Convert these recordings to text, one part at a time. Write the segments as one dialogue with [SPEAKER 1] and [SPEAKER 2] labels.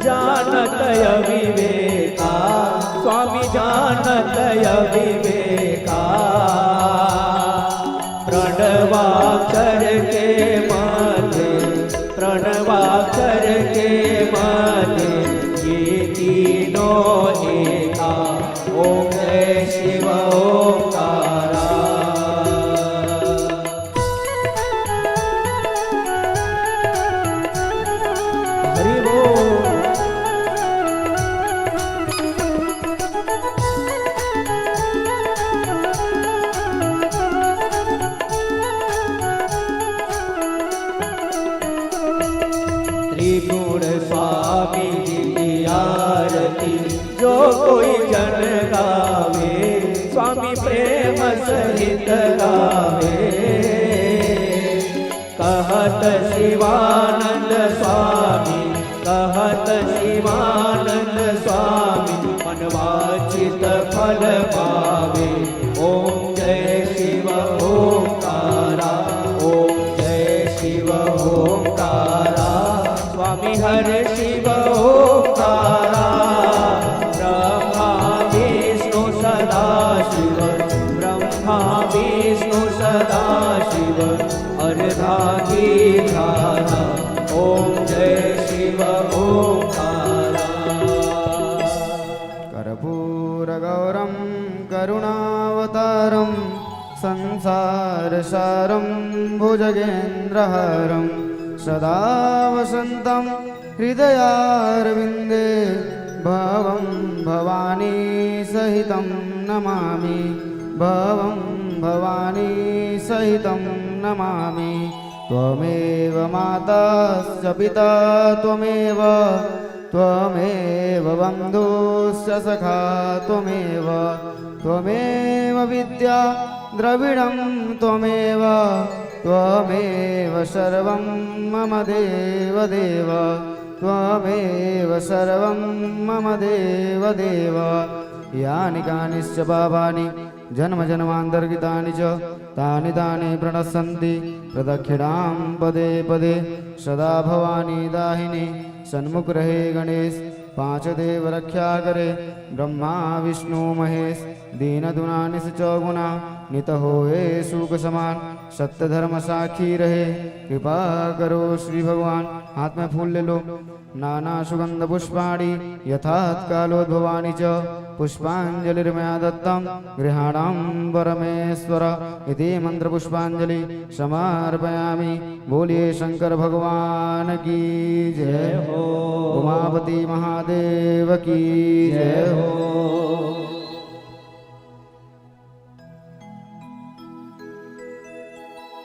[SPEAKER 1] जानत अविवेका, स्वामी जानत अविवेका। प्रणवाक्षर के मध्य, प्रणवाक्षर के मध्य ये तीनों एका। ओम जय शिव ओंकारा। हरि बोल। त्रिगुण स्वामी जी की आरती जो कोई जन गावे, स्वामी प्रेम सहित गावे। कहत शिवानंद स्वामी, कहत शिवानंद स्वामी, मनवांछित फल पावे। ओम जय शिव ओंकारा, ओम जय शिव ओंकारा। स्वामी हर शिव ओंकारा। ब्रह्मा विष्णु सदा शिव, ब्रह्मा विष्णु सदा शिव, अर्धांगीधारा। ओम जय शिव ओंकारा।
[SPEAKER 2] कर्पूरगौरं करुणावतारं संसारसारं भुजगेन्द्रहारं सदा वसन्तं हृदयारविन्दे भवं भवानी सहितं नमामि, भवं भवानी सहितं नमामि। त्वमेव माता च पिता त्वमेव, त्वमेव बन्धुश्च सखा त्वमेव, त्वमेव विद्या द्रविणं त्वमेव, त्वमेव सर्वं मम देव देव, त्वमेव सर्वं मम देव देव। यानि कानिश्च पापानि जन्म जन्मान्तर्गतानि च तानि तानि प्रणश्यन्ति प्रदक्षिणां पदे पदे। सदा भवानी दाहिनी सन्मुख रहे गणेश, पांच देव रक्षा करे ब्रह्मा विष्णु महेश। दीन दुना निस चौगुना नित होए सुख समान, सत्य धर्म साक्षी रहे कृपा करो श्री भगवान। हाथ में फूल ले लो। नाना सुगंध पुष्पाणि यथात्कालोद्भवानि च, पुष्पांजलिर्मया दत्तं गृहाणां परमेश्वर। इति मंत्र पुष्पांजलि समर्पयामि। बोलिए शंकर भगवान की जय हो, उमापति महादेव की जय हो।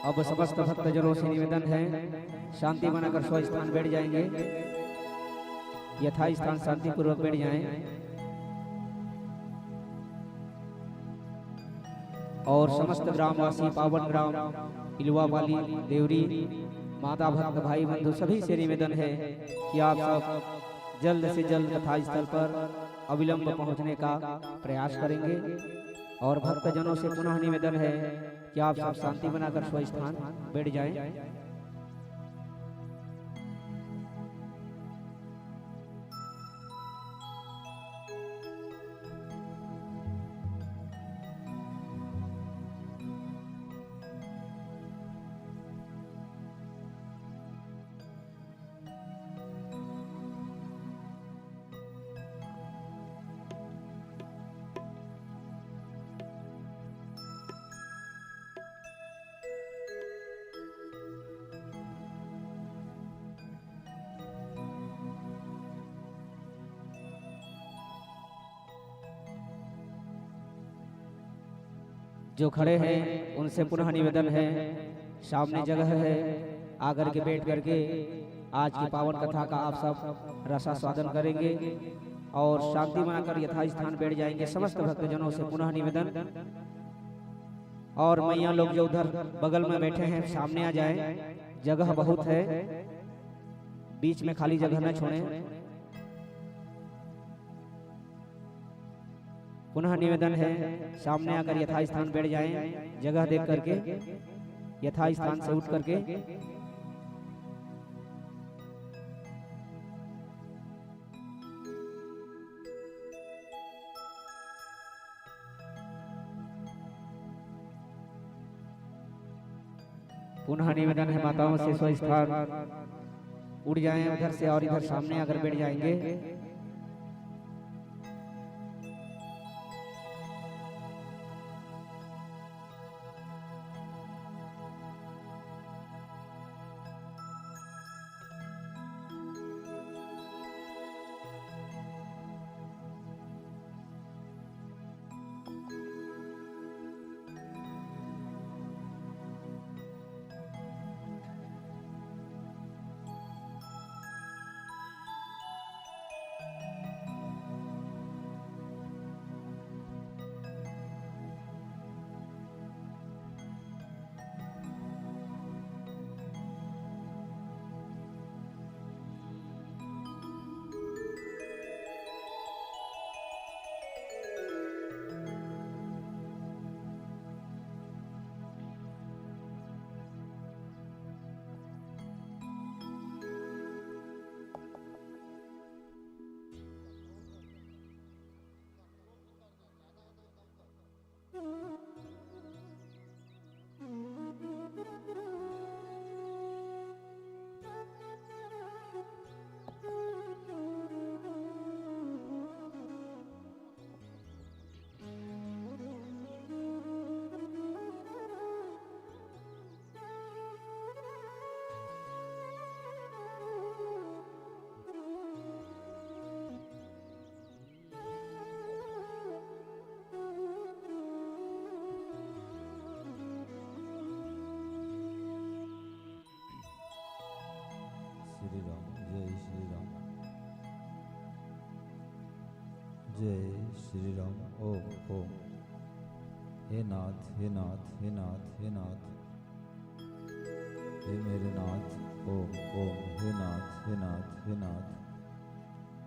[SPEAKER 3] अब समस्त भक्तजनों से निवेदन है, शांति बनाकर स्व स्थान बैठ जाएंगे। यथा स्थान शांति पूर्वक बैठ जाएं। और समस्त ग्रामवासी, पावन ग्राम इलवावाली, देवरी, माता भक्त भाई बंधु सभी से निवेदन है कि आप सब जल्द से जल्द यथा स्थल पर अविलंब पहुंचने का प्रयास करेंगे। और भक्तजनों से पुनः निवेदन है कि आप सब शांति बनाकर स्व स्थान बैठ जाएं। जो खड़े हैं उनसे पुनः निवेदन है, सामने जगह है, आकर के बैठ करके आज की पावन कथा का आप सब रसास्वादन करेंगे और शांति मनाकर यथास्थान बैठ जाएंगे। समस्त भक्तजनों से पुनः निवेदन। और मैया लोग जो उधर बगल में बैठे हैं सामने आ जाएं, जगह बहुत है, बीच में खाली जगह न छोड़ें। पुनः निवेदन है, सामने आकर यथास्थान बैठ जाएं, जगह देख करके यथास्थान से उठ करके पुनः निवेदन है माताओं से स्व स्थान उड़ जाएं उधर से और इधर सामने अगर बैठ जाएंगे।
[SPEAKER 4] श्री राम जय श्री राम जय श्री राम। ओम ओम। हे नाथ हे नाथ हे नाथ हे नाथ हे मेरे नाथ। ओम ओम। हे नाथ हे नाथ हे नाथ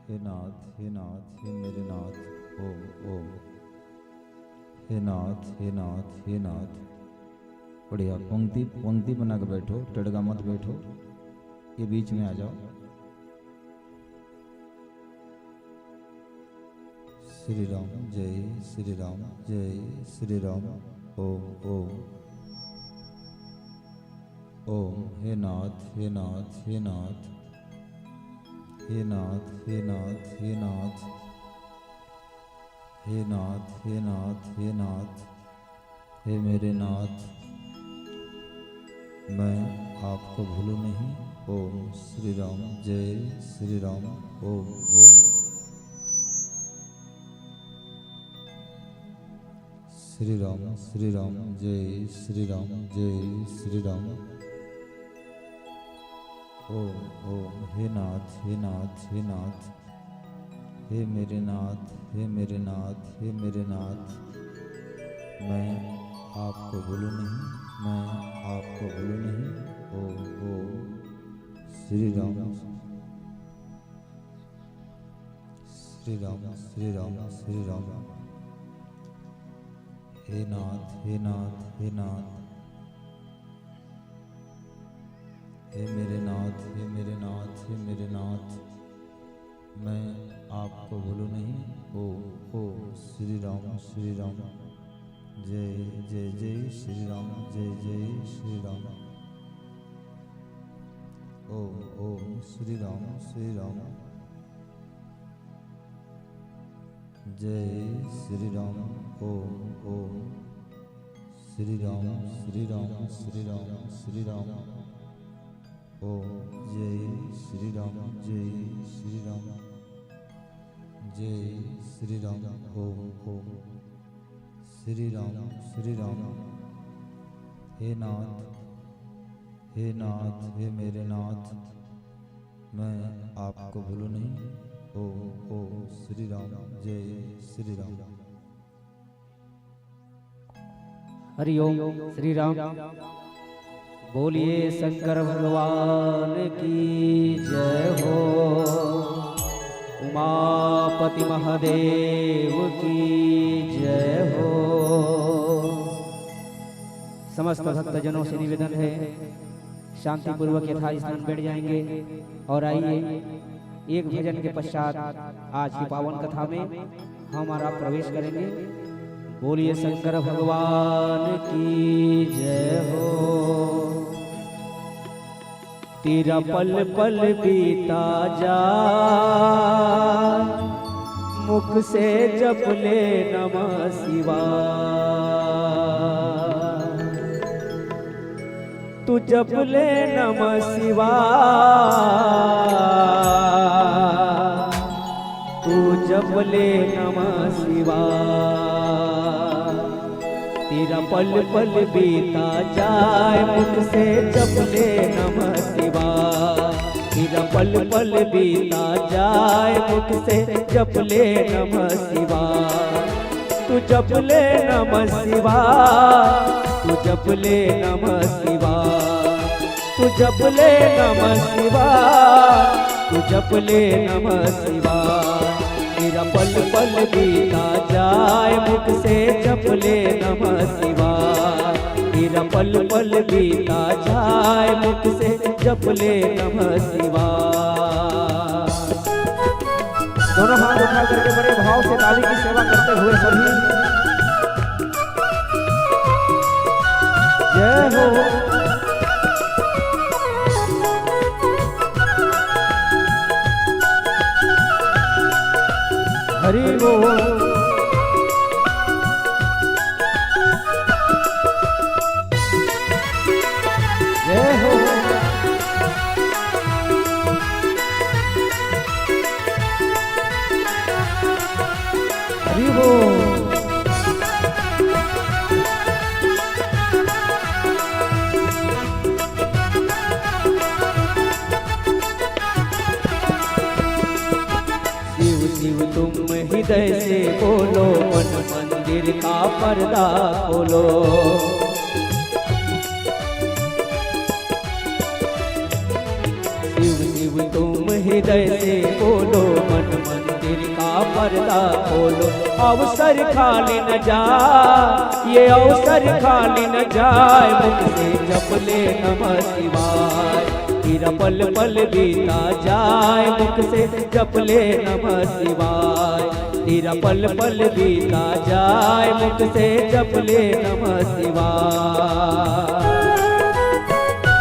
[SPEAKER 4] हे नाथ हे नाथ हे मेरे नाथ। ओम ओम। हे नाथ हे नाथ हे नाथ। बढ़िया पंक्ति पंक्ति बना के बैठो, टेढ़गा मत बैठो, ये बीच में आ जाओ। श्री राम जय श्री राम जय श्री राम। ओम ओम ओम। हे नाथ हे नाथ हे नाथ हे नाथ हे नाथ हे नाथ हे नाथ हे नाथ हे नाथ हे मेरे नाथ, मैं आपको भूलूं नहीं। ओम श्री राम जय श्री राम। ओम ओम। श्री राम जय श्री राम जय श्री राम। ओम ओम। हे नाथ हे नाथ हे नाथ हे मेरे नाथ हे मेरे नाथ हे मेरे नाथ, मैं आपको भूलूं नहीं, मैं आपको भूलूं नहीं। ओम ओम। श्री राम श्री राम श्री राम श्री राम। हे नाथ हे नाथ हे नाथ हे मेरे नाथ हे मेरे नाथ हे मेरे नाथ, मैं आपको भूलूं नहीं। ओ श्री राम जय जय जय श्री राम जय जय श्री राम। ओम ओम। श्री राम जय श्री राम। ओम ओम। श्री राम श्री राम श्री राम श्री राम। ओम जय श्री राम जय श्री राम जय श्री राम। ओम ओम। श्री राम हे नाथ हे मेरे नाथ, मैं आपको भूलूं नहीं। ओम श्री राम जय श्री राम।
[SPEAKER 3] हरि ओम। श्री राम। बोलिए शंकर भगवान की जय हो, उमापति महादेव की जय हो। समस्त भक्तजनों से निवेदन है शांति पूर्वक यथा स्थान बैठ जाएंगे और आइए एक भजन के पश्चात आज की पावन कथा में हमारा प्रवेश करेंगे। बोलिए शंकर भगवान की जय हो। तेरा पल पल बीता जा, मुख से जप ले नमः शिवाय। तू जप ले नमः शिवाय, तू जप ले नमः शिवाय। तेरा पल पल बीता जाए, मुख से जप ले नमः शिवाय। तेरा पल पल बीता जाए, मुख से जप ले नमः शिवाय। तू जप ले नमः शिवाय, तू जप ले नमः शिवाय। तू जप ले नमः शिवाय, तू जप ले नमः शिवाय। तेरा पल पल बीता जाए, मुख से जप ले नमः शिवाय। तेरा पल पल बीता जाए, मुख से जप ले नमः शिवाय। दोनों हाथ उठा करके बड़े भाव से ताली की सेवा करते हुए सभी जय हो। हरि बोल। जय हो। हरि बोल। शिव शिव तुम हृदय से बोलो, मन मंदिर का पर्दा खोलो। शिव शिव तुम हृदय से बोलो, मन मंदिर का पर्दा खोलो। अवसर खाली न जाए, ये अवसर खाली न जाए, मुख से जप ले नमः शिवाय। तेरा पल पल बीता जाए, मुख से जप ले नमः शिवाय। तेरा पल पल बीता जाए, मुख से जप ले नमः शिवाय।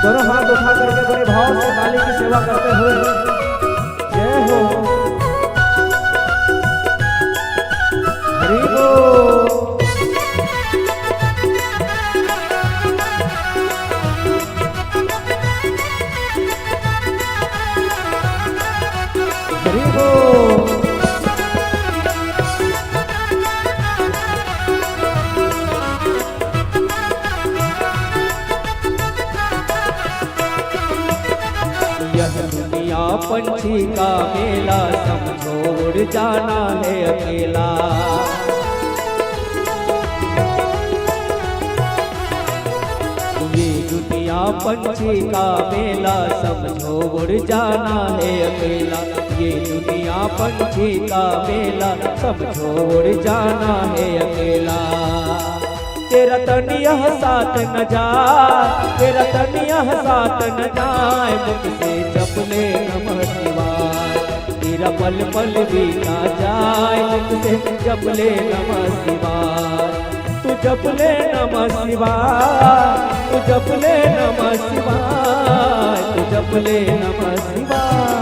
[SPEAKER 3] दोनों हाथ उठा करके बड़े भाव से ताली की सेवा करते हुए जय हो। हरि बोल। हरि बोल। यह दुनिया पंछी का मेला, समझोड़ जाना है अकेला। ये दुनिया पंछी का मेला, समझोड़ जाना है अकेला। ये दुनिया पंछी का मेला, समझोड़ जाना है अकेला। तेरा तन यह साथ न जाए, तेरा तन यह साथ न जाए, मुख से जप ले नमः शिवाय। तेरा पल पल बीता जाए, मुख से जप ले नमः शिवाय। तू जप ले नमः शिवाय, तू जप ले नमः शिवाय। तू जप ले नमः शिवाय।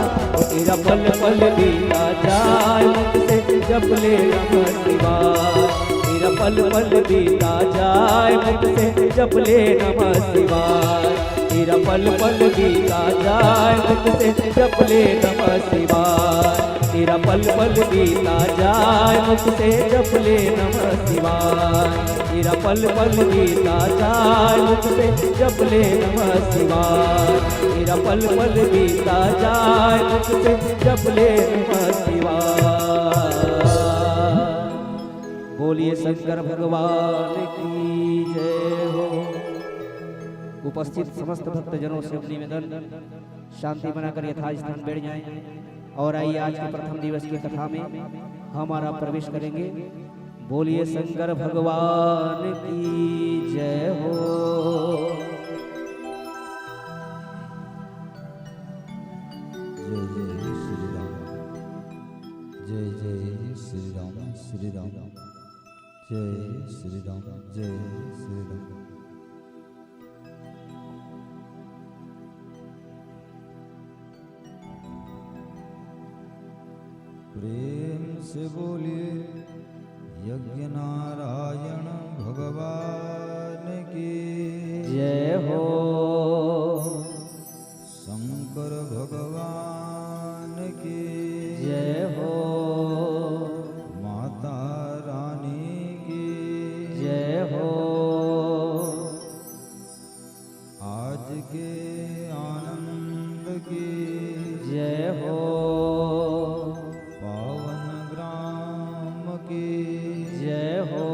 [SPEAKER 3] तेरा पल पल बीता जाए, मुख से जप ले नमः शिवाय। तेरा पल पल बीता जाए, मुख से जप ले नमः शिवाय। तेरा पल पल बीता जाए, मुख से जप ले नमः शिवाय। तेरा पल पल बीता जाए, मुख से जप ले नमः शिवाय। तेरा पल पल बीता जाए, मुख से जप ले नमः शिवाय। तेरा पल पल बीता जाए, मुख से जप ले नमः शिवाय। बोलिए शंकर भगवान की जय हो। उपस्थित समस्त भक्तजनों से निवेदन, शांति बनाकर यथास्थान बैठ जाएं और आइए आज के प्रथम दिवस की कथा में हमारा प्रवेश करेंगे। बोलिए शंकर भगवान की जय हो।
[SPEAKER 4] जय जय श्री राम, जय जय श्री राम, श्री राम जय श्री राम, जय श्री राम। प्रेम से बोलिए यज्ञ नारायण भगवान की
[SPEAKER 3] जय हो।
[SPEAKER 4] शंकर भगवान की
[SPEAKER 3] जय हो।
[SPEAKER 4] माता रानी की
[SPEAKER 3] जय हो।
[SPEAKER 4] आज के आनंद की
[SPEAKER 3] जय हो।
[SPEAKER 4] पावन ग्राम की
[SPEAKER 3] जय हो।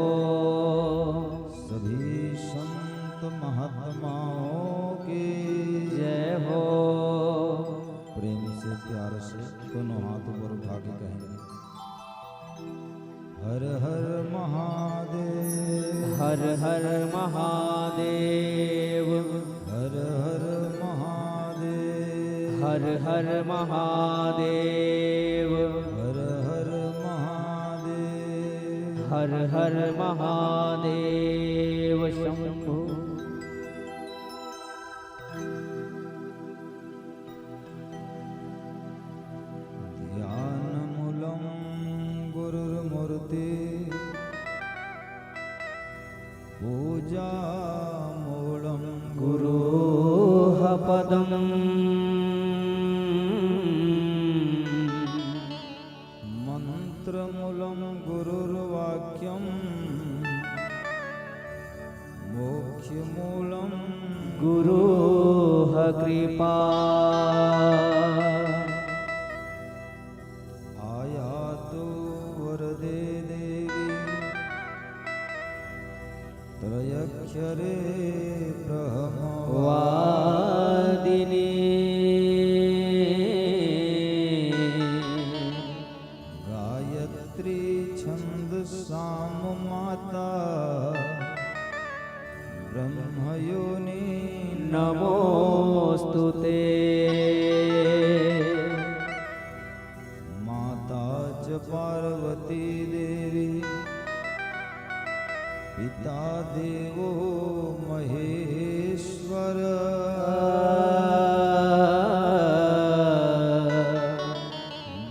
[SPEAKER 4] सभी संत महात्माओं की
[SPEAKER 3] जय हो।
[SPEAKER 4] प्रेम से प्यार से दोनों हाथ ऊपर उठा के कहेंगे हर हर महादेव
[SPEAKER 3] हर हर महादेव।
[SPEAKER 4] हर हर महादेव
[SPEAKER 3] हर हर महादेव।
[SPEAKER 4] हर हर महादेव
[SPEAKER 3] हर हर महादेव शंभो।
[SPEAKER 4] ध्यानमूलं गुरुर्मूर्ति पूजामूलं
[SPEAKER 3] गुरोः पदम्
[SPEAKER 4] मन्त्रमूलं गुरुर्वाक्यं मोक्षमूलं
[SPEAKER 3] गुरोः कृपा।
[SPEAKER 4] आयातु वरदे देवी त्रयक्षरे
[SPEAKER 3] वादिनी
[SPEAKER 4] गायत्री छन्दसाम माता ब्रह्मयोनि
[SPEAKER 3] नमोस्तुते।
[SPEAKER 4] माता च पार्वती देवी पिता देवो महेश्वर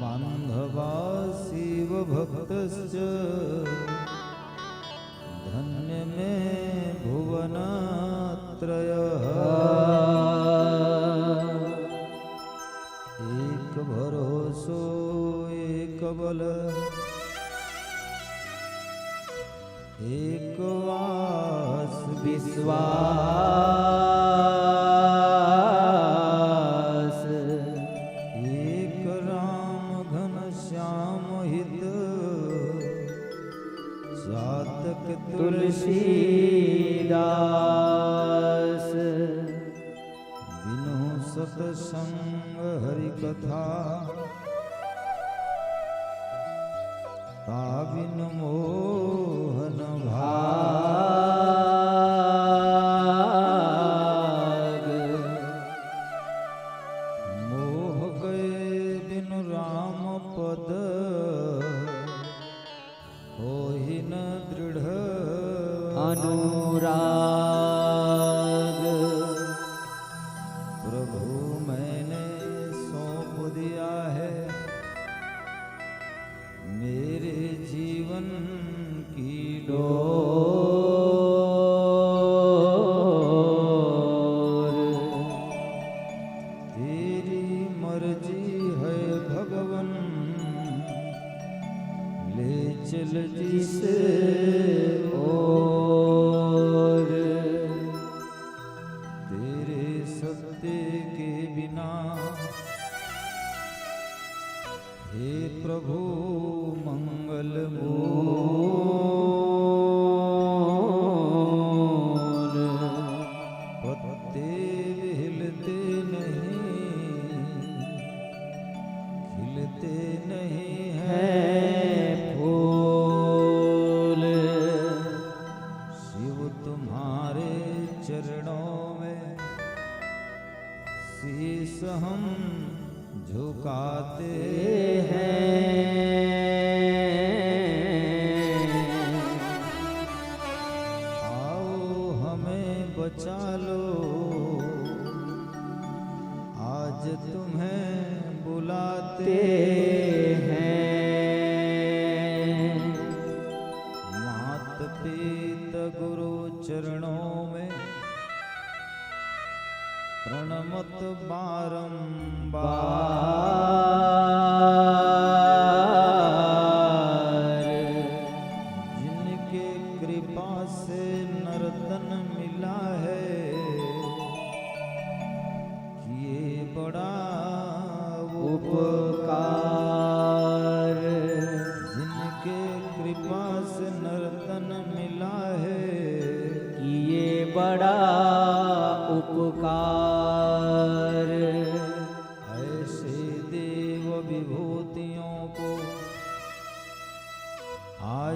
[SPEAKER 4] बान्धवा शिवभक्तश्च धन्य मे भुवनत्रयः एक भरोसो एक बल एक वास
[SPEAKER 3] विश्वास।
[SPEAKER 4] एक राम घन श्याम हित चातक
[SPEAKER 3] तुलसीदास।
[SPEAKER 4] बिनु सतसंग हरि कथा ताबिन मोहन
[SPEAKER 3] भाग।
[SPEAKER 4] मोह गए बिनु राम पद होहि न दृढ़
[SPEAKER 3] अनुराग।
[SPEAKER 4] प्रभु मैंने सौंप दिया है मेरे जीवन की
[SPEAKER 3] डोर।
[SPEAKER 4] तेरी मर्जी है भगवन ले चल जिस
[SPEAKER 3] ओर।
[SPEAKER 4] तेरे सत्य के बिना हे प्रभु मंगल
[SPEAKER 3] मोर।
[SPEAKER 4] पत्ते हिलते नहीं खिलते नहीं
[SPEAKER 3] है
[SPEAKER 4] हैं
[SPEAKER 3] फूल।
[SPEAKER 4] शिव तुम्हारे चरणों में शीश हम झुकाते
[SPEAKER 3] हैं।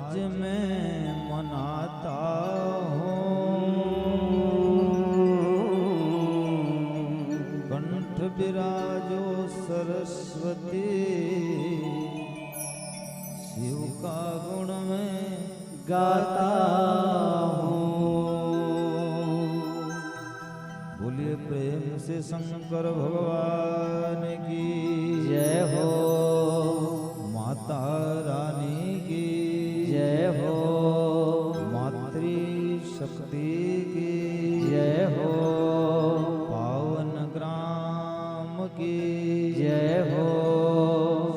[SPEAKER 4] आज मैं मनाता हूँ कंठ विराजो सरस्वती शिव का गुण में
[SPEAKER 1] गाता हूँ।
[SPEAKER 4] बोलिए प्रेम से शंकर भगवान की
[SPEAKER 1] जय हो,
[SPEAKER 4] माता रानी की
[SPEAKER 1] जय हो,
[SPEAKER 4] मातृ शक्ति की
[SPEAKER 1] जय हो,
[SPEAKER 4] पावन ग्राम की
[SPEAKER 1] जय हो,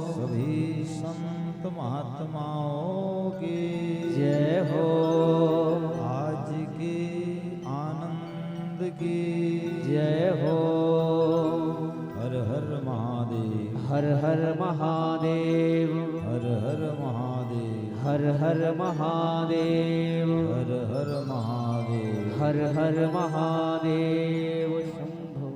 [SPEAKER 4] सभी संत महात्माओं की
[SPEAKER 1] जय हो,
[SPEAKER 4] आज के आनंद की
[SPEAKER 1] जय हो।
[SPEAKER 4] हर हर महादेव,
[SPEAKER 1] हर हर महादेव,
[SPEAKER 4] हर हर महादेव,
[SPEAKER 1] हर हर महादेव,
[SPEAKER 4] हर हर महादेव।
[SPEAKER 1] हर हर महादेव शंभो।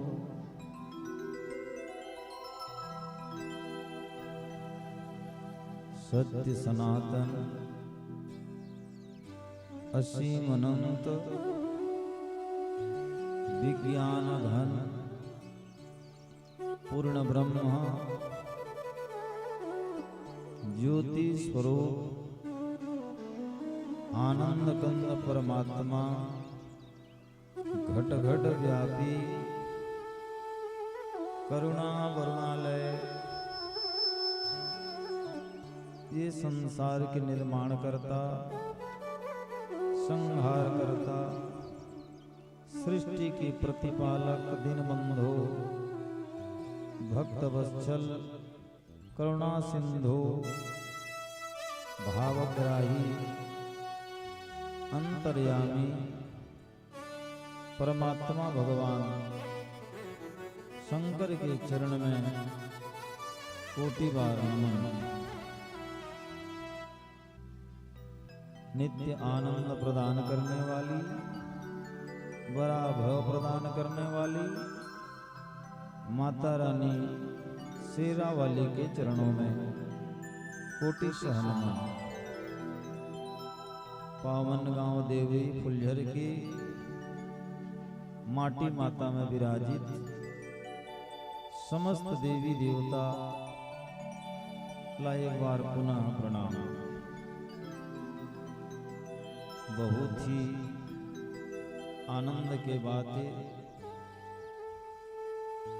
[SPEAKER 4] सत्य सनातन असीम अनंत विज्ञान धन पूर्ण ब्रह्म ज्योति स्वरूप आनंद कंद परमात्मा घट घट व्यापी करुणा वरुणालय ये संसार के निर्माण करता संहार करता सृष्टि की प्रतिपालक दीनबंधो भक्त वत्सल करुणा सिंधु भावग्राही अंतर्यामी परमात्मा भगवान शंकर के चरण में कोटि बार नमन। नित्य आनंद प्रदान करने वाली बड़ा भव प्रदान करने वाली माता रानी शेरा वाली के चरणों में कोटि नमन। पावन गांव देवी फुलझर की माटी माता में विराजित समस्त देवी देवता ला एक बार पुनः प्रणाम। बहुत ही आनंद के बातें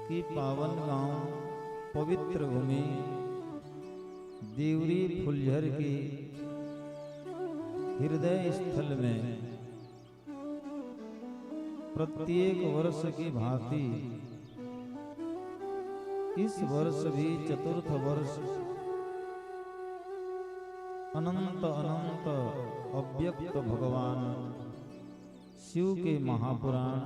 [SPEAKER 4] कि पावन गांव पवित्र भूमि देवरी फुलझर की हृदय स्थल में प्रत्येक वर्ष की भांति इस वर्ष भी चतुर्थ वर्ष अनंत अनंत अव्यक्त भगवान शिव के महापुराण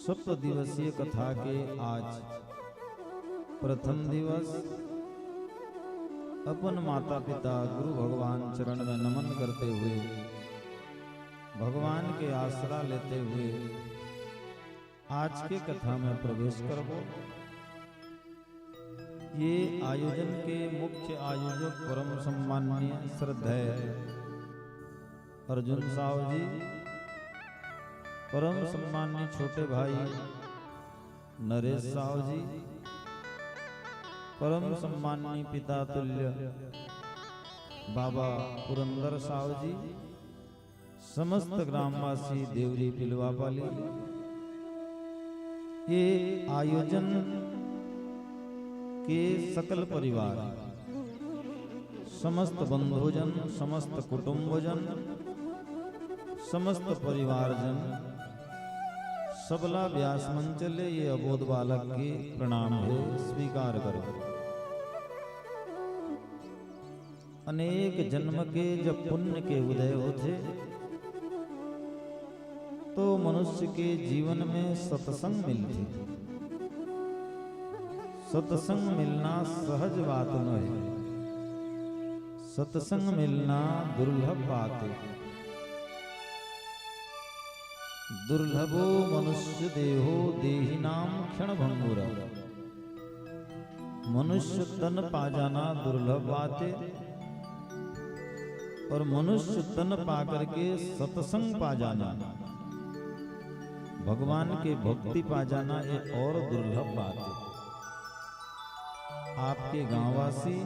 [SPEAKER 4] 7 दिवसीय कथा के आज प्रथम दिवस अपन माता पिता गुरु भगवान चरण में नमन करते हुए भगवान के आसरा लेते हुए आज के कथा में प्रवेश करबो। ये आयोजन के मुख्य आयोजक परम सम्माननीय श्रद्धेय अर्जुन साव जी, परम सम्माननीय छोटे भाई नरेश साव जी, परम सम्माननीय पिता तुल्य बाबा पुरंदर साव जी, समस्त ग्रामवासी देवरी पिलवापाली। ये आयोजन के सकल परिवार समस्त बंधुजन समस्त कुटुंबजन समस्त परिवारजन सबला व्यास मंचले ये अबोध बालक के प्रणाम है स्वीकार करो। अनेक जन्म के जब पुण्य के उदय होते तो मनुष्य के जीवन में सत्संग मिलती। सत्संग मिलना सहज बात न है, सत्संग मिलना दुर्लभ बात है। दुर्लभो मनुष्य देहो देहिनाम क्षण भंगुर। मनुष्य तन पा जाना दुर्लभ बात है, और मनुष्य तन पाकर के सत्संग पा जाना, भगवान के भक्ति पा जाना, ये और दुर्लभ बात है। आपके गांववासी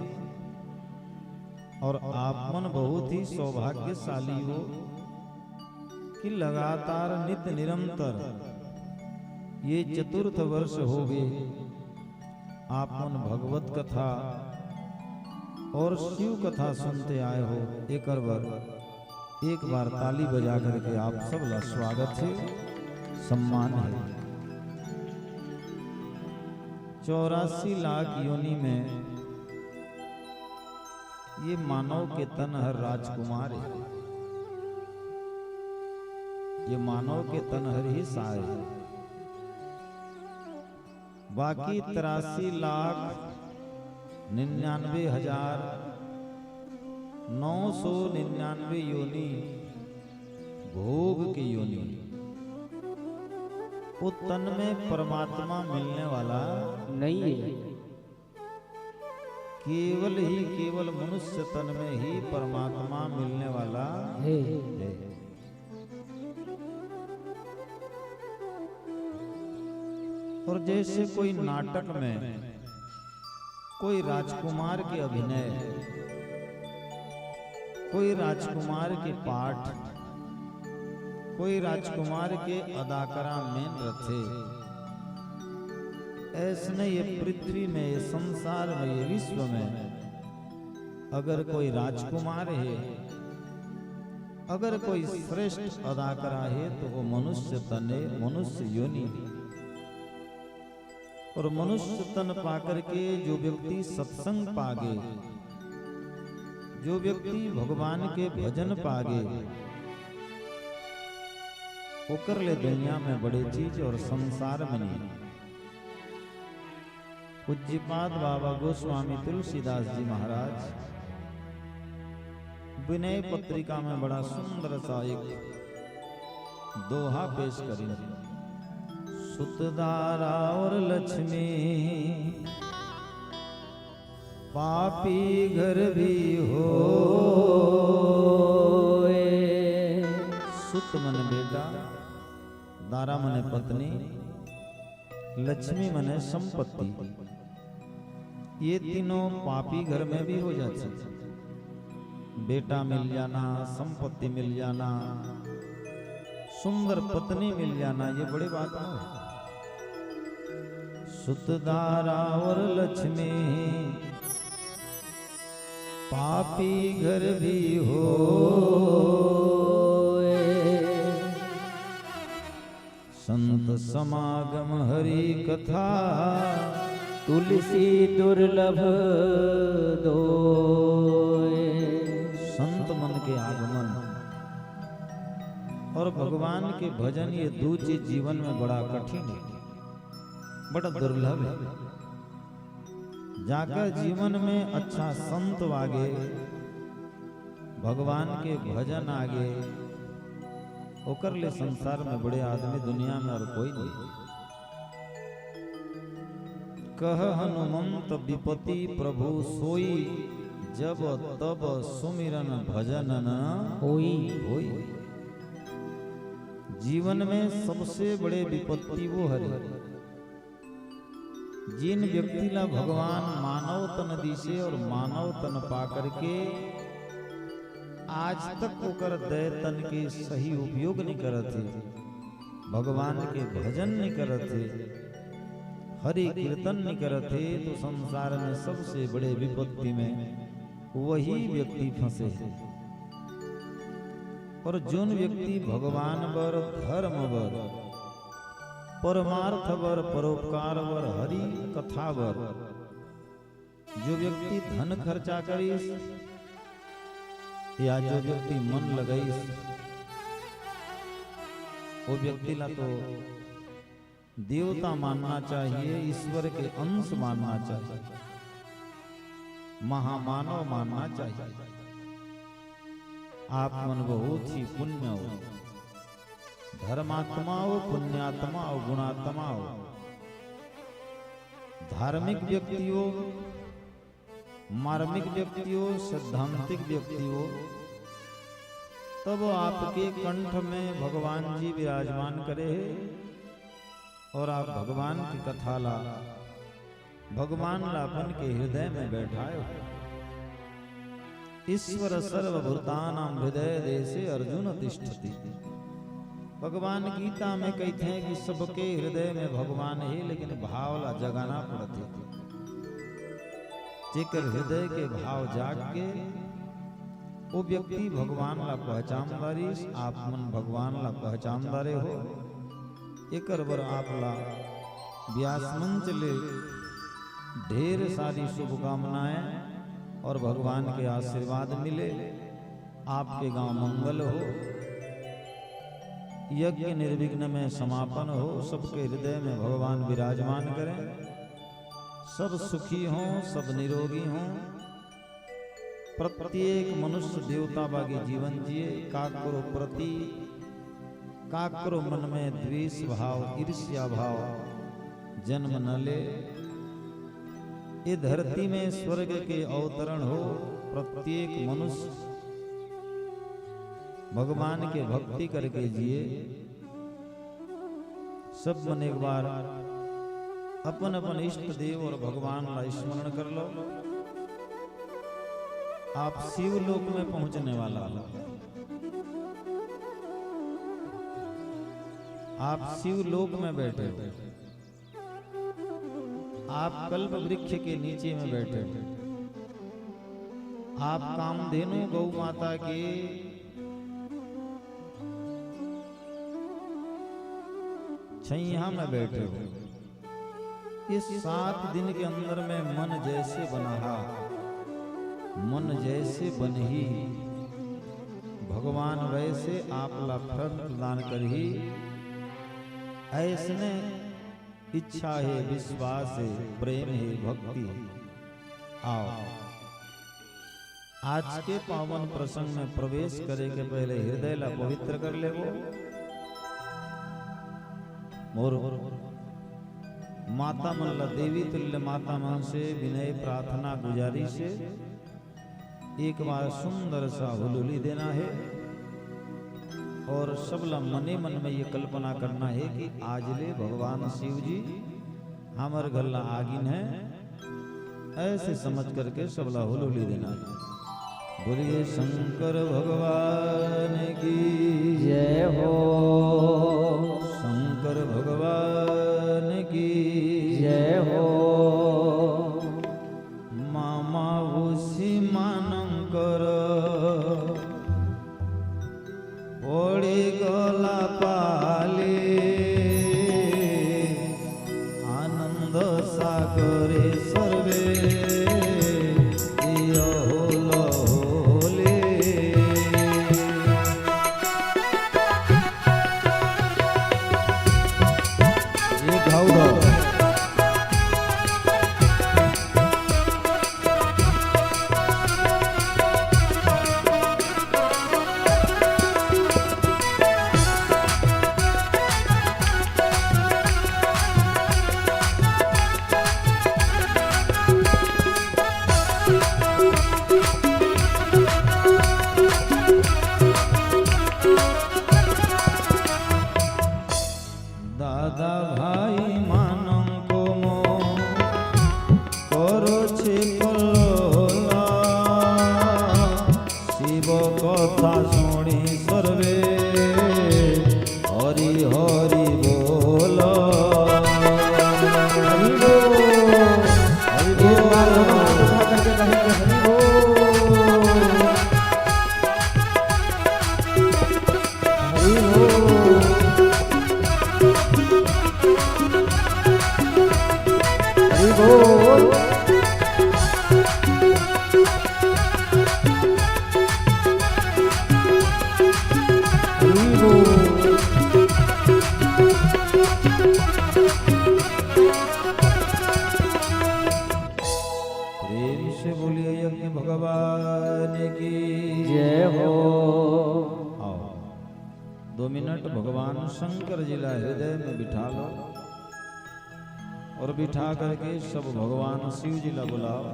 [SPEAKER 4] और आप मन बहुत ही सौभाग्यशाली हो कि लगातार नित्य निरंतर ये चतुर्थ वर्ष हो गए आप मन भगवत कथा और शिव कथा सुनते आए हो। एक बार ताली बजा करके आप सब का स्वागत है, सम्मान है। 84 लाख योनि में ये मानव के तन हर राजकुमार है, ये मानव के तन हर ही साय है। बाकी 83,99,999 योनि भोग की योनि, वो तन में परमात्मा मिलने वाला
[SPEAKER 3] नहीं है।
[SPEAKER 4] केवल मनुष्य तन में ही परमात्मा मिलने वाला
[SPEAKER 3] है।
[SPEAKER 4] है। और जैसे कोई नाटक में कोई राजकुमार के अभिनय, कोई राजकुमार के पाठ, कोई राजकुमार के अदाकारा में रथे, ऐसने ये पृथ्वी में, ये संसार में, ये विश्व में अगर कोई राजकुमार है, अगर कोई श्रेष्ठ अदाकारा है तो वो मनुष्य तन है, मनुष्य योनि। और मनुष्य तन पाकर के जो व्यक्ति सत्संग पागे, जो व्यक्ति भगवान के भजन पागे, वो कर ले दुनिया में बड़े चीज और संसार में नहीं। पूज्यपाद बाबा गोस्वामी तुलसीदास जी महाराज विनय पत्रिका में बड़ा सुंदर सा एक दोहा पेश करेंगे। सुतदारा और लक्ष्मी पापी घर भी हो, सुत मन बेटा, दारा मने पत्नी, लक्ष्मी मने संपत्ति, ये तीनों पापी घर में भी हो जाती। बेटा मिल जाना, संपत्ति मिल जाना, सुंदर पत्नी मिल जाना, ये बड़ी बात है। सुतदारा और लक्ष्मी पापी घर भी हो, संत समागम हरि कथा
[SPEAKER 3] तुलसी दुर्लभ दो।
[SPEAKER 4] संत मन के आगमन और भगवान के भजन, ये दो चीज जीवन में बड़ा कठिन है, बड़ा दुर्लभ है। जाकर जीवन में अच्छा संत वागे, भगवान के भजन आगे, ओकर ले संसार में बड़े आदमी दुनिया में और कोई नहीं। कह हनुमंत विपति प्रभु सोई, जब तब सुमिरन भजन न होई। जीवन में सबसे बड़े विपत्ति वो हरे जिन व्यक्ति ला भगवान मानव तन दिशे और मानव तन पाकर के आज तक ओकर दय तन के सही उपयोग नहीं करते, भगवान के भजन नहीं करते, हरि कीर्तन नहीं करते, तो संसार में सबसे बड़े विपत्ति में वही व्यक्ति फंसे। और जोन व्यक्ति भगवान बर, धर्म बर, परमार्थ बर, परोपकार बर, हरि कथा बर जो व्यक्ति धन खर्चा करीस या जो व्यक्ति मन लगाईस, वो व्यक्ति ला तो देवता मानना चाहिए, ईश्वर के अंश मानना चाहिए, महामानव मानना चाहिए। आप मन बहुत ही पुण्य हो, धर्मात्मा हो, पुण्यात्मा हो, गुणात्मा हो, धार्मिक व्यक्ति हो, मार्मिक व्यक्ति हो, सैद्धांतिक व्यक्ति हो, तब आपके कंठ में भगवान जी विराजमान करे और आप भगवान की कथा ला भगवान लापन के हृदय में बैठाए। ईश्वर सर्वभूतानां हृदय देशे अर्जुन तिष्ठति। भगवान गीता में कहते हैं कि सबके हृदय में भगवान है, लेकिन भावला जगाना पड़ते। जेकर हृदय के भाव जाग के वो व्यक्ति भगवान ला पहचानदारी, आप मन भगवान ला पहचानदारे हो। एकर बर आप ला व्यास मंच ले ढेर सारी शुभकामनाएं और भगवान के आशीर्वाद मिले, आपके गांव मंगल हो, यज्ञ निर्विघ्न में समापन हो, सबके हृदय में भगवान विराजमान करें, सब सुखी हों, सब निरोगी हों, प्रत्येक मनुष्य देवता बागी जीवन जिए। काकरो प्रति काकरो मन में द्वेष भाव, ईर्ष्या भाव जन्म न ले। ये धरती में स्वर्ग के अवतरण हो, प्रत्येक मनुष्य भगवान के भक्ति करके जिए। सब मन एक बार अपन अपन इष्ट देव और भगवान का स्मरण कर लो। आप शिवलोक में पहुंचने वाला हो। आप शिवलोक में बैठे हो, आप कल्प वृक्ष के नीचे में बैठे हो, आप कामधेनु गौ माता के छैया में बैठे हो। इस 7 दिन के अंदर में मन जैसे बना, मन जैसे बनही, भगवान वैसे आप ला फल प्रदान करही। ऐसने इच्छा है, विश्वास है, प्रेम है, भक्ति है। आओ आज के पावन प्रसंग में प्रवेश करे के पहले हृदय ला पवित्र कर ले। मोर माता मन ला देवी तुल्य माता मन से विनय प्रार्थना गुजारी से एक बार सुंदर सा हुलुली देना है और सबला मने मन में ये कल्पना करना है कि आज ले भगवान शिव जी हमार गला आगिन है, ऐसे समझ करके सबला हुलुली देना है। बोलिए शंकर भगवान की
[SPEAKER 1] जय हो,
[SPEAKER 4] शंकर भगवान की
[SPEAKER 1] जय हो।
[SPEAKER 4] मामा उसी मानकर पड़ी गला पाले, आनंद सागरे सर्वे भगवान की
[SPEAKER 1] जय हो।
[SPEAKER 4] 2 मिनट भगवान शंकर जी ला हृदय में बिठा लो और बिठा करके सब भगवान शिव जी ला बुलाओ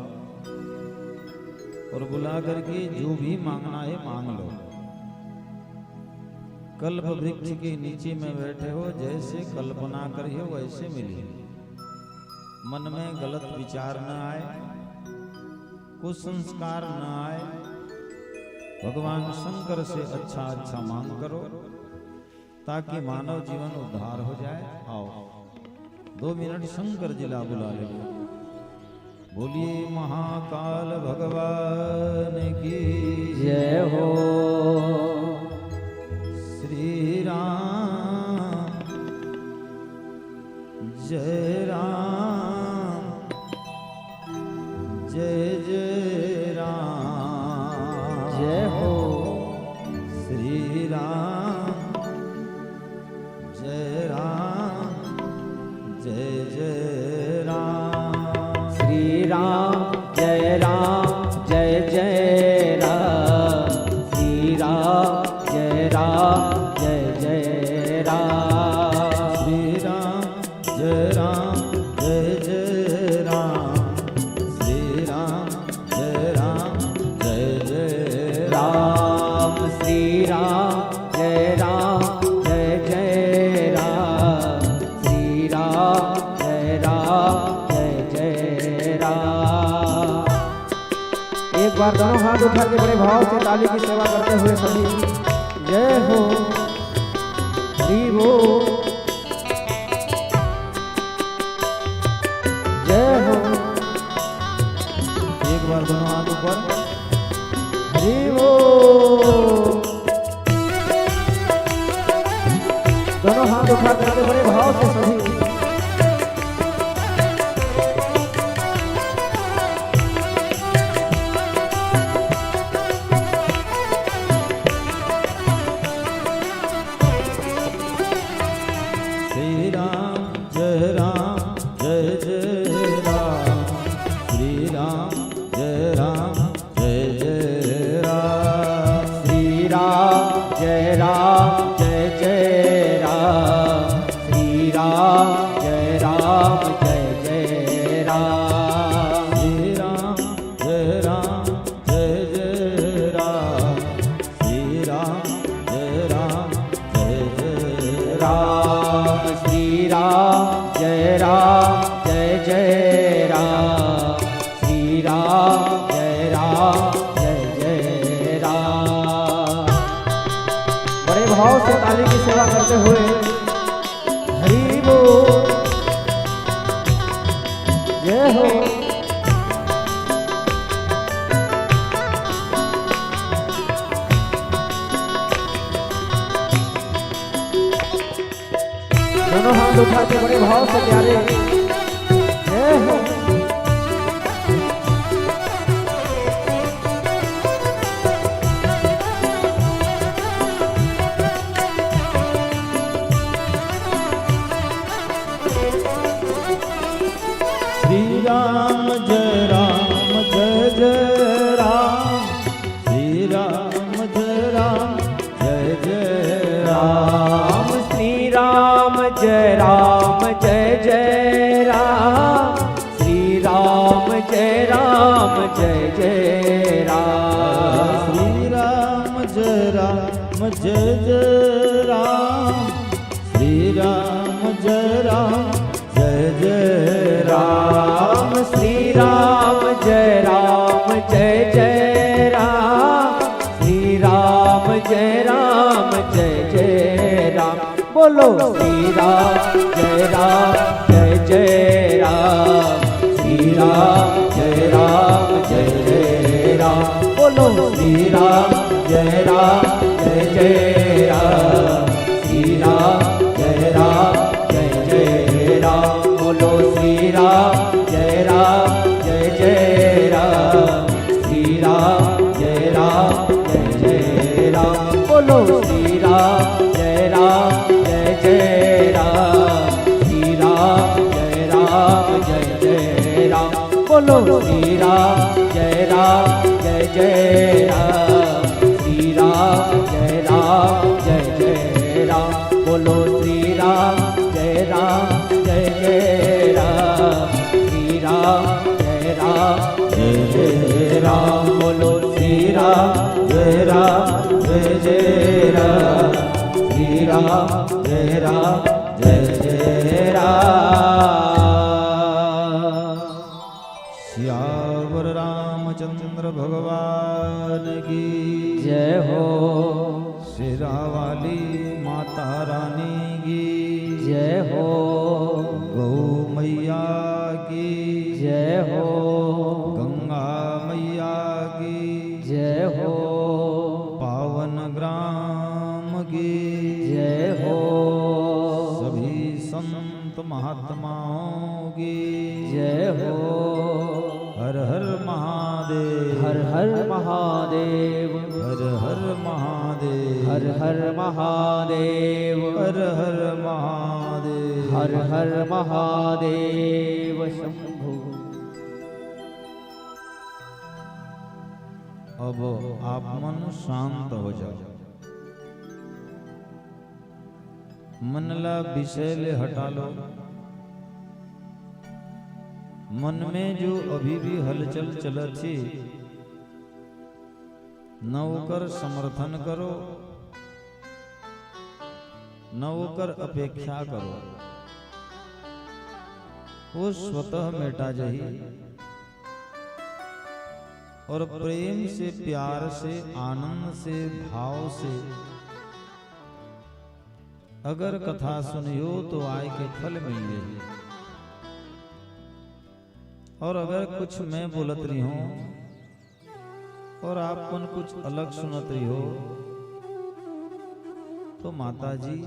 [SPEAKER 4] और बुला करके जो भी मांगना है मांग लो। कल्प वृक्ष के नीचे में बैठे हो, जैसे कल्पना करी हो वैसे मिली। मन में गलत विचार न आए, कुछ संस्कार न आए। भगवान शंकर से अच्छा अच्छा मांग करो ताकि मानव जीवन उद्धार हो जाए। आओ 2 मिनट शंकर जिला बुला ले। बोलिए महाकाल भगवान की
[SPEAKER 1] जय हो।
[SPEAKER 4] श्री राम जय राम जय जय राम
[SPEAKER 1] जय हो।
[SPEAKER 4] श्री राम जय राम जय जय राम
[SPEAKER 1] श्री राम जय राम जय जय राम। श्री राम जय राम जय जय राम।
[SPEAKER 4] श्री राम जय राम जय जय राम। श्री राम जय राम जय जय
[SPEAKER 1] राम श्री राम जय राम जय जय राम। श्री राम जय राम जय जय राम। एक बार दोनों हाथ उठा के बड़े भाव से ताली की सेवा करते हुए सभी जय हो। हरि बोल जय हो।
[SPEAKER 4] एक बार दोनों हाथ ऊपर।
[SPEAKER 1] हरि बोल। दोनों हाथ उठा करके बड़े भाव से सभी
[SPEAKER 4] श्री राम जय राम जय जय राम। श्री राम जय राम जय जय राम।
[SPEAKER 1] श्री राम जय राम जय जय राम। श्री राम जय राम जय जय राम।
[SPEAKER 4] श्री राम जय राम जय जय राम। श्री राम जय राम जय जय
[SPEAKER 1] राम श्री राम जय राम जय जय राम। श्री राम जय राम जय जय राम। बड़े भाव से ताली की सेवा करते हुए हरि बोल जय हो। दोनों हाथ उठा के बड़े भाव से प्यारे जय हो।
[SPEAKER 4] श्री राम जय राम जय जय राम। श्री राम जय राम जय जय राम।
[SPEAKER 1] श्री राम जय राम जय जय राम। श्री राम जय राम जय जय राम।
[SPEAKER 4] श्री राम जय राम जय जय राम। श्री राम जय राम जय जय
[SPEAKER 1] राम श्री राम जय राम जय जय राम। श्री राम जय राम जय जय राम। बोलो श्री राम जय जय राम। श्री राम जय जय राम। बोलो श्री राम जय जय राम। श्री राम जय जय राम। बोलो श्री राम जय जय राम। श्री राम जय जय राम। बोलो श्री राम जय जय राम। श्री राम जय जय राम। बोलो श्री राम जय जय राम। श्री राम जय जय राम। बोलो श्री राम जय जय राम। श्री राम जय जय राम। बोलो श्री राम जय जय राम। राम जय राम जय जय राम।
[SPEAKER 4] सियावर रामचंद्र भगवान की
[SPEAKER 1] जय हो।
[SPEAKER 4] शेरा वाली माता रानी की
[SPEAKER 1] जय हो।
[SPEAKER 4] गौ मैया की
[SPEAKER 1] जय हो।
[SPEAKER 4] गंगा मैया की
[SPEAKER 1] जय हो।
[SPEAKER 4] पावन ग्राम की
[SPEAKER 1] जय हो।
[SPEAKER 4] सभी संत महात्माओं की
[SPEAKER 1] जय हो।
[SPEAKER 4] हर हर महादेव
[SPEAKER 1] हर हर महादेव।
[SPEAKER 4] हर हर महादेव
[SPEAKER 1] हर हर महादेव।
[SPEAKER 4] हर हर महादेव
[SPEAKER 1] हर हर महादेव शंभु।
[SPEAKER 4] अब आप मन शांत हो जाओ। मनला विषय ले हटा लो। मन में जो अभी भी हलचल चलत थी न ओकर समर्थन करो न ओकर अपेक्षा करो। वो स्वतः मिटा जाही और प्रेम से प्यार से आनंद से भाव से अगर कथा सुनियो तो आय के फल मिल जाए। और अगर कुछ मैं बोलत रही हूं और आपन कुछ अलग सुनत रही हो तो माता जी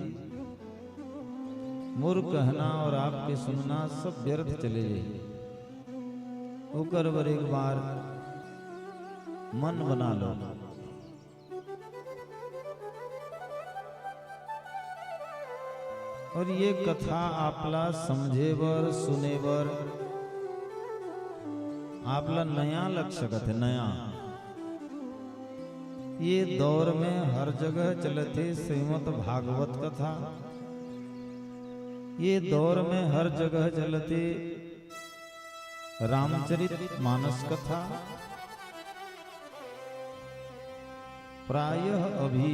[SPEAKER 4] मोर कहना और आपके सुनना सब व्यर्थ चले जाए। ओकर बर एक बार मन बना लो। और ये कथा आपला समझे बर सुने बर आपला नया लग सकत है। नया ये दौर में हर जगह चलते श्रीमद् भागवत कथा। ये दौर में हर जगह चलते रामचरित मानस कथा। प्रायः अभी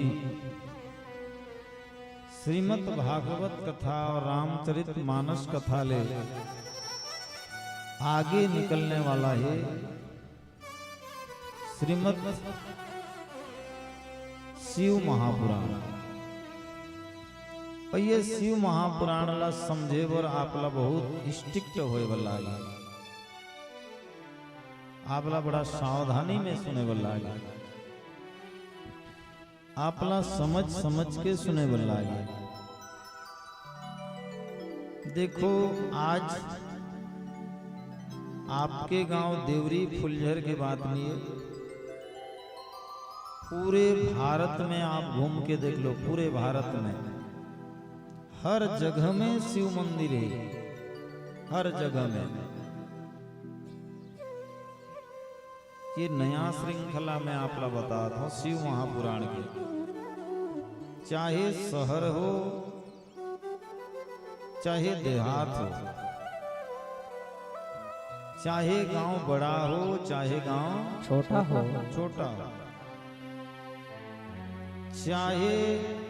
[SPEAKER 4] श्रीमद् भागवत कथा और रामचरित मानस कथा ले आगे निकलने वाला है श्रीमद् शिव महापुराण। और ये शिव महापुराण ला समझे बर आपला बहुत स्ट्रिक्ट होए वाला है। आपला बड़ा सावधानी में सुने वाला है। आपला समझ समझ के सुने वाला है। देखो आज आपके गांव देवरी फुलझर की बात नहीं है। पूरे भारत में आप घूम के देख लो। पूरे भारत में हर जगह में शिव मंदिर है। हर जगह में। ये नया श्रृंखला में आपला बताता हूं शिव महापुराण के। चाहे शहर हो चाहे देहात हो, चाहे गांव बड़ा हो चाहे गांव
[SPEAKER 1] छोटा हो।
[SPEAKER 4] छोटा हो, चाहे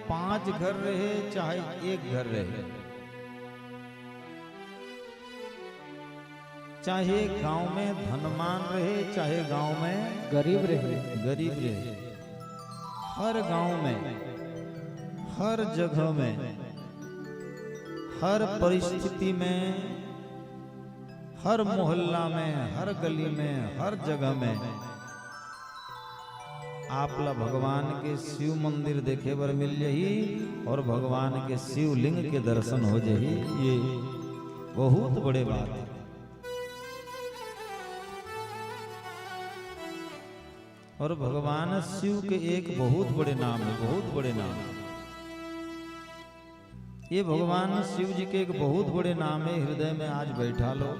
[SPEAKER 4] 5 घर रहे चाहे 1 घर रहे, चाहे गांव में धनवान रहे चाहे गांव में
[SPEAKER 1] गरीब रहे।
[SPEAKER 4] गरीब रहे, हर गांव में हर जगह में हर परिस्थिति में हर मोहल्ला में हर गली में हर जगह में आपला भगवान के शिव मंदिर देखे बर मिल जाही और भगवान के शिवलिंग के दर्शन हो जाही। ये बहुत बड़े बात है। और भगवान शिव के एक बहुत बड़े नाम है, बहुत बड़े नाम है। ये भगवान शिव जी के एक बहुत बड़े नाम है। हृदय में आज बैठा लो।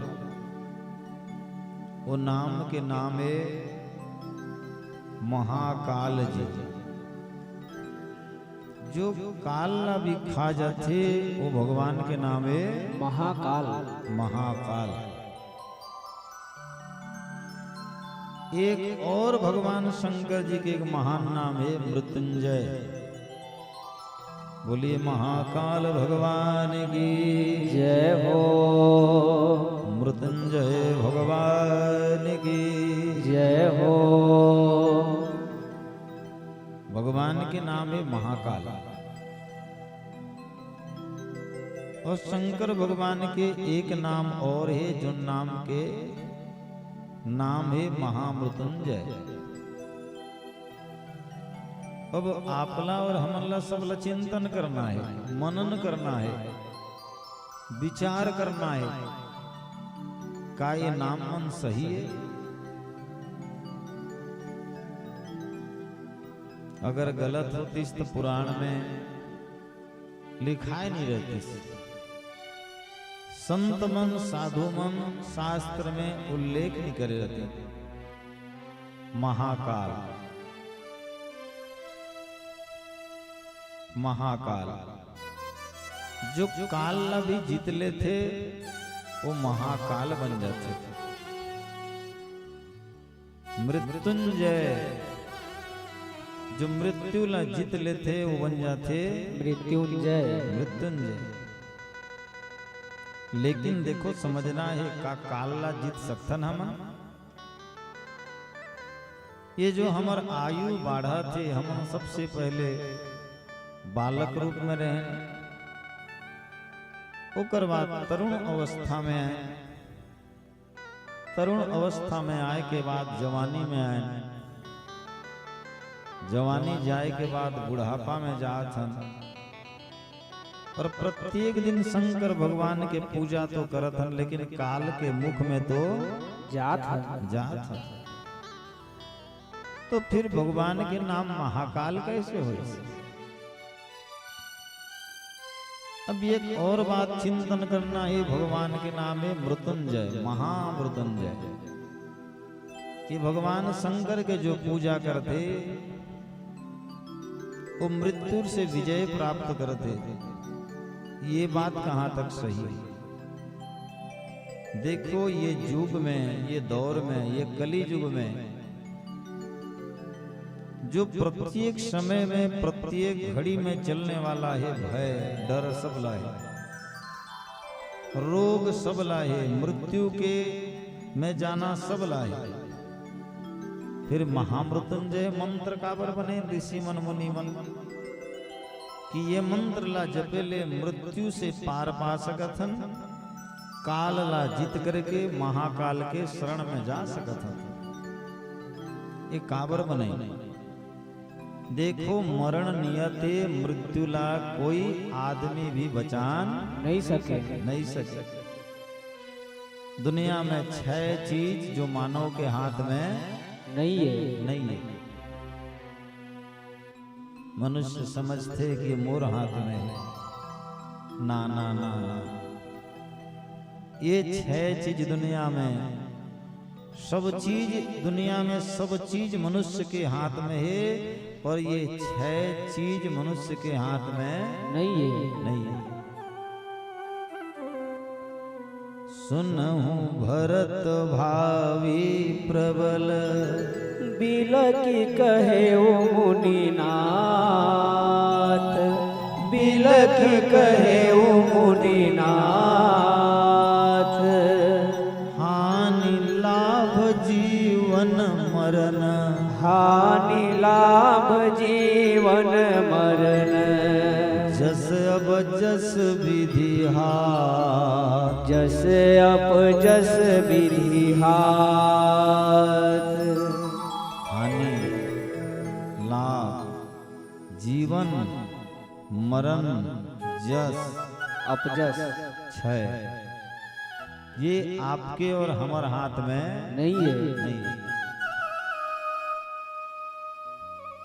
[SPEAKER 4] वो नाम के नाम है महाकाल जी। जो काल ना भी खा जाते वो भगवान के नाम है
[SPEAKER 1] महाकाल।
[SPEAKER 4] महाकाल। एक और भगवान शंकर जी के एक महान नाम है मृत्युंजय। बोलिए महाकाल भगवान की
[SPEAKER 1] जय हो,
[SPEAKER 4] मृत्युंजय भगवान की
[SPEAKER 1] जय हो।
[SPEAKER 4] भगवान के नाम है महाकाल और शंकर भगवान के एक नाम और है जो नाम के नाम है महामृत्युंजय। अब आपला और हमला सबला चिंतन करना है, मनन करना है, विचार करना है, का ये नाम मन सही है? अगर गलत होती तो पुराण में लिखा ही नहीं रहती। संत मन साधु मन शास्त्र में उल्लेख नहीं करे रहते। महाकाल महाकाल जो काल ला भी जीत ले थे वो महाकाल बन जाते थे। मृत्युंजय जो मृत्यु ला जीत लेते वो बन जाते
[SPEAKER 1] मृत्युंजय।
[SPEAKER 4] मृत्युंजय। लेकिन देखो समझना है का काल ला जीत सकथन हम। ये जो हमार आयु बढ़ा थे हम सबसे पहले बालक रूप में रहे, ओकर बाद तरुण अवस्था में आए, तरुण अवस्था में आए के बाद जवानी में आए, जवानी जाए के बाद बुढ़ापा में जात हन और प्रत्येक दिन शंकर भगवान के पूजा तो करत हन, लेकिन काल के मुख में तो
[SPEAKER 1] जात है।
[SPEAKER 4] जात हन। तो फिर भगवान के नाम महाकाल कैसे हो? अब एक और बात चिंतन करना है, भगवान के नाम है मृत्युंजय, महामृत्युंजय। कि भगवान शंकर के जो पूजा करते वो मृत्यु से विजय प्राप्त करते। ये बात कहां तक सही है? देखो ये युग में, ये दौर में, ये कली युग में जो प्रत्येक समय में, प्रत्येक घड़ी में चलने वाला है भय, डर सबला है, रोग सबला है, मृत्यु के में जाना सबला है। फिर महामृत्युंजय मंत्र काबर बने ऋषि मन मुनि मन कि ये मंत्र ला जपेले मृत्यु से पार पा सकथन, काल ला जीत करके महाकाल के शरण में जा सकथन। ये काबर बने? देखो मरण नियते मृत्यु ला कोई आदमी भी बचान
[SPEAKER 1] नहीं सके।
[SPEAKER 4] नहीं सके। दुनिया में 6 चीज जो मानव के हाथ में
[SPEAKER 1] नहीं है।
[SPEAKER 4] नहीं है। मनुष्य समझते कि मोर हाथ में है। ना ना ना ना, ये 6 चीज दुनिया में, सब चीज दुनिया में, सब चीज मनुष्य के हाथ में है, पर ये 6 चीज मनुष्य के हाथ में
[SPEAKER 1] नहीं है।
[SPEAKER 4] नहीं है। सुनहु भरत भावी प्रबल,
[SPEAKER 1] बिलकी कहे ओ मुनिनाथ, बिलकी कहे ओ मुनिनाथ।
[SPEAKER 4] हानि लाभ जीवन मरण,
[SPEAKER 1] हानि लाभ जीवन मरण।
[SPEAKER 4] जस अब जस विधि हाथ,
[SPEAKER 1] जस अप जस विधि हाथ।
[SPEAKER 4] हानि लाभ जीवन मरण जस
[SPEAKER 1] अपजस
[SPEAKER 4] 6 ये आपके और हमारे हाथ में
[SPEAKER 1] नहीं है।
[SPEAKER 4] नहीं।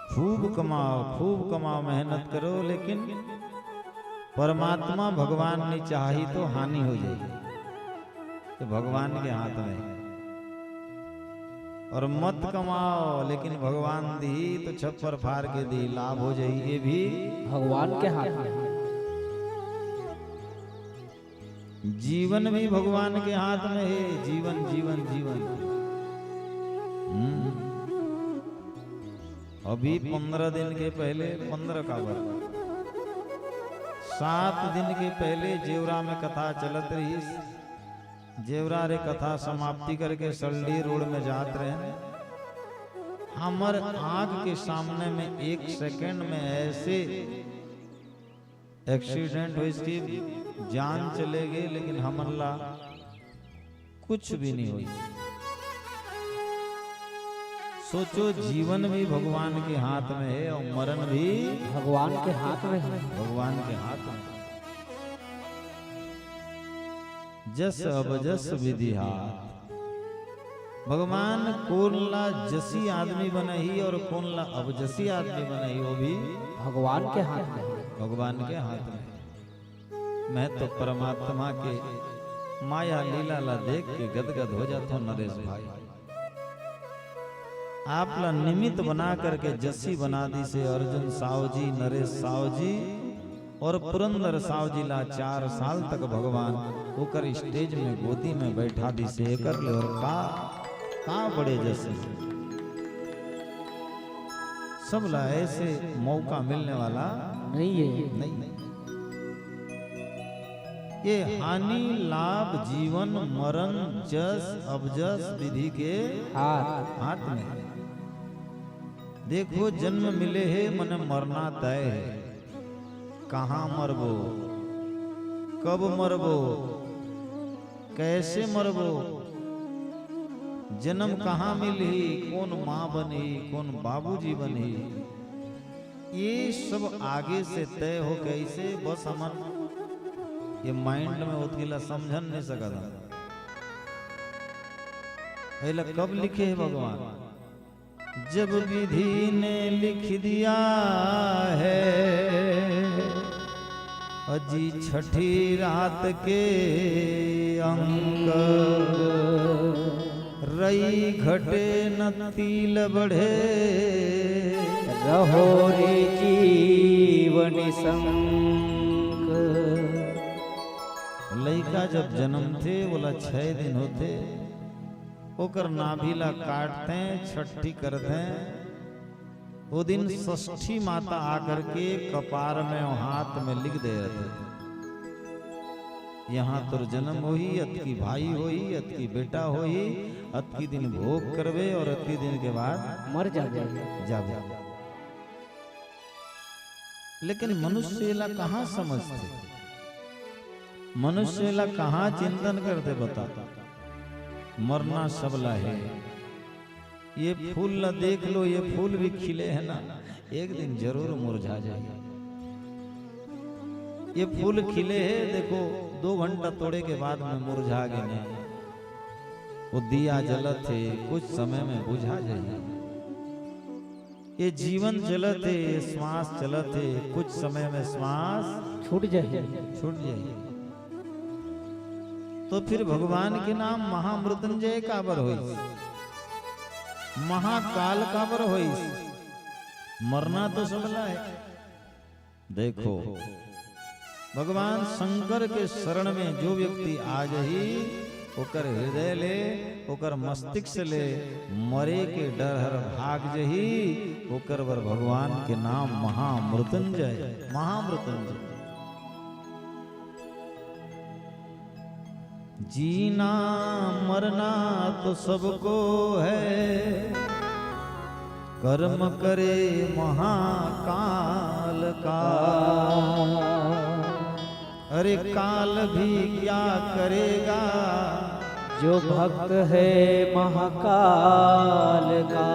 [SPEAKER 4] खूब कमाओ, मेहनत करो, लेकिन परमात्मा भगवान ने चाही तो हानि हो जाएगी, तो भगवान के हाथ में। और मत कमाओ, लेकिन भगवान दी तो छप्पर फाड़ के दी, लाभ हो जाए, ये भी
[SPEAKER 1] भगवान के हाथ में।
[SPEAKER 4] जीवन भी भगवान के हाथ में है। जीवन जीवन जीवन। अभी 15 दिन के पहले 15 का बार 7 दिन के पहले जेवरा में कथा चलत रही। जेवरा रे कथा समाप्ति करके सल्डी रोड में जात रहे। हमर आंख के सामने में 1 सेकंड में ऐसे एक्सीडेंट हो, इसकी जान चले गई, लेकिन हमला कुछ भी नहीं हुई। सोचो जीवन भी भगवान के हाथ में है और मरण भी
[SPEAKER 3] भगवान के हाथ में है।
[SPEAKER 4] भगवान के हाथ में। जस अबजस विधि हाथ। भगवान कौन ला जसी आदमी बनही और कौन ला अबजसी आदमी बनही, वो भी
[SPEAKER 3] भगवान के हाथ में है।
[SPEAKER 4] भगवान के हाथ में। मैं तो परमात्मा के माया लीला ला देख के गदगद हो जाता हूँ नरेश भाई। आप ला निमित्त बना करके जस्सी बना दी से अर्जुन साव जी, नरेश साव जी और पुरंदर साव जी ला 4 साल तक भगवान होकर स्टेज में गोदी में बैठा दी से कर ले। और का बड़े जैसे सब ला ऐसे मौका मिलने वाला
[SPEAKER 3] नहीं है।
[SPEAKER 4] नहीं। ये हानि लाभ जीवन मरण जस अबजस विधि के हाथ में। देखो जन्म मिले है मन मरना तय है। कहाँ मरबो, कब मरबो, कैसे मरबो, जन्म कहाँ मिली, कौन माँ बनी, कौन बाबूजी बनी, ये सब आगे से तय हो कैसे। बस हमन ये माइंड में उतला समझन नहीं सका था। कब लिखे है भगवान, जब विधि ने लिख दिया है अजी छठी रात के अंक। रई घटे न तिल बढ़े
[SPEAKER 3] रहो रे जीवन संग।
[SPEAKER 4] लड़का जब जन्म थे बोला 6 दिन होते, ओकर नाभिला काटते छठी करते। वो दिन षष्ठी माता आकर के कपार में हाथ में लिख दे रहे थे, यहाँ तुर जन्म होई, अतकी भाई होई, अतकी बेटा होई, अतकी दिन भोग करवे और अतकी दिन के बाद
[SPEAKER 3] मर जावे।
[SPEAKER 4] लेकिन मनुष्य ला कहाँ समझते, मनुष्य ला कहाँ चिंतन करते बता। मरना सबला है। ये फूल ला देख लो, ये फूल भी खिले है ना, एक दिन जरूर मुरझा जाएगा। ये फूल खिले है, देखो 2 घंटा तोड़े के बाद में मुरझा गए। वो दिया जलत है, कुछ समय में बुझा जाए। ये जीवन चलत है, ये श्वास चलत है, कुछ समय में श्वास
[SPEAKER 3] छूट जाए।
[SPEAKER 4] तो फिर भगवान के नाम महामृत्युंजय काबर होई, महाकाल काबर होई। मरना तो सबला है। देखो भगवान शंकर के शरण में जो व्यक्ति आ जाही, ओकर हृदय ले, ओकर मस्तिष्क ले, मरे के डर हर भाग जही, ओकर वर भगवान के नाम महामृत्युंजय। महामृत्युंजय जीना मरना तो सबको है, कर्म करे महाकाल का। अरे काल भी क्या करेगा,
[SPEAKER 3] जो भक्त है महाकाल का।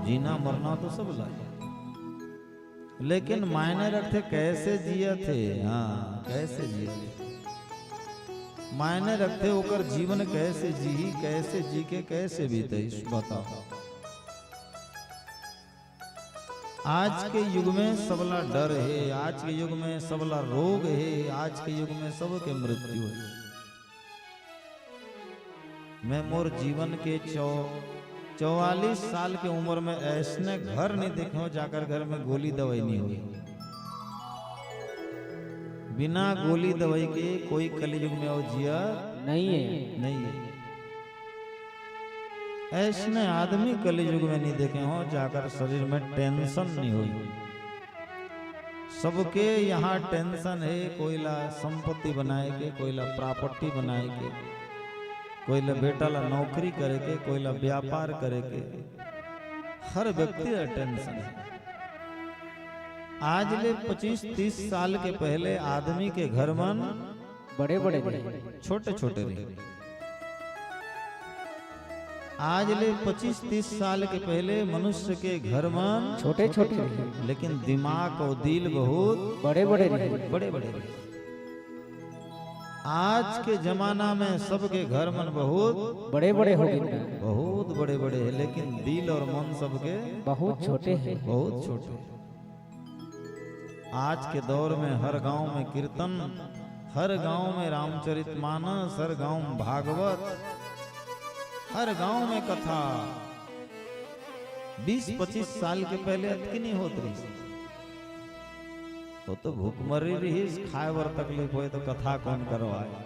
[SPEAKER 4] जीना मरना तो सब लाए, लेकिन मायने रखते कैसे जिया थे। हाँ कैसे जिए थे, मायने रखते होकर जीवन कैसे जी, कैसे जी के कैसे बीते बताओ। आज के युग में सबला डर है, आज के युग में सबला रोग है, आज के युग में सबके मृत्यु है। मैं मोर जीवन के 44 साल की उम्र में ऐसने घर नहीं देखो जाकर घर में गोली दवाई नहीं हुई। बिना गोली दवाई के कोई कलयुग में और जिया
[SPEAKER 3] नहीं है।
[SPEAKER 4] नहीं है। ऐसने आदमी कलयुग में नहीं देखे हो जाकर शरीर में टेंशन नहीं हुई, सबके यहाँ टेंशन है, कोईला संपत्ति बनाए के, कोईला प्रॉपर्टी बनाए के, कोईला बेटा ला नौकरी करे के, कोईला व्यापार करे के, हर व्यक्ति का टेंशन है। आज ले 25-30 साल के पहले आदमी के घर मन
[SPEAKER 3] बड़े बड़े
[SPEAKER 4] छोटे छोटे रहे। आज ले 25-30 साल के पहले मनुष्य के घर मन
[SPEAKER 3] छोटे छोटे,
[SPEAKER 4] लेकिन दिमाग और दिल बहुत
[SPEAKER 3] बड़े बड़े
[SPEAKER 4] बड़े बड़े रहे। आज के जमाना में सबके घर मन बहुत
[SPEAKER 3] बड़े बड़े हो गए,
[SPEAKER 4] बहुत बड़े बड़े है, लेकिन दिल और मन सबके
[SPEAKER 3] बहुत छोटे हैं।
[SPEAKER 4] बहुत छोटे। आज के दौर में हर गांव में कीर्तन, हर गांव में रामचरितमानस, हर गांव में भागवत, हर गांव में कथा। 20-25 साल के पहले अतकी नहीं होत रही। तो भूखमरी रही, खाए बर तकलीफ हो तो कथा कौन करवाए।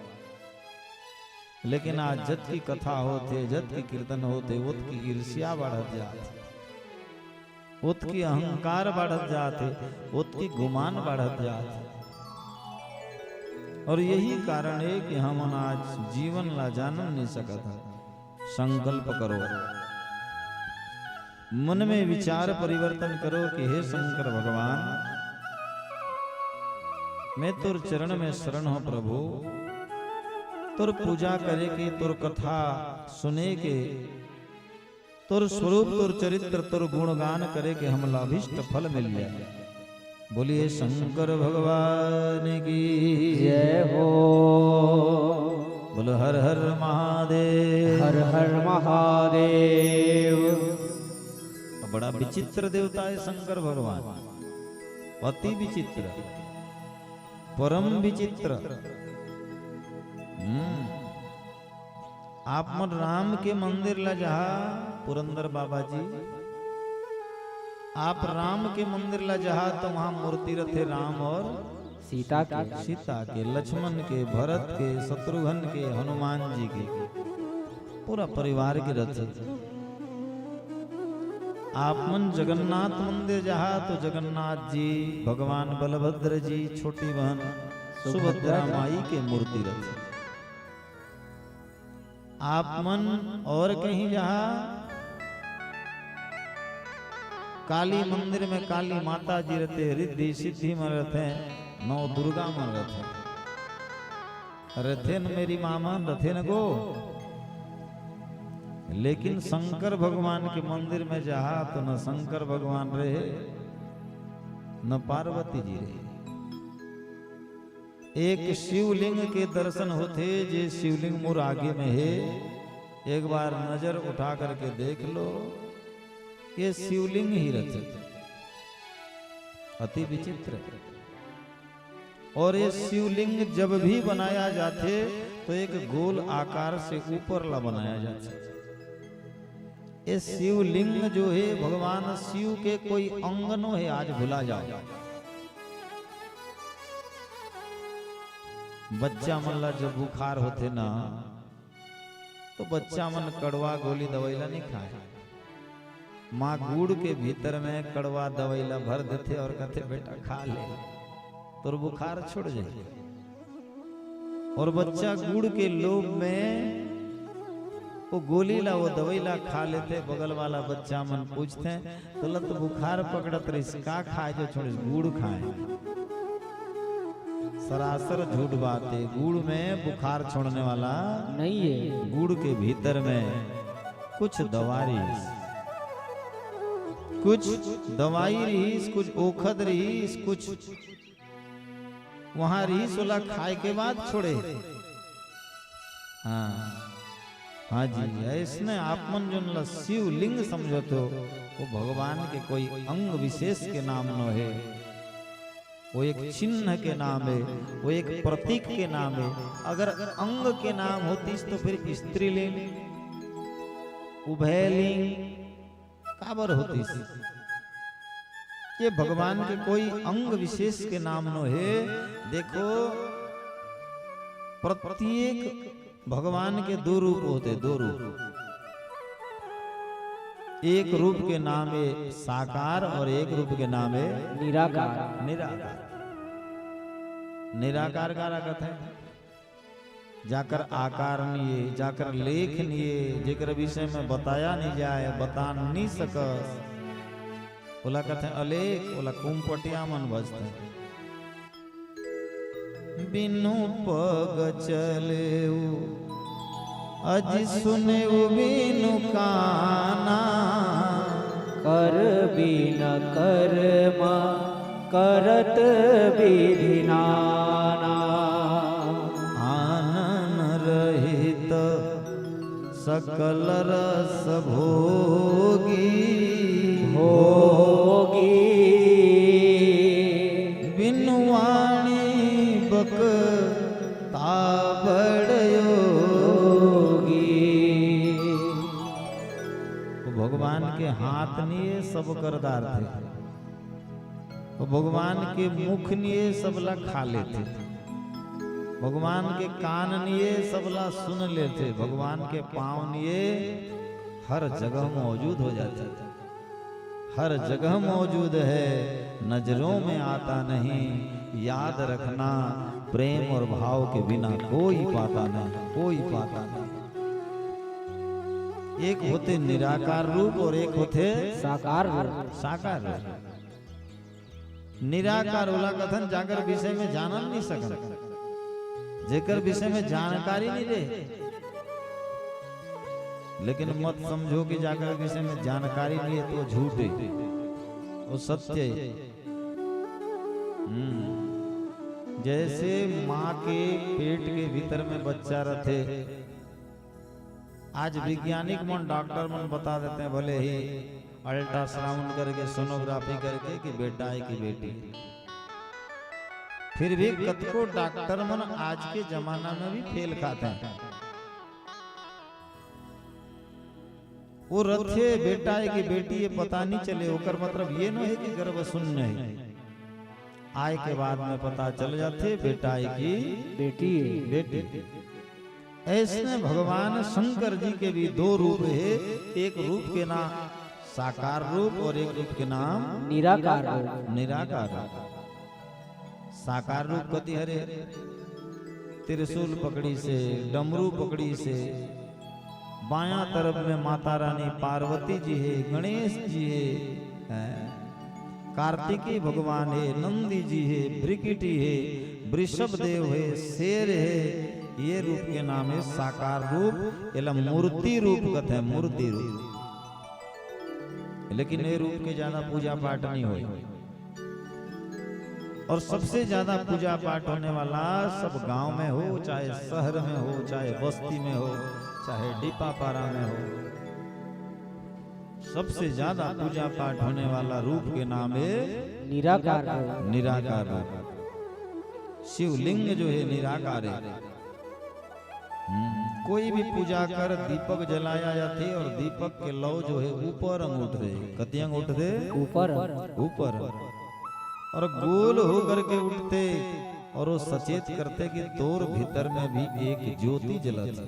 [SPEAKER 4] लेकिन आज जत की कथा होते, जत की कीर्तन होते, उत की ईर्ष्या बढ़त जाती, उत की अहंकार बढ़त जाते, उत की गुमान बढ़त जाते। और यही कारण है कि हम आज जीवन ला जान नहीं सकता। संकल्प करो, मन में विचार परिवर्तन करो कि हे शंकर भगवान, मैं तुर चरण में शरण हो प्रभु। तुर पूजा करे के, तुर कथा सुने के, तुर स्वरूप, तुर चरित्र, तुर गुणगान करे के हम लाभिष्ट फल मिल जाए। बोलिए शंकर भगवान की
[SPEAKER 3] जय हो।
[SPEAKER 4] बोलो हर हर महादेव,
[SPEAKER 3] हर हर महादेव।
[SPEAKER 4] बड़ा विचित्र देवता है शंकर भगवान, अति विचित्र, परम विचित्र। आप मन राम के मंदिर ला जहा पुरंदर बाबा जी, आप राम के मंदिर ला जहा तो वहां मूर्ति रखे राम और
[SPEAKER 3] सीता के,
[SPEAKER 4] सीता के, लक्ष्मण के, भरत के, शत्रुघ्न के, हनुमान जी के, पूरा परिवार के रथे। आप मन जगन्नाथ मंदिर जहा तो जगन्नाथ जी, भगवान बलभद्र जी, छोटी बहन सुभद्रा माई के मूर्ति रखे। आप मन और कहीं जहा काली मंदिर में काली माता जी रहते, रिद्धि सिद्धि में रहते, नौ दुर्गा में रहते न मेरी मामा रथे न गो। लेकिन शंकर भगवान के मंदिर में जहा तो न शंकर भगवान रहे न पार्वती जी रहे। एक शिवलिंग के दर्शन होते, जे शिवलिंग मोर आगे में है, एक बार नजर उठा करके देख लो, ये शिवलिंग ही रहते। अति विचित्र। और ये शिवलिंग जब भी बनाया जाते तो एक गोल आकार से ऊपर ला बनाया जाता। ये शिवलिंग जो है भगवान शिव के कोई अंगनो है, आज भुला जाओ। बच्चा मन ला जब बुखार होते ना तो बच्चा मन कड़वा गोली दवाईला नहीं खाए। माँ गुड़ के भीतर में कड़वा दवाईला भर देते और कहते बेटा खा ले तो बुखार छुड़ जाए। और बच्चा गुड़ के लोभ में वो गोली ला, वो दवाई ला खा लेते। बगल वाला बच्चा मन पूछते तो लत बुखार पकड़त रही, का खाए जो छोड़ गुड़ खाए। सरासर झूठ बात है, गुड़ में बुखार छोड़ने वाला
[SPEAKER 3] नहीं है।
[SPEAKER 4] गुड़ के भीतर में कुछ दवाई, कुछ दवाई रही, कुछ औषध रही, कुछ वहां रही, सोला खाए के बाद छोड़े। हाँ जी, ऐसने आप मन जो शिवलिंग समझो तो वो भगवान के कोई अंग विशेष के नाम न है, वो एक चिन्ह के नाम है, वो एक प्रतीक के नाम है। अगर अंग के नाम होती तो फिर स्त्रीलिंग, उभयलिंग काबर होती। ये भगवान के कोई अंग विशेष के नाम न है। देखो प्रत्येक भगवान के दो रूप होते, दो रूप। एक रूप के नाम है साकार और एक रूप के नाम है
[SPEAKER 3] निराकार।
[SPEAKER 4] निराकार। निराकार का रखत है जाकर आकार नहीं, जाकर लेख नहीं, जेकर विषय में बताया नहीं जाए, बता नहीं सकस, बोला कहते हैं अलेख, बोला कुमपटिया मन बजते बिनु पग चले अज सुने बिनु काना,
[SPEAKER 3] कर बिन कर्म करत विधि नाना,
[SPEAKER 4] आनन रहित सकल रस भोगी,
[SPEAKER 3] भोगी
[SPEAKER 4] बिनु वाणी बक ताबड़ योगी। वो भगवान के हाथ निये सब करदार थे, वो भगवान के मुख निये सबला खा लेते, भगवान के कान निये सबला सुन लेते, भगवान के पांव निये हर जगह मौजूद हो जाते, हर जगह मौजूद है, नजरों में आता नहीं, याद रखना प्रेम और भाव के बिना कोई पाता नहीं, कोई पाता नहीं। एक होते निराकार रूप और एक होते
[SPEAKER 3] साकार रूप।
[SPEAKER 4] साकार रूप। निराकार वाला कथन जाकर विषय में जानल नहीं सकता, जेकर विषय में जानकारी नहीं दे, लेकिन मत समझो कि जाकर विषय में जानकारी नहीं है तो झूठ है, वो सत्य है। जैसे माँ के पेट के भीतर में बच्चा रहते, आज वैज्ञानिक मन डॉक्टर मन बता देते हैं भले ही अल्ट्रासाउंड करके सोनोग्राफी करके कि बेटा है कि बेटी, फिर भी कतको डॉक्टर मन आज के जमाना में भी फेल खाते हैं। वो रथे बेटा है कि बेटी ये पता नहीं चले, ओकर मतलब ये न है कि गर्भ शून्य है, आय के बाद में पता चल जाते बेटा है कि
[SPEAKER 3] बेटी है।
[SPEAKER 4] बेटी। ऐसे भगवान शंकर जी के भी दो रूप है, एक रूप के नाम साकार रूप और एक रूप के नाम
[SPEAKER 3] निराकार रूप।
[SPEAKER 4] निराकार। साकार रूप कति हरे त्रिशूल पकड़ी से, डमरू पकड़ी से, बाया तरफ में माता रानी पार्वती जी है, गणेश जी है, कार्तिकी भगवान है, नंदी जी है, ब्रिकिटी है, वृषभ देव है, शेर है, ये रूप के नाम है साकार रूप। एला मूर्ति रूप कहते हैं, मूर्ति रूप। लेकिन ये रूप के ज्यादा पूजा पाठ नहीं हुई, और सबसे ज्यादा पूजा पाठ होने वाला सब गांव में हो, चाहे शहर में हो, चाहे बस्ती में हो, चाहे डीपापारा में हो, सबसे ज्यादा पूजा पाठ होने वाला रूप के नाम है
[SPEAKER 3] निराकार रूप।
[SPEAKER 4] निराकार रूप। शिवलिंग जो है निराकार है। कोई भी पूजा कर दीपक जलाया जाते और दीपक के लौ जो है ऊपर अंग उठ रहे, कति अंग उठ रहे
[SPEAKER 3] ऊपर
[SPEAKER 4] ऊपर, और गोल होकर के उठते, और वो सचेत करते कि तोर भीतर में भी एक ज्योति जलत है,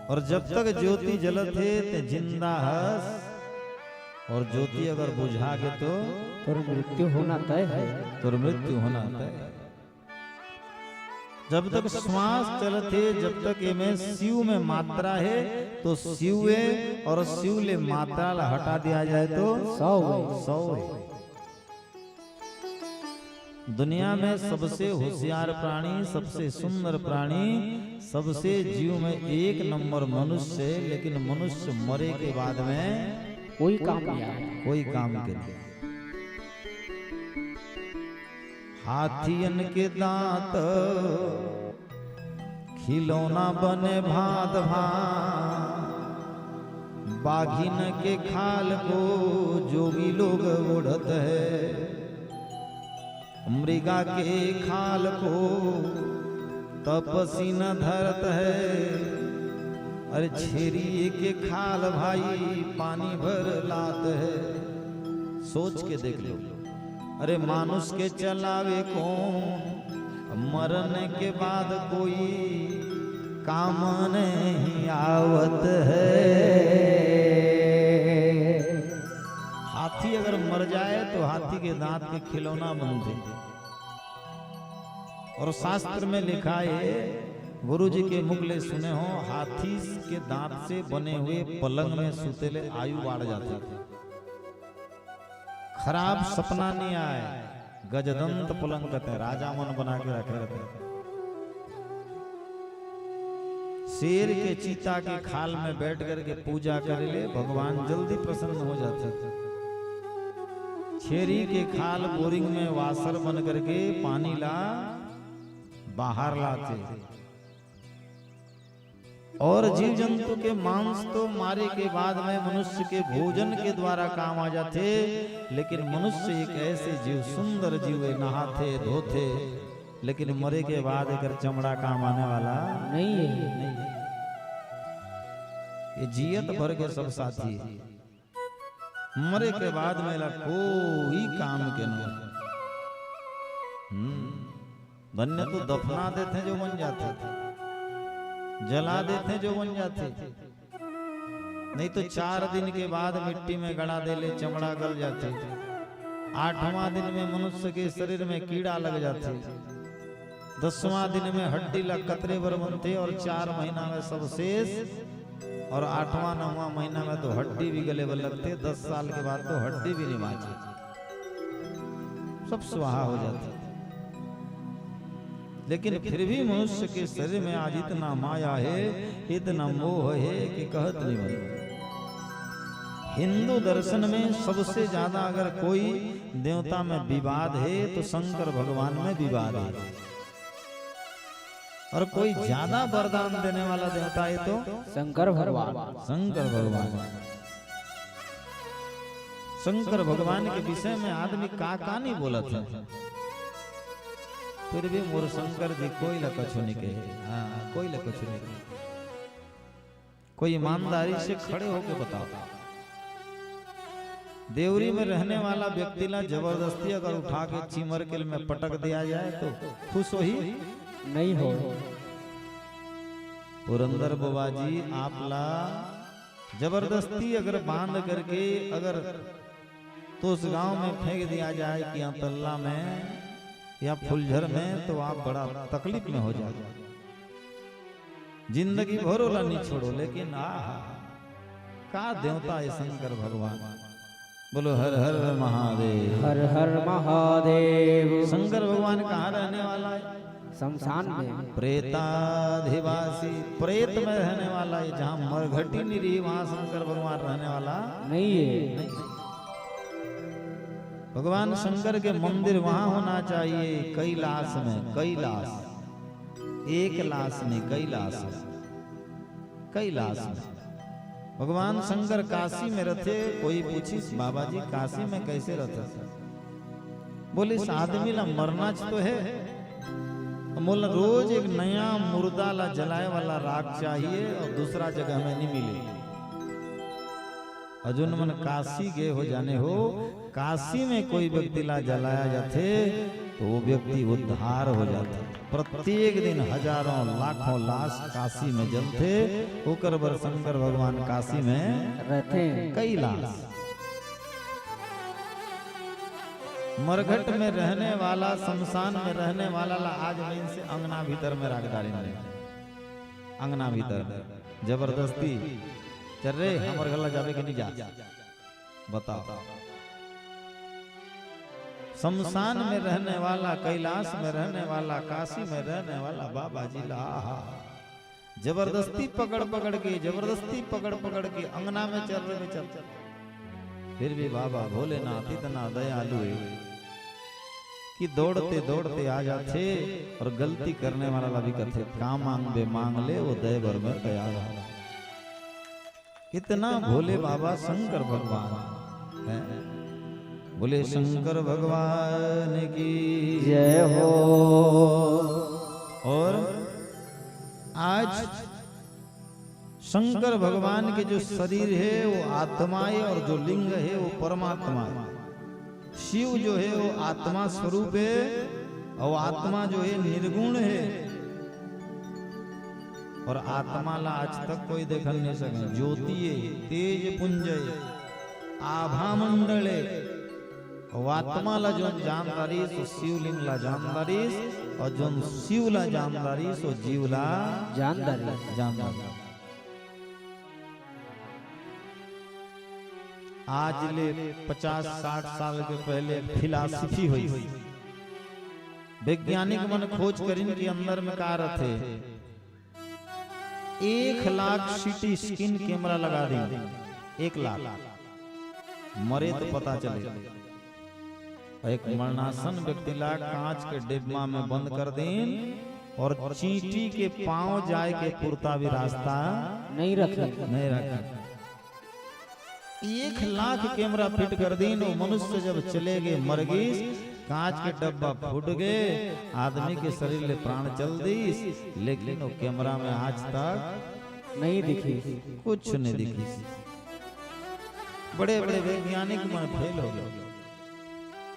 [SPEAKER 4] और जब तक ज्योति जलत है ते जिंदा हस, और ज्योति अगर बुझा के तो
[SPEAKER 3] मृत्यु होना तय है,
[SPEAKER 4] तो मृत्यु होना तय। जब तक श्वास चलते, जब तक इनमें शिव में मात्रा है तो शिव है, और शिव ले मात्रा ला हटा दिया जाए तो 100 है। दुनिया में सबसे होशियार प्राणी, सबसे सुंदर प्राणी, सबसे जीव में एक नंबर मनुष्य है, लेकिन मनुष्य मरे के बाद में
[SPEAKER 3] कोई काम नहीं आया,
[SPEAKER 4] कोई काम के नहीं। हाथियन के दांत खिलौना बने भात भात, बाघिन के खाल को जोगी लोग उड़त है, मृगा के खाल को तपसी न धरत है, अरे छेरी के खाल भाई पानी भर लात है। सोच के देख लो, अरे मानुष के चलावे कौन, मरने के बाद कोई काम नहीं आवत है। हाथी अगर मर जाए तो हाथी के दांत के खिलौना बनते, और शास्त्र में लिखा है, गुरु जी के मुखले सुने हो, हाथी के दांत से बने हुए पलंग में सुतेले आयु बढ़ जाती थी। खराब सपना नहीं आए, गजदंत पलंग कहते हैं, राजा मन बना के रखे रहते हैं। शेर के चीता के खाल में बैठ करके पूजा कर ले, भगवान जल्दी प्रसन्न हो जाते थे। छेरी के खाल बोरिंग में वासर बन करके पानी ला बाहर लाते, और जीव जंतु के मांस तो मारे के बाद में मनुष्य के भोजन के द्वारा काम आ जाते, लेकिन मनुष्य एक ऐसे जीव, सुंदर जीव है, नहाते धोते, लेकिन मरे के बाद अगर चमड़ा काम आने वाला
[SPEAKER 3] नहीं है।
[SPEAKER 4] नहीं। ये जियत भर के सब साथी है, मरे के बाद में कोई काम के नहीं। धन्य तो दफना देते जो बन जाते थे, जला देते जो बन जाते, नहीं तो 4 दिन के बाद मिट्टी में गड़ा दे ले, चमड़ा गल जाते। 8वां दिन में मनुष्य के शरीर में कीड़ा लग जाते, 10वां दिन में हड्डी लग कतरे बर बनते, और 4 महीना में सब शेष, और 8वां 9वां महीना में तो हड्डी भी गले पर लगते। 10 साल के बाद तो हड्डी भी नहीं बाची, सब स्वाहा हो जाती। लेकिन फिर भी मनुष्य के शरीर में आज इतना माया है, इतना मोह है कि कहत नहीं बने। हिंदू दर्शन में सबसे ज्यादा अगर कोई देवता में विवाद है तो शंकर भगवान में विवाद है, और कोई ज्यादा वरदान देने वाला देवता है तो
[SPEAKER 3] शंकर भगवान।
[SPEAKER 4] शंकर भगवान। शंकर भगवान के विषय में आदमी का नहीं बोला था, फिर भी मोर शंकर जी कोई ला कछु नहीं कहे। हाँ, कोई ला कछु नहीं कहे। कोई ईमानदारी से खड़े होके बताओ, देवरी में रहने वाला व्यक्ति ला जबरदस्ती अगर उठा के चीमर के में पटक दिया जाए तो खुश हो ही
[SPEAKER 3] नहीं हो।
[SPEAKER 4] पुरंदर बाबा जी आप ला जबरदस्ती अगर बांध करके अगर तो उस गांव में फेंक दिया जाए कि यहाँ तल्ला में या फुलझर में, तो आप बड़ा तकलीफ में हो जाए। जिंदगी भरो ला नहीं छोड़ो, लेकिन का देवता है शंकर भगवान। बोलो हर हर महादेव।
[SPEAKER 3] हर हर महादेव।
[SPEAKER 4] शंकर भगवान कहाँ रहने वाला है?
[SPEAKER 3] शमशान में।
[SPEAKER 4] प्रेताधिवासी, प्रेत में रहने वाला है। जहाँ मरघटी नहीं रही वहां शंकर भगवान रहने वाला
[SPEAKER 3] नहीं है।
[SPEAKER 4] नहीं। भगवान शंकर के मंदिर वहां होना चाहिए कैलाश में। कैलाश, एक लाश नहीं, कैलाश, कैलाश में। भगवान शंकर काशी में रहते। कोई पूछी बाबा जी काशी में कैसे रहते? बोले इस आदमी ला मरना तो है, बोला रोज एक नया मुर्दा ला जलाए वाला राख चाहिए और दूसरा जगह में नहीं मिले। अजुन मन काशी गए हो जाने हो, काशी में कोई व्यक्ति ला जलाया जाते तो वो व्यक्ति उद्धार हो जाता। प्रत्येक दिन हजारों लाखों लाश काशी में जलते। होकर बर शंकर भगवान काशी में
[SPEAKER 3] रहते।
[SPEAKER 4] कई लाश। मरघट में रहने वाला, शमशान में रहने वाला ला आज में इनसे अंगना भीतर में राख डालेंगे। अंगना भीतर जबरदस्ती चल रहे हमारे गला जावे के नहीं जा, बताओ। शमशान में रहने वाला, कैलाश में रहने वाला, काशी में रहने वाला बाबा जी ला जबरदस्ती पकड़ पकड़ के, जबरदस्ती पकड़ पकड़ के अंगना में चल रहे चल। फिर भी बाबा भोलेनाथ इतना दयालु है कि दौड़ते दौड़ते आ जाते। और गलती करने वाला भी कहते काम मांग बे मांग ले, वो दया भर में तैयार है। कितना भोले बाबा शंकर भगवान है। बोले शंकर भगवान की
[SPEAKER 3] जय हो।
[SPEAKER 4] और आज शंकर भगवान के जो शरीर है वो आत्मा है, और जो लिंग है वो परमात्मा है। शिव जो है वो आत्मा स्वरूप है, और आत्मा जो है निर्गुण है। और आत्मा ला आज तक कोई देख नहीं सके। ज्योति तेज पुंज आभा मंडले आत्मा ला जो जानदारी सो शिवलिंग ला जानदारी और जो शिव ला जानदारी सो जीव ला जानदारी। आज ले 50-60 साल के पहले फिलॉसफी हुई, वैज्ञानिक मन खोज करिन के अंदर में का रहते 1 लाख सीटी स्किन कैमरा लगा दी, 1 लाख मरे तो पता चले। एक मरणासन व्यक्ति ला कांच के डिब्बा में बंद कर दें और चींटी के पांव जाए के पुरता भी रास्ता
[SPEAKER 3] नहीं रखे।
[SPEAKER 4] 1 लाख कैमरा फिट कर दीन। वो मनुष्य जब चले गए मर गई, कांच के डब्बा फूट गए, आदमी के शरीर ले प्राण चल दी, लेकिन वो कैमरा में आज तक
[SPEAKER 3] नहीं दिखी,
[SPEAKER 4] कुछ नहीं दिखी। बड़े बड़े वैज्ञानिक मन फेल हो गए,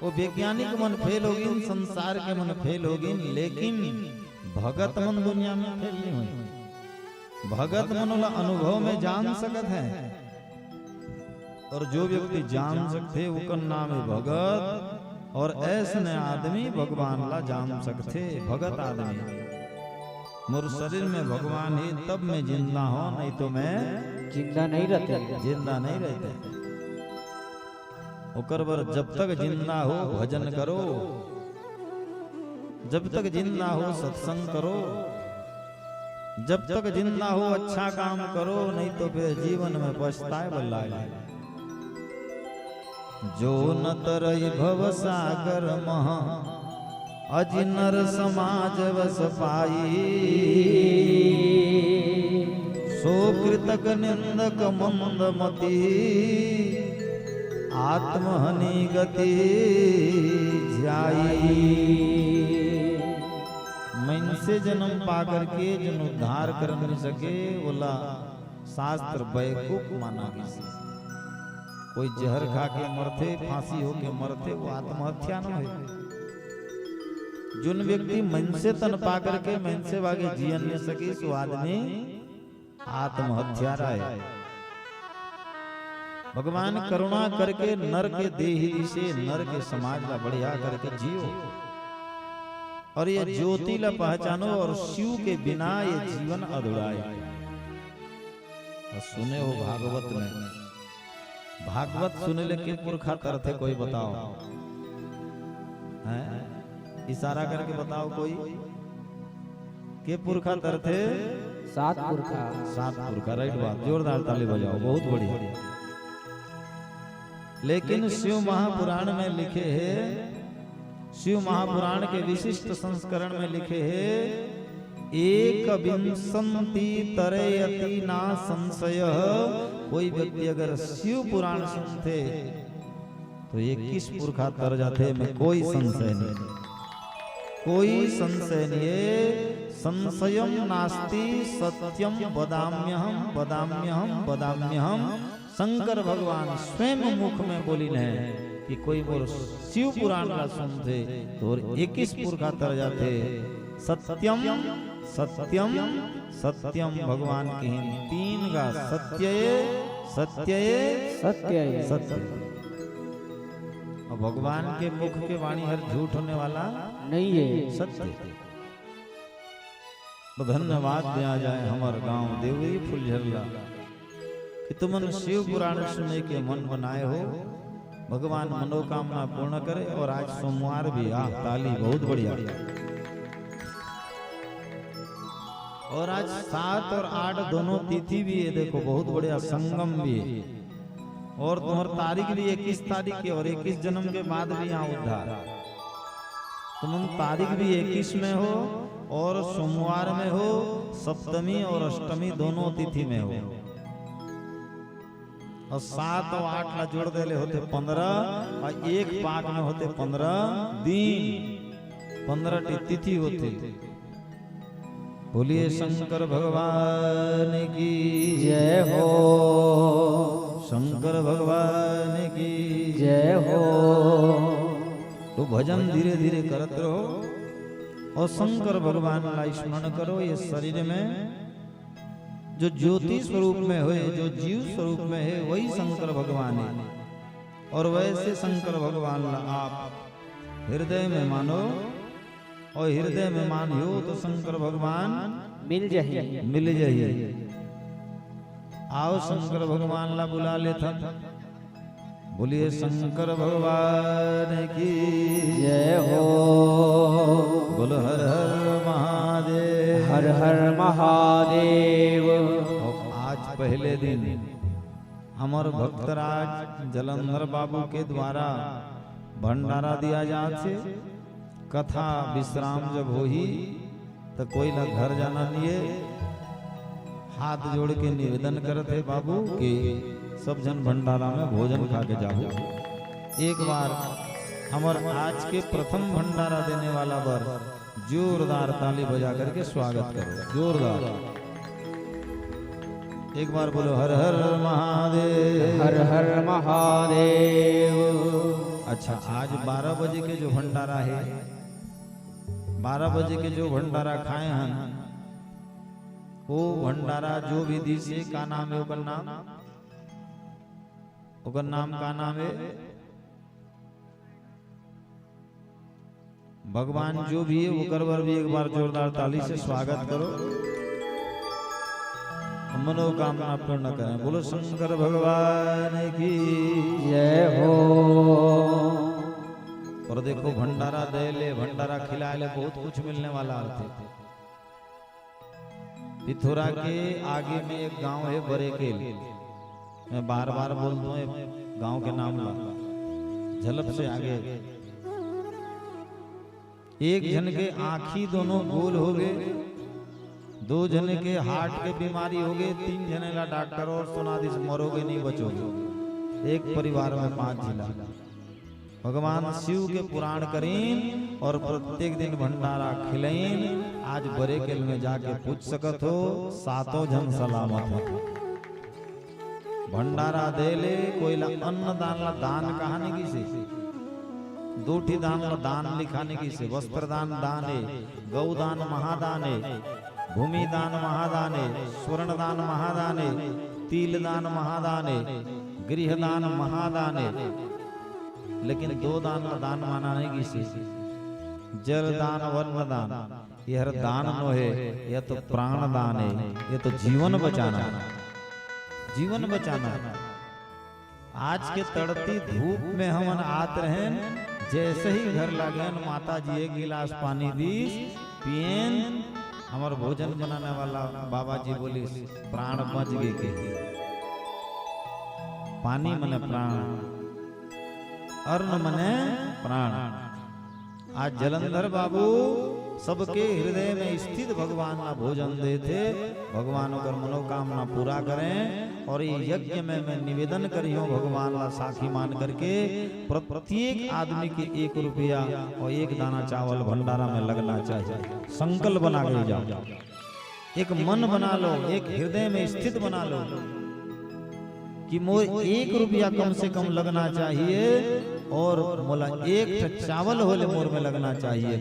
[SPEAKER 4] वो वैज्ञानिक मन फेल हो गए, संसार के मन फेल हो गए, लेकिन भगत मन दुनिया में फेल नहीं हुई। भगत मन वाला अनुभव में जान सकत है, और जो व्यक्ति जान सकते वो नाम है भगत। और ऐसे आदमी भगवान ला जान सकते। भगत आदमी मोर शरीर में भगवान ही तब मैं जिंदा हो, नहीं तो मैं
[SPEAKER 3] जिंदा नहीं रहते।
[SPEAKER 4] ओकर बर जब तक जिंदा हो भजन करो, जब तक जिंदा हो सत्संग करो, जब तक जिंदा हो अच्छा काम करो, नहीं तो फिर जीवन में पछताए बल्ला। जो न तरई भव सागर महा अजिनर समाज वस पाई, सो कृतक निंदक मंद मति आत्महनि गति जाई। मन से जन्म पाकर के जन उद्धार कर नहीं सके, बोला शास्त्र बैकूफ माना गया। कोई जहर खा के मरते, फांसी हो के मरते, वो आत्महत्या न है। जोन व्यक्ति मन से तन पा करके मन से वागे जीवन नहीं सके, सो आदमी आत्महत्या रहा है। भगवान करुणा करके नर के देही से नर के समाज ला बढ़िया करके जियो, और ये ज्योति ला पहचानो, और शिव के बिना ये जीवन अधूरा है। और सुने हो भागवत में, भागवत सुने ले के पुरखा तरथे कोई बताओ, हैं? इशारा करके बताओ कोई के पुरखा तरथे?
[SPEAKER 3] 7 पुरखा।
[SPEAKER 4] 7 पुरखा, राइट बात, जोरदार ताली बजाओ, बहुत बढ़िया। लेकिन शिव महापुराण में लिखे है, शिव महापुराण के विशिष्ट संस्करण में लिखे है, एक विंशति तरयति ना संशय। कोई व्यक्ति अगर शिव पुराण सुनते तो 21 पुरखा तर जाते में कोई संशय नहीं, कोई संशय नहीं। संशयम नास्ति सत्यम वदाम्यहम वदाम्यहम वदाम्यहम। शंकर भगवान स्वयं मुख में बोली है कि कोई मोर शिव पुराण का सुनते तो 21 पुरखा तर जाते। सत्यम सत्यम सत्यम भगवान की 3 का सत्य सत्य
[SPEAKER 3] सत्य
[SPEAKER 4] सत्य। और भगवान के मुख के वाणी हर झूठ होने वाला
[SPEAKER 3] नहीं है,
[SPEAKER 4] सत्य। तो धन्यवाद दिया जाए हमारे गांव देवरी फुलझरला कि तुमने शिव पुराण सुनने के मन बनाए हो। भगवान मनोकामना पूर्ण करे। और आज सोमवार भी, ताली बहुत बढ़िया। और आज 7 और 8 दोनों तिथि भी है, देखो बहुत बढ़िया संगम भी है। और तुम्हारी तारीख भी 21 तारीख है, और 21 जन्म के बाद भी यहाँ उद्धार। तुम तारीख भी 21 में हो, और सोमवार में हो, सप्तमी और अष्टमी दोनों तिथि में हो। और 7 और 8 ला जोड़ देले होते 15, और एक पाक में होते 15 दिन, 15 तिथि होते। बोलिए शंकर भगवान की
[SPEAKER 3] जय हो,
[SPEAKER 4] शंकर भगवान की
[SPEAKER 3] जय हो।
[SPEAKER 4] तो भजन धीरे धीरे करते रहो, और शंकर भगवान का स्मरण करो। ये शरीर में जो ज्योति स्वरूप में हुए, जो जीव स्वरूप में है, वही शंकर भगवान है। और वैसे शंकर भगवान आप हृदय में मानो, और हृदय में मानियो तो शंकर भगवान
[SPEAKER 3] मिल जाइए।
[SPEAKER 4] मिल जाइए। आओ शंकर भगवान ला बुला लेता। बोलिए शंकर भगवान की
[SPEAKER 3] जय हो।
[SPEAKER 4] बोलो हर हर महादेव।
[SPEAKER 3] हर हर महादेव।
[SPEAKER 4] और आज पहले दिन हमर भक्तराज जलंधर बाबू के द्वारा भंडारा दिया जाते। कथा विश्राम जब होही तो कोई ना घर जाना नहीं है। हाथ जोड़ के निवेदन करते बाबू कि सब जन भंडारा में भोजन खा के जाओ। एक बार हमर आज के प्रथम भंडारा देने वाला बर जोरदार ताली बजा करके स्वागत करो। जोरदार एक बार बोलो हर हर महादेव।
[SPEAKER 3] हर हर महादेव।
[SPEAKER 4] अच्छा, आज 12 बजे के जो भंडारा है, 12 बजे के जो भंडारा खाए हैं, वो भंडारा जो भी दीजिए का नाम है, ओकर नाम का नाम है भगवान। जो भी है वो करवर भी एक बार जोरदार ताली से स्वागत करो। मनोकामना पूर्ण करें। बोलो शंकर भगवान की
[SPEAKER 3] जय हो।
[SPEAKER 4] और देखो भंडारा दे ले, भंडारा खिला ले, बहुत कुछ मिलने वाला है। पिथौरा के आगे में एक गांव है बरेकेल। मैं बार बार बोलता हूँ गांव के नाम ला। झलप से आगे एक जन के आँखी दोनों गोल हो गए, 2 जने के हार्ट के बीमारी हो गए, 3 जने ला डॉक्टर और सुनादिस मरोगे नहीं बचोगे। एक परिवार में 5 जिला। भगवान शिव के पुराण करीन और प्रत्येक दिन भंडारा खिलाइन। आज बरेकेल में जाके पूछ सकत हो, 7 जन सलामत हो। भंडारा दे ले, कोई ला अन्न दान ला दान कहानी की से, 2 दान ला दान लिखाने की से। वस्त्र दान दान है, गौदान महादान है, भूमि दान महादान है, स्वर्ण दान महादान है, तिल दान महादान है, गृह दान महादान है। लेकिन 2 दान का दान माना नहीं किसी। जल दान, वर्ण दान, यह दान नो है, यह तो प्राण दान है, यह तो जीवन बचाना, जीवन बचाना। आज के तड़ती धूप में हम आत रहे, जैसे ही घर लागन माता जी एक गिलास पानी दी पियन। हमार भोजन बनाने वाला बाबा जी बोली प्राण बच गए के। पानी मने प्राण, अर्ण मने प्राण। आज जलंधर बाबू सबके हृदय में स्थित भगवान का भोजन देते। भगवान का मनोकामना पूरा करें। और ये यज्ञ में मैं निवेदन करी हूँ भगवान का साखी मान करके, प्रत्येक आदमी के 1 रुपया और 1 दाना चावल भंडारा में लगना चाहिए। संकल्प बना के जाओ, एक मन बना लो, एक हृदय में स्थित बना लो कि मोर 1 रुपया कम से कम लगना चाहिए, और मोला 1 चावल होले मोर में लगना चाहिए।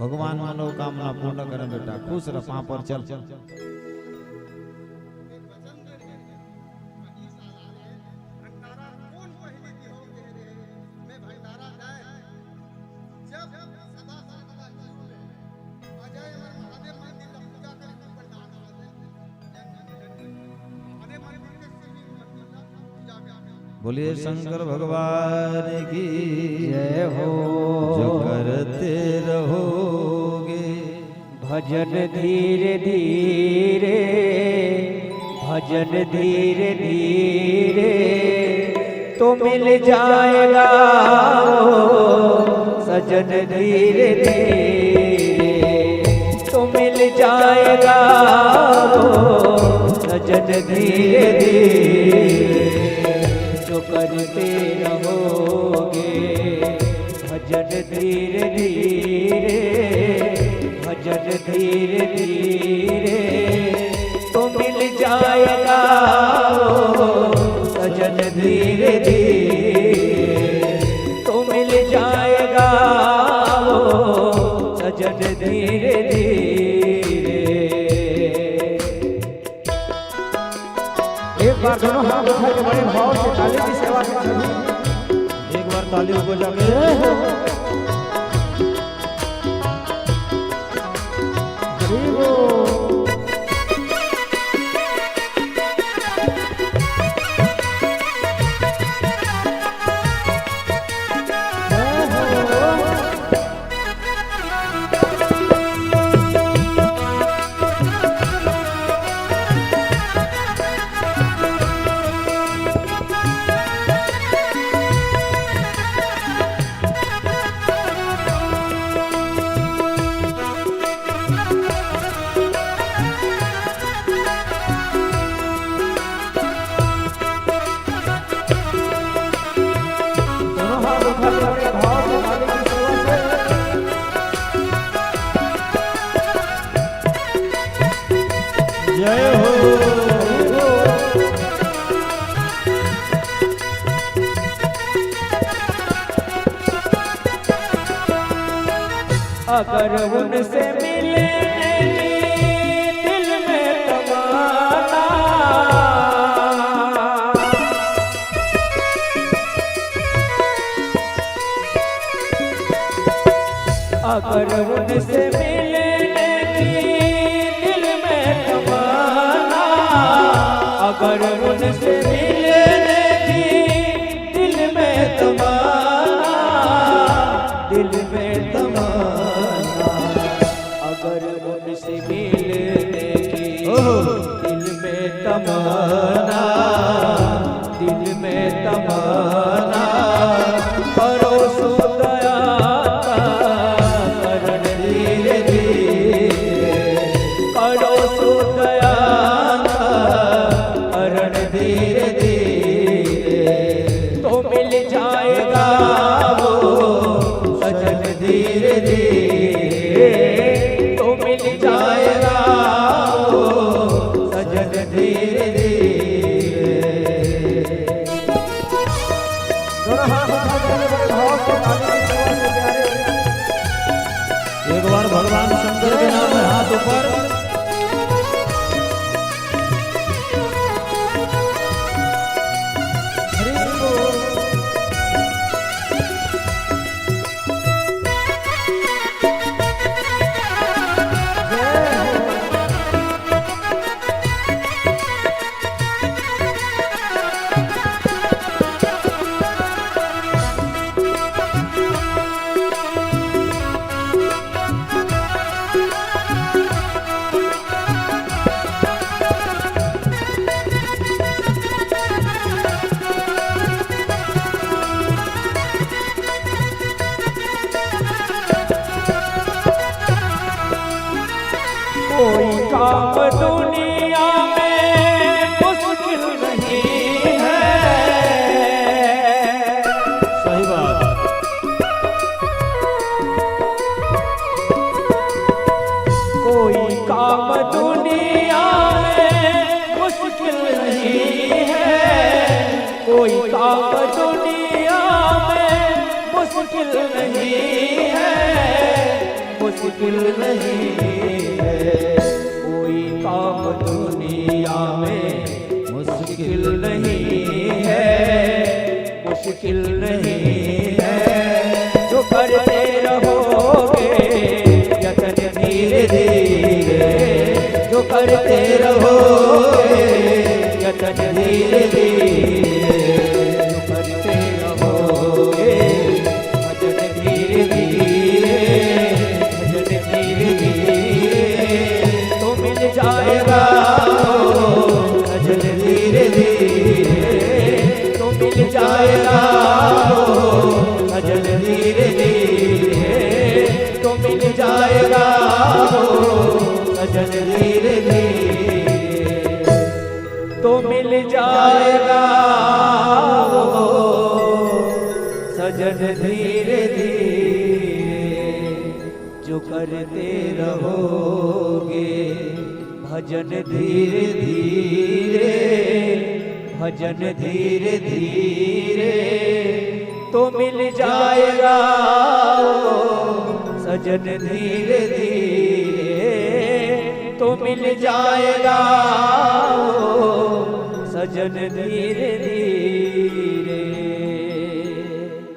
[SPEAKER 4] भगवान मनोकामना पूर्ण करें बेटा। खुश रह, पापड़ चल। बोलिए शंकर भगवान की
[SPEAKER 3] जय हो।
[SPEAKER 4] जो करते रहोगे
[SPEAKER 3] भजन धीरे धीरे, भजन धीरे धीरे तो मिल जाएगा सजन धीरे धीरे, तो मिल जाएगा सजन धीरे धीरे। जो करते रहोगे भजन धीरे धीरे, भजन धीरे धीरे तो मिल जाएगा सजन धीरे धीरे, तो मिल जाएगा सजन धीरे धीरे। हाथ उठा के बड़े भाव से ताली की सेवा करें।
[SPEAKER 4] एक बार तालियों को जाके जय हो।
[SPEAKER 3] अगर उनसे मिले दिल में तमन्ना, अगर उनसे मिले दिल में तमन्ना, अगर उनसे मिले दिल में तमन्ना, दिल में तमन्ना, अगर उनसे मिलने की दिल में तमन्ना, दिल में तमन्ना, परोसो दया करण धीरे धीरे, परोसो दया करण धीरे धीरे, तो मिल जाएगा वो सजन धीरे धीरे, तो मिल जाएगा वो सजन धीरे धीरे। दोनों हाथ उठा के बड़े भाव से ताली की सेवा से प्यारे।
[SPEAKER 4] एक बार भगवान शंकर के नाम में हाथ ऊपर।
[SPEAKER 3] कोई काम दुनिया में मुश्किल नहीं है,
[SPEAKER 4] सही बात।
[SPEAKER 3] कोई काम दुनिया में मुश्किल नहीं है, कोई काम दुनिया में मुश्किल नहीं है, मुश्किल नहीं है, कोई काम दुनिया में मुश्किल नहीं है, मुश्किल नहीं है, जो करते रहोगे यतन धीरे धीरे, जो करते रहोगे यतन धीरे धीरे, जो करते रहोगे भजन धीरे धीरे, भजन धीरे धीरे, तो मिल जाएगा भजन धीरे धीरे, तो मिल जाएगा भजन धीरे धीरे, तो मिल जाएगा भजन धीरे धीरे, तो मिल जाएगा सजन धीरे धीरे, जो करते रहोगे भजन धीरे धीरे, भजन धीरे धीरे, तो मिल जाएगा सजन धीरे धीरे, तो मिल जाएगा
[SPEAKER 1] भजन धीरे धीरे।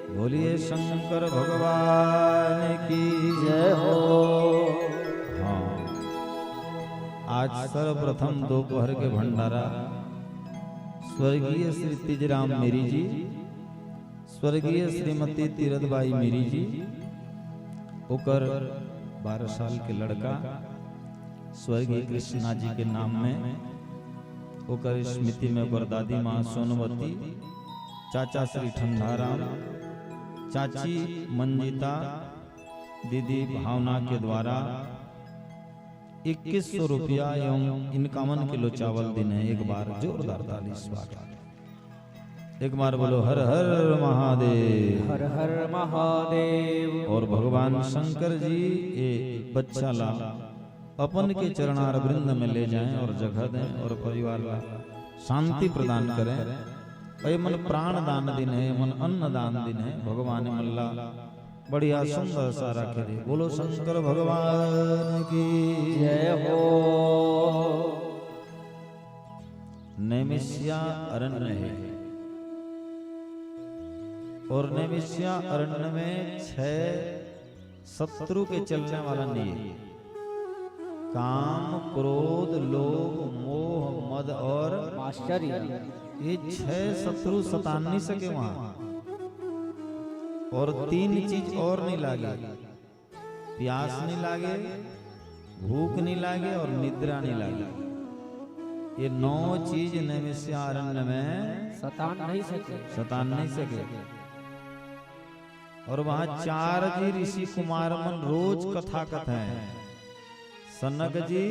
[SPEAKER 4] बोलिए शंकर भगवान की
[SPEAKER 1] जय हो।
[SPEAKER 4] हाँ, आज सर्वप्रथम दोपहर के भंडारा स्वर्गीय श्री तिजराम मेरी जी, स्वर्गीय श्रीमती तीरथबाई मेरी जी, ओकर 12 साल के लड़का स्वर्गीय कृष्णा जी के नाम में, ओकर स्मृति में ओकर दादी माँ सोनवती, चाचा श्री ठंडाराम, चाची मंजिता, दीदी भावना के द्वारा 2100 रुपया एवं 51 किलो चावल दिन है। एक बार जोरदार ताली इस बार। एक बार बोलो हर हर महादेव,
[SPEAKER 1] हर हर महादेव।
[SPEAKER 4] और भगवान शंकर जी ये बच्चा ला अपन के चरणार वृंद में ले जाएं और जगह दें और परिवार ला शांति प्रदान करें। ये मन प्राण दान दिन है, मन अन्न दान दिन है। भगवान मल्ला बढ़िया सुंदर सा रखे दे। बोलो शंकर भगवान की
[SPEAKER 1] जय हो।
[SPEAKER 4] नैमिष्या अरण्य है और नैमिष्या अरण्य में 6 शत्रु के चलने वाला नहीं है। काम, क्रोध, लोभ, मोह, मद और
[SPEAKER 1] आश्चर्य,
[SPEAKER 4] ये 6 शत्रु सतान नहीं सके वहां। और 3 चीज और नहीं लागे, प्यास नहीं लागे, भूख नहीं लागे और निद्रा नहीं लागे। ये 9 चीज नैमिष्यारण्य में
[SPEAKER 1] सतान नहीं सके।
[SPEAKER 4] और वहां 4 जी ऋषि कुमार मन रोज कथा कथें। सनक जी,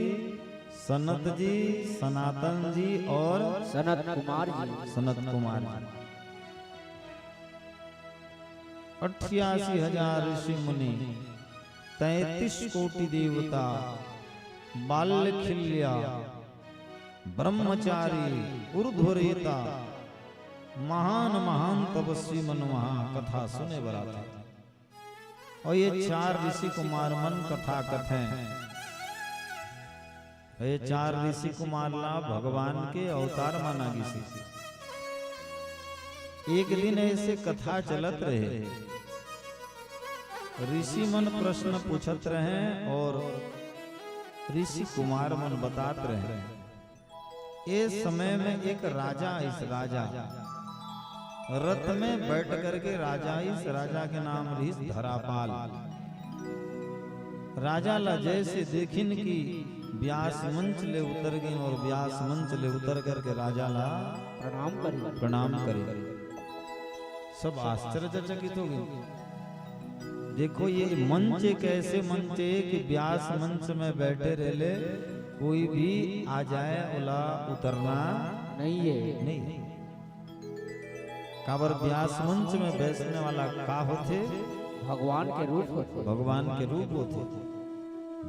[SPEAKER 4] सनत जी, सनातन जी और
[SPEAKER 1] सनत कुमार जी।
[SPEAKER 4] 88,000 ऋषि मुनि, 33 कोटि देवता, बाल्यखिल्या, ब्रह्मचारी, ऊर्ध्वरेता, महान महान तपस्वी मन वहां कथा सुने बरा थे। और ये 4 ऋषि कुमार मन कथा कथें। ये 4 ऋषि कुमार ला भगवान के अवतार माना गिसी। एक दिन ऐसे कथा चलत रहे, ऋषि मन प्रश्न पूछत रहे और ऋषि कुमार मन बतात रहे। इस समय में एक राजा, इस राजा रथ में बैठ करके राजा, इस राजा के नाम ऋषि धरापाल। राजा ला जैसे देखिन की व्यास मंच ले उतर गई और व्यास मंच ले उतर करके राजा ला प्रणाम करे। सब आश्चर्यचकित हो गए। देखो ये मंच एक ऐसे मंच है कि व्यास मंच में बैठे रहले कोई भी आ जाए ओला उतरना
[SPEAKER 1] नहीं है।
[SPEAKER 4] नहीं। काबर व्यास मंच में बैठने वाला का होते?
[SPEAKER 1] भगवान के रूप होते।
[SPEAKER 4] भगवान के रूप होते।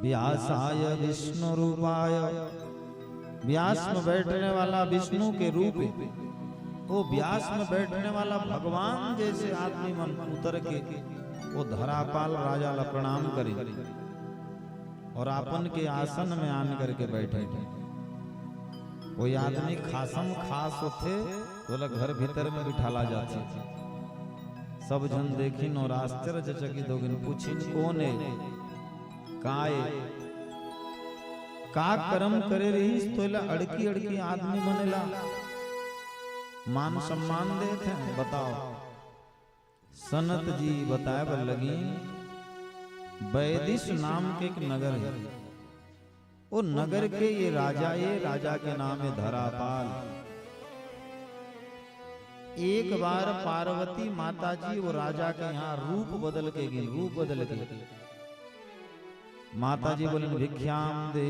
[SPEAKER 4] व्यासाय विष्णु रूपाय, व्यास में बैठने वाला विष्णु के रूप है। वो व्यास में बैठने वाला भगवान जैसे आदमी मन उतर के वो धरापाल राजा ला प्रणाम करे और आपन के आसन में आन करके बैठे। कोई आदमी खासम खास होते तो घर भीतर में बिठाला जाते। सब जन देखिन और आश्चर्यचकित होगिन, पूछिन कौन है, काय का कर्म करे रही तो अड़की अड़की आदमी बनेला, मान सम्मान देते हैं। बताओ। सनत जी बताए बर लगी, वैदिश नाम के एक नगर है। वो नगर के ये राजा के नाम है धरापाल। एक बार पार्वती माता जी वो राजा के यहाँ रूप बदल के माता जी बोले भिक्षाम दे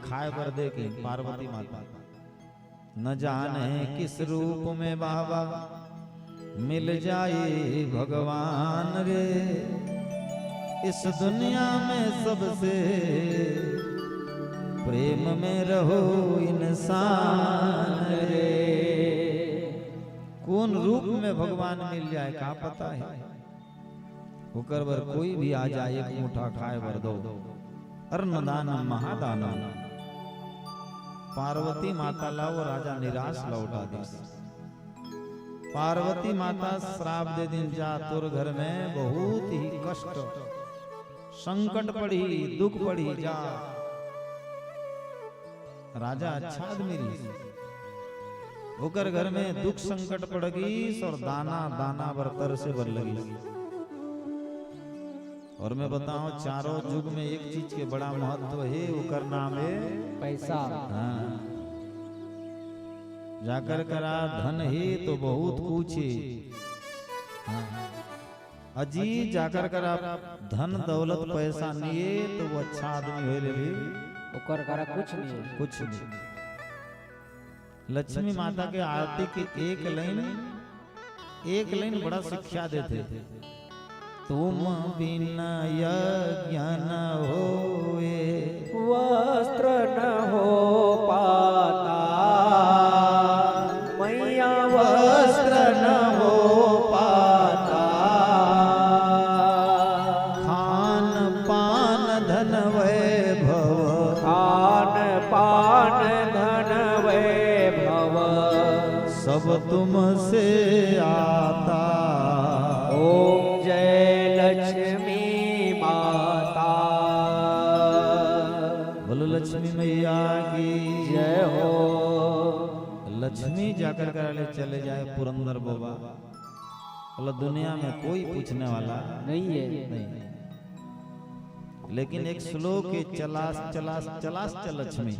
[SPEAKER 4] खाए पर दे के पार्वती माता न जाने किस रूप में बाबा मिल जाए भगवान रे। इस दुनिया में सबसे प्रेम में रहो इंसान रे। कौन रूप में भगवान मिल जाए का पता है। होकर बर कोई भी आ जाए एक मुठा खाए बर दो। अन्नदान महादान। पार्वती माता ला वो राजा निराश लौटा दी। पार्वती माता श्राप दे दिन जा तोर घर में बहुत ही कष्ट संकट पड़ी दुख पड़ी जा। राजा अच्छा आदमी रही होकर घर में दुख संकट पड़ गई और दाना दाना बरतर से बर लगी। और मैं बताऊं चारों युग में एक चीज के बड़ा महत्व है, उकर नाम है
[SPEAKER 3] पैसा।
[SPEAKER 4] हाँ। जाकर करा धन है तो बहुत कुछ है। हाँ। अजी जाकर करा धन दौलत पैसा नहीं है तो वो अच्छा आदमी हो ले भी
[SPEAKER 3] ओकर करा कुछ नहीं है।
[SPEAKER 4] कुछ नहीं। लक्ष्मी माता के आरती की एक लाइन बड़ा शिक्षा देते थे। तुम बिना यज्ञ न होए
[SPEAKER 3] वस्त्र न हो पाता, मैया
[SPEAKER 4] वस्त्र न हो पाता, खान पान धन वैभव,
[SPEAKER 3] खान पान धन वैभव
[SPEAKER 4] सब तुमसे आता।
[SPEAKER 3] ओम जय लक्ष्मी माता।
[SPEAKER 4] बोलो लक्ष्मी मैया की
[SPEAKER 3] जय हो।
[SPEAKER 4] लक्ष्मी जाकर कर चले जाए पुरंदर बाबा, बोला दुनिया में कोई पूछने वाला
[SPEAKER 3] नहीं है।
[SPEAKER 4] नहीं। लेकिन एक श्लोक है चलास चलास चलास चल लक्ष्मी।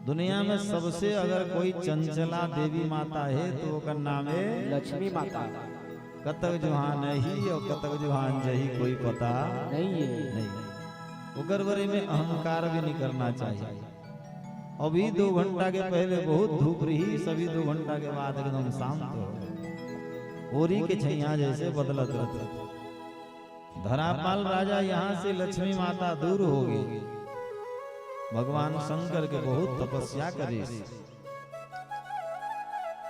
[SPEAKER 4] दुनिया में सबसे अगर कोई चंचला देवी माता है तो उसका नाम है
[SPEAKER 3] लक्ष्मी माता।
[SPEAKER 4] कतक जुहान ही और कतक जुहान जही कोई पता
[SPEAKER 3] नहीं है।
[SPEAKER 4] नहीं। उगरवरी में अहंकार भी नहीं करना चाहिए। अभी 2 घंटा के पहले बहुत धूप रही, सभी 2 घंटा के बाद एकदम शांत हो ओरी के छैया जैसे बदलत रहते। धरापाल राजा यहाँ से लक्ष्मी माता दूर हो गई। भगवान शंकर के बहुत तपस्या करे,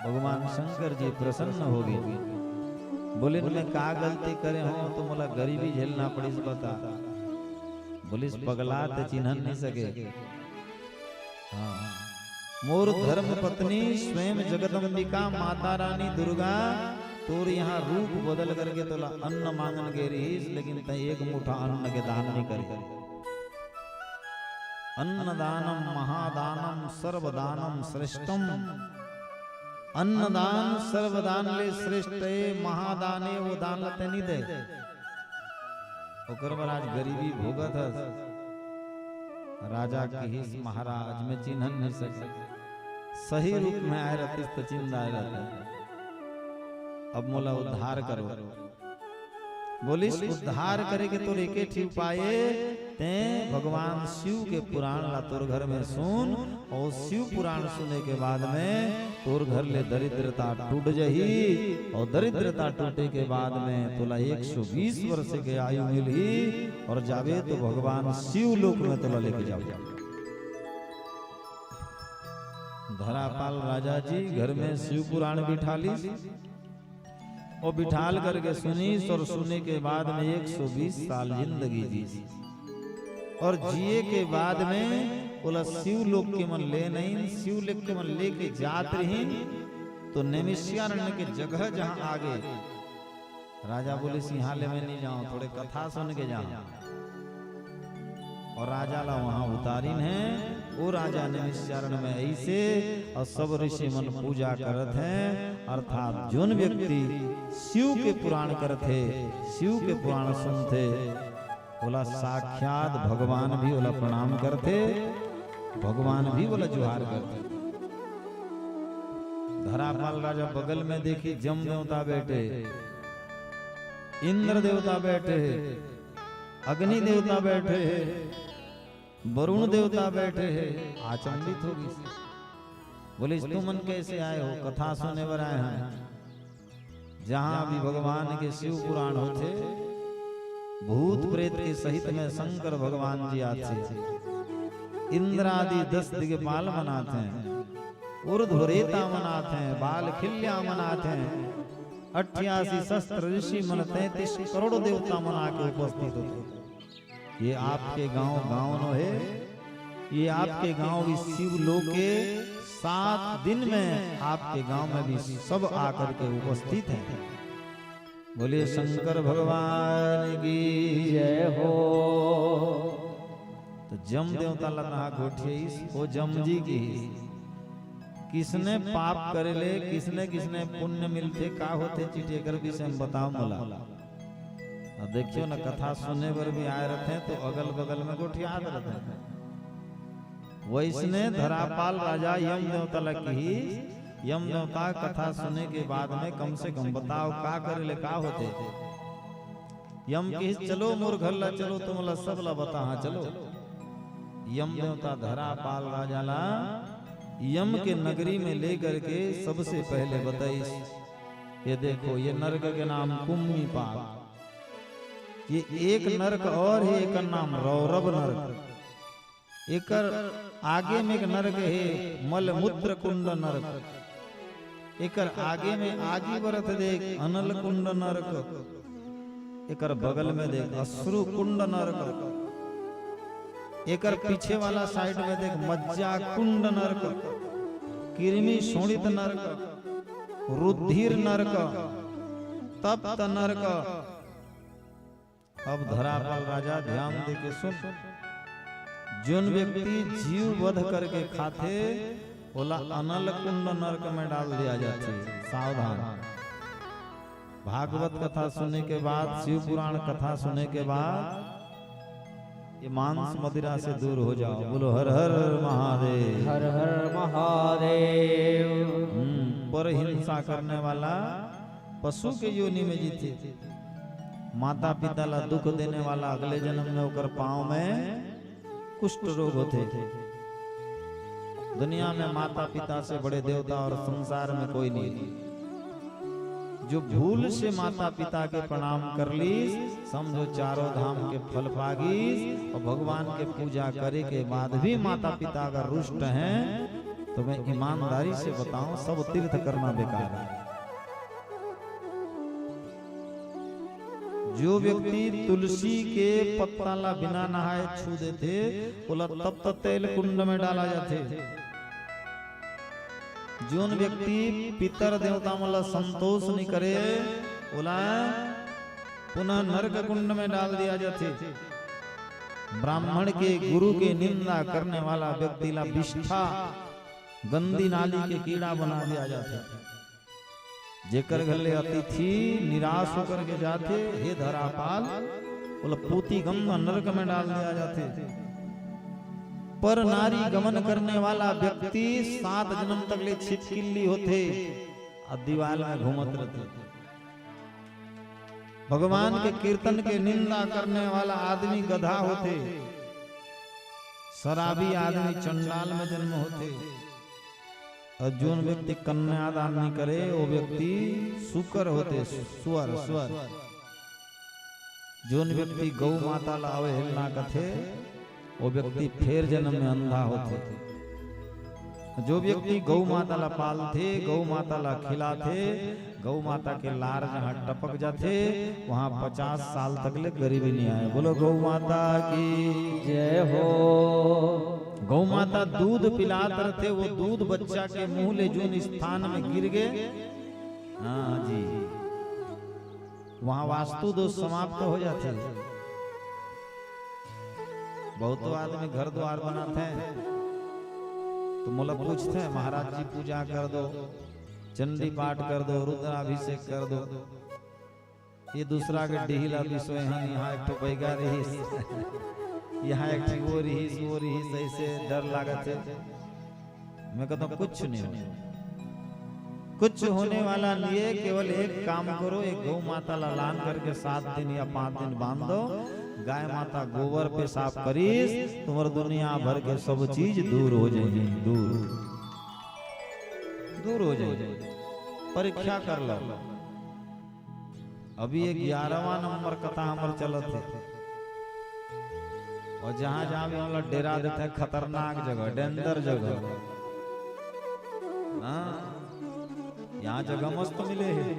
[SPEAKER 4] भगवान शंकर जी प्रसन्न हो गए। बोले मैं का गलती करे हो तो मोला गरीबी झेलना पड़ी बता। बोले पगला ते चिन्ह नहीं सके। हाँ। मोर धर्म पत्नी स्वयं जगदम्बिका माता रानी दुर्गा तोर यहाँ रूप बदल करके तोला अन्न मांगन के रहीस, लेकिन तय एक मुठा अन्न के दान नहीं करे। अन्नदानम महादानम सर्वदानम श्रेष्ठम। अन्नदान सर्वदान ले श्रेष्ठ है, महादाने वो दान लते नहीं दे। ओकर आज गरीबी भोगत है। राजा की महाराज में चिन्ह नहीं सके, सही रूप में आए रहती तो चिंता रहता। अब मोला उद्धार करो। बोलिस उद्धार करे के तो एक ठीक पाए ते भगवान शिव के पुराण ला तोर घर में सुन, और शिव पुराण सुने के बाद में तोर घर ले दरिद्रता टूट जही, और दरिद्रता टूटे के बाद में तोला 120 वर्ष के आयु मिली, और जावे तो भगवान शिव लोक में तोला लेके जाओ। धरापाल राजा जी घर में शिव पुराण बिठा ली, और बिठाल करके सुनी, और सुनने के बाद में 120 साल जिंदगी जी। और जिए के बाद में बोला शिव लोक के मन ले नहीं, शिव लोक के मन लेके जात रही तो नैमिषारण्य के जगह जहां आगे राजा बोले सिंहाले में नहीं जाऊं, थोड़े कथा सुन के जाऊं। और राजा ला वहां उतारिन है। वो राजा नैमिषारण्य में ऐसे और सब ऋषि मन पूजा करत हैं, अर्थात जोन व्यक्ति शिव के पुराण करते, शिव के पुराण सुनते, बोला साक्षात भगवान भी बोला प्रणाम करते, भगवान भी बोला जुहार करते। धरापाल राजा बगल में देखी जम देवता बैठे, इंद्र देवता बैठे, अग्नि देवता बैठे, वरुण देवता बैठे हैं। आचंबित होगी। बोले तुम मन कैसे आए हो? कथा सुनने पर आए हैं। जहां भी भगवान के शिव पुराण होते, भूत प्रेत के सहित में शंकर भगवान जी आते, इंद्र आदि 10 दिग्पाल मनाते हैं, ऊर्ध्वरेता मनाते हैं, बाल खिल्या मनाते हैं, 88 शस्त्र ऋषि मन 33 करोड़ देवता मना के उपस्थित होते। ये आपके गांव नो है, ये आपके गांव इस शिवलोक के 7 दिन में आपके गांव में भी सब आकर के उपस्थित हैं। बोलिए शंकर भगवान की
[SPEAKER 1] जय हो।
[SPEAKER 4] तो जम देवता लगा गोठे वो जम जी की किसने पाप करे ले, किसने किसने पुण्य मिलते का होते चिटे कर विषय में बताओ मला। और देखियो ना कथा सुनने पर भी आए रहते हैं तो अगल बगल में गोठियात रहते हैं। वैसने धरापाल राजा यम देवता लगी यम देवता कथा सुनने के बाद में कम से कम बताओ का करे ले का होते। यम की चलो मोर घर ला चलो तुम ला सब ला बता हाँ चलो। यम देवता धरापाल राजा ला यम के नगरी में लेकर के सबसे पहले बताइए ये देखो ये नरक के नाम कुम्मी पाप। ये एक नरक और है एक नाम रौरव नरक। एक आगे में एक नरक है मलमूत्र कुंड नरक। एक आगे में आगी बरत देख अनल कुंड नरक। एक बगल में देख अश्रु कुंड नरक। एक पीछे वाला साइड में देख मज्जा कुंड नरक, किरमी शोणित नरक, रुधिर नरक, तप्त नरक। अब धरापाल राजा ध्यान दे के सुन। जोन व्यक्ति जीव वध करके खाते बोला अनल कुंड नरक में डाल दिया जाते। सावधान। भागवत कथा सुनने के बाद शिव पुराण कथा सुनने के बाद ये मांस मदिरा से दूर हो जाओ। बोलो हर हर महादेव।
[SPEAKER 1] हर हर महादेव।
[SPEAKER 4] पर हिंसा करने वाला पशु के योनि में जीते। माता पिता ला दुख देने वाला अगले जन्म में होकर पांव में कुष्ठ रोग होते। दुनिया में माता पिता से बड़े देवता और संसार में कोई नहीं। जो भूल से माता पिता के प्रणाम कर ली समझो चारों धाम के फल पागी। और भगवान के पूजा करे के बाद भी माता पिता अगर रुष्ट हैं तो मैं ईमानदारी से बताऊं सब तीर्थ करना बेकार है। जो व्यक्ति तुलसी के पत्ता ला बिना नहाए छू देते बोला तप्त तेल कुंड में डाला जाते। जोन व्यक्ति पितर देवता मला संतोष नहीं करे बोला पुनः नरक कुंड में डाल दिया जाते। ब्राह्मण के गुरु के निंदा करने वाला व्यक्ति ला विष्ठा गंदी नाली के कीड़ा बना दिया जाता। जेकर घले अतिथि निराश होकर के जाते हे धरापाल बोला पूती गंगा नरक में डाल दिया जाते। पर नारी गमन करने वाला व्यक्ति 7 जन्म तक ले छिपकिली होते और दीवाल में घूमत रहते। भगवान के कीर्तन के निंदा करने वाला आदमी गधा होते। शराबी आदमी चंडाल में जन्म होते। और जो व्यक्ति कन्यादान नहीं करे वो व्यक्ति सुकर होते। सुअर सुअर। जो व्यक्ति गौ माता ला अवहेलना कथे वो व्यक्ति फिर जन्म में अंधा होते। जो व्यक्ति गौ माता ला पालते गौ माता ला खिलाते गौ माता के लार जहाँ टपक जाते वहाँ 50 साल तक ले गरीबी नहीं आए। बोलो गौ माता की
[SPEAKER 1] जय हो।
[SPEAKER 4] गौ माता दूध पिलात रहते वो दूध बच्चा के मुंह ले जो स्थान में गिर गए हाँ जी वहाँ वास्तु दोष समाप्त हो जाते। बहुत आदमी घर द्वार बनाते हैं तो मोला पूछते हैं महाराज जी पूजा कर दो चंडी पाठ कर दो रुद्राभिषेक कर दो। ये दूसरा के डिहिला विषय यहाँ एक तो बैगा रही यहाँ एक वो रही ऐसे डर लागत है। मैं कहता हूँ कुछ नहीं होने कुछ होने वाला नहीं है। केवल एक काम करो एक गौ माता ला लान करके 7 दिन या 5 दिन बांध दो। गाय माता गोबर पे साफ करीस तुम्हारे दुनिया भर के सब चीज दूर हो जाएगी। दूर हो जाएगी। परीक्षा कर लो। अभी 11वां नंबर कथा हमारे चलत है और जहां जहां भी हम लोग डेरा देते हैं खतरनाक जगह डेंजर जगह। यहाँ जगह मस्त मिले है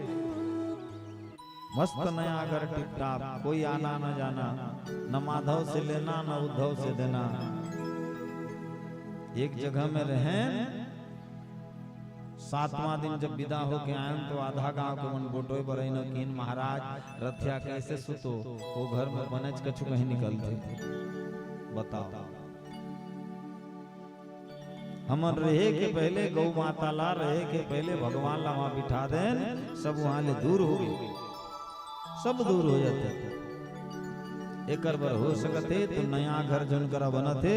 [SPEAKER 4] मस्त नया घर टिप टाप कोई आना न जाना न माधव से लेना न उद्धव से देना। एक जगह में रहें। 7वां दिन जब विदा होके आए तो आधा गांव के मन बोटोय बरई न कीन महाराज रथिया कैसे सुतो वो घर में बनच कछु कहीं निकलते। बताओ हमन रहे के पहले गौ माता ला रहे के पहले भगवान ला वहां बिठा देन सब वहां ले दूर हो गए, सब दूर हो जाते। एकर बर हो सकते तो नया घर जन करा बनते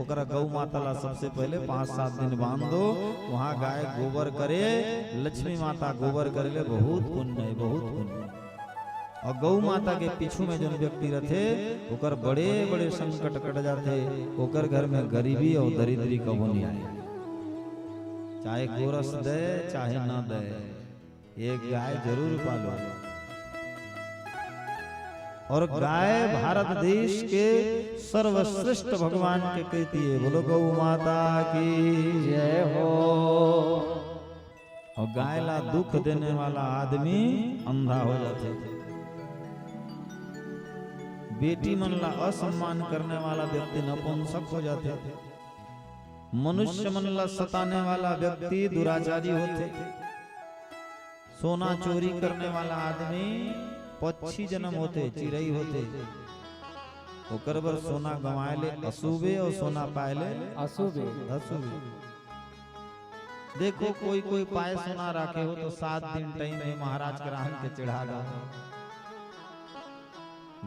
[SPEAKER 4] ओकरा गौ माता ला सबसे पहले 5-7 दिन बांध दो, वहां गाय गोबर करे, लक्ष्मी माता गोबर करे ले बहुत पुण्य है, बहुत पुण्य। और गौ माता के पीछू में जो व्यक्ति रहते ओकर बड़े बड़े संकट कट जाते, ओकर घर में गरीबी और दरिद्री कबो नहीं आए, चाहे गोरस दे चाहे ना दे, एक गाय जरूर पालो। और गाय भारत देश के सर्वश्रेष्ठ भगवान के कहती है, बोलो गौ माता की
[SPEAKER 1] जय हो।
[SPEAKER 4] और गाय ला दुख देने वाला आदमी अंधा हो जाते, बेटी मन ला असम्मान करने वाला व्यक्ति नपुंसक हो जाते, मनुष्य मन ला सताने वाला व्यक्ति दुराचारी होते, सोना चोरी करने वाला आदमी पक्षी जन्म होते, चिड़ई होते, ओकर बर सोना गंवाए ले अशुभे और सोना पाए ले
[SPEAKER 1] अशुभे।
[SPEAKER 4] अशुभे। देखो कोई कोई पाए सोना रखे हो तो 7 दिन टाइम में महाराज कराहन के चढ़ा दो,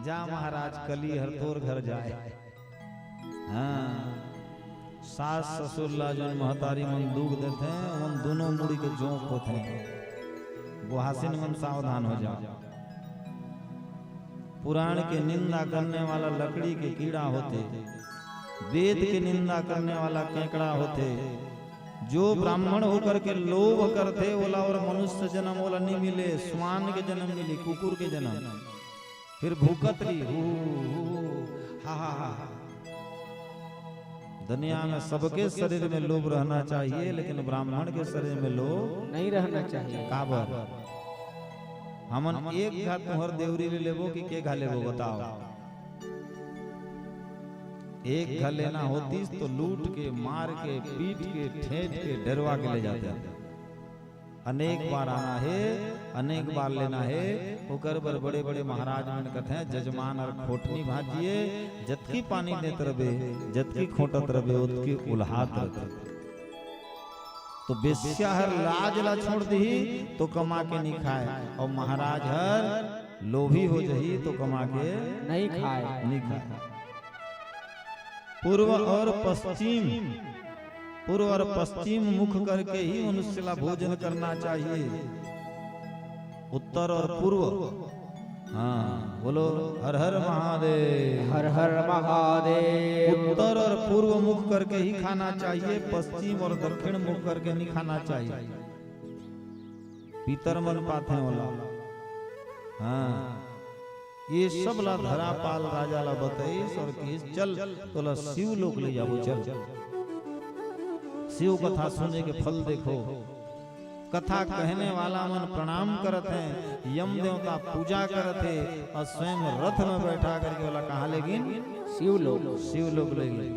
[SPEAKER 4] जा महाराज कली हर तोर घर जाए। हाँ सास ससुर ला जो महतारी मन दुख देते हैं उन दोनों मुड़ी के जोंक होते हैं, बुहासिन मन सावधान हो जाओ। पुराण के निंदा करने वाला लकड़ी के कीड़ा होते, वेद के निंदा करने वाला केकड़ा होते, जो ब्राह्मण होकर के लोभ करते ओला और मनुष्य जन्म ओला नहीं मिले, स्वान के जन्म मिली, कुकुर के जन्म, फिर भूकतली हा हा हा। दुनिया में सबके शरीर में लोभ रहना चाहिए लेकिन ब्राह्मण के शरीर में लोभ
[SPEAKER 1] नहीं रहना चाहिए।
[SPEAKER 4] काबर हमन एक घा तुहर देवरी ले लेबो कि के घा लेबो बताओ। एक घा लेना होतीस तो लूट के मार के पीट के ठेठ के डरवा के ले जाते। अनेक बार आना है, अनेक बार लेना है। ओकर बर बड़े बड़े महाराज मन कहते हैं जजमान और खोटनी भाजिए, जतकी पानी देत रबे जतकी खोटत रबे उतकी उल्हात रबे। तो बेस्या हर लाज ला छोड़ दी तो कमा के नहीं खाए, और महाराज हर लोभी हो जही तो कमा के
[SPEAKER 1] नहीं खाए,
[SPEAKER 4] नहीं खाए। पूर्व और पश्चिम, पूर्व और पश्चिम मुख करके ही मनुष्य ला भोजन करना चाहिए। उत्तर और पूर्व, हाँ बोलो हर हर महादेव,
[SPEAKER 1] हर हर महादेव।
[SPEAKER 4] उत्तर और पूर्व मुख करके ही खाना चाहिए, पश्चिम और दक्षिण मुख करके नहीं खाना चाहिए। पीतर मन पाते वाला, हाँ ये सब ला धरा पाल राजा ला बताइस और किस चल तो शिव लोक ले जाओ, चल शिव कथा सुनने के फल देखो। कथा कहने वाला मन प्रणाम करते हैं, यम देवता पूजा करते और स्वयं रथ में बैठा करके वाला कहा लेकिन
[SPEAKER 1] शिव लोक,
[SPEAKER 4] शिव लोक ले गए।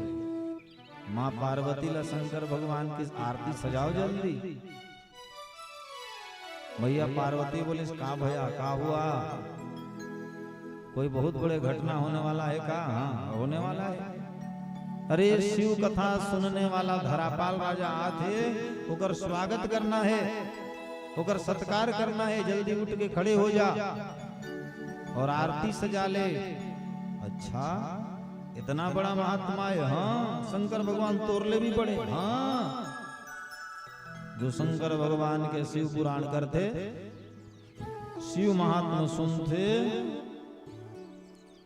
[SPEAKER 4] माँ पार्वती ला शंकर भगवान की आरती सजाओ जल्दी। भैया पार्वती बोले का भैया का हुआ, कोई बहुत बड़े घटना होने वाला है का? हाँ होने वाला है। अरे शिव कथा सुनने वाला धरापाल राजा आते, ओकर स्वागत करना है, ओकर सत्कार करना है, जल्दी उठ के खड़े हो जा और आरती सजा ले। अच्छा इतना बड़ा महात्मा है? हाँ शंकर भगवान तोरले भी पड़े। हाँ जो शंकर भगवान के शिव पुराण करते, शिव महात्मा सुनते,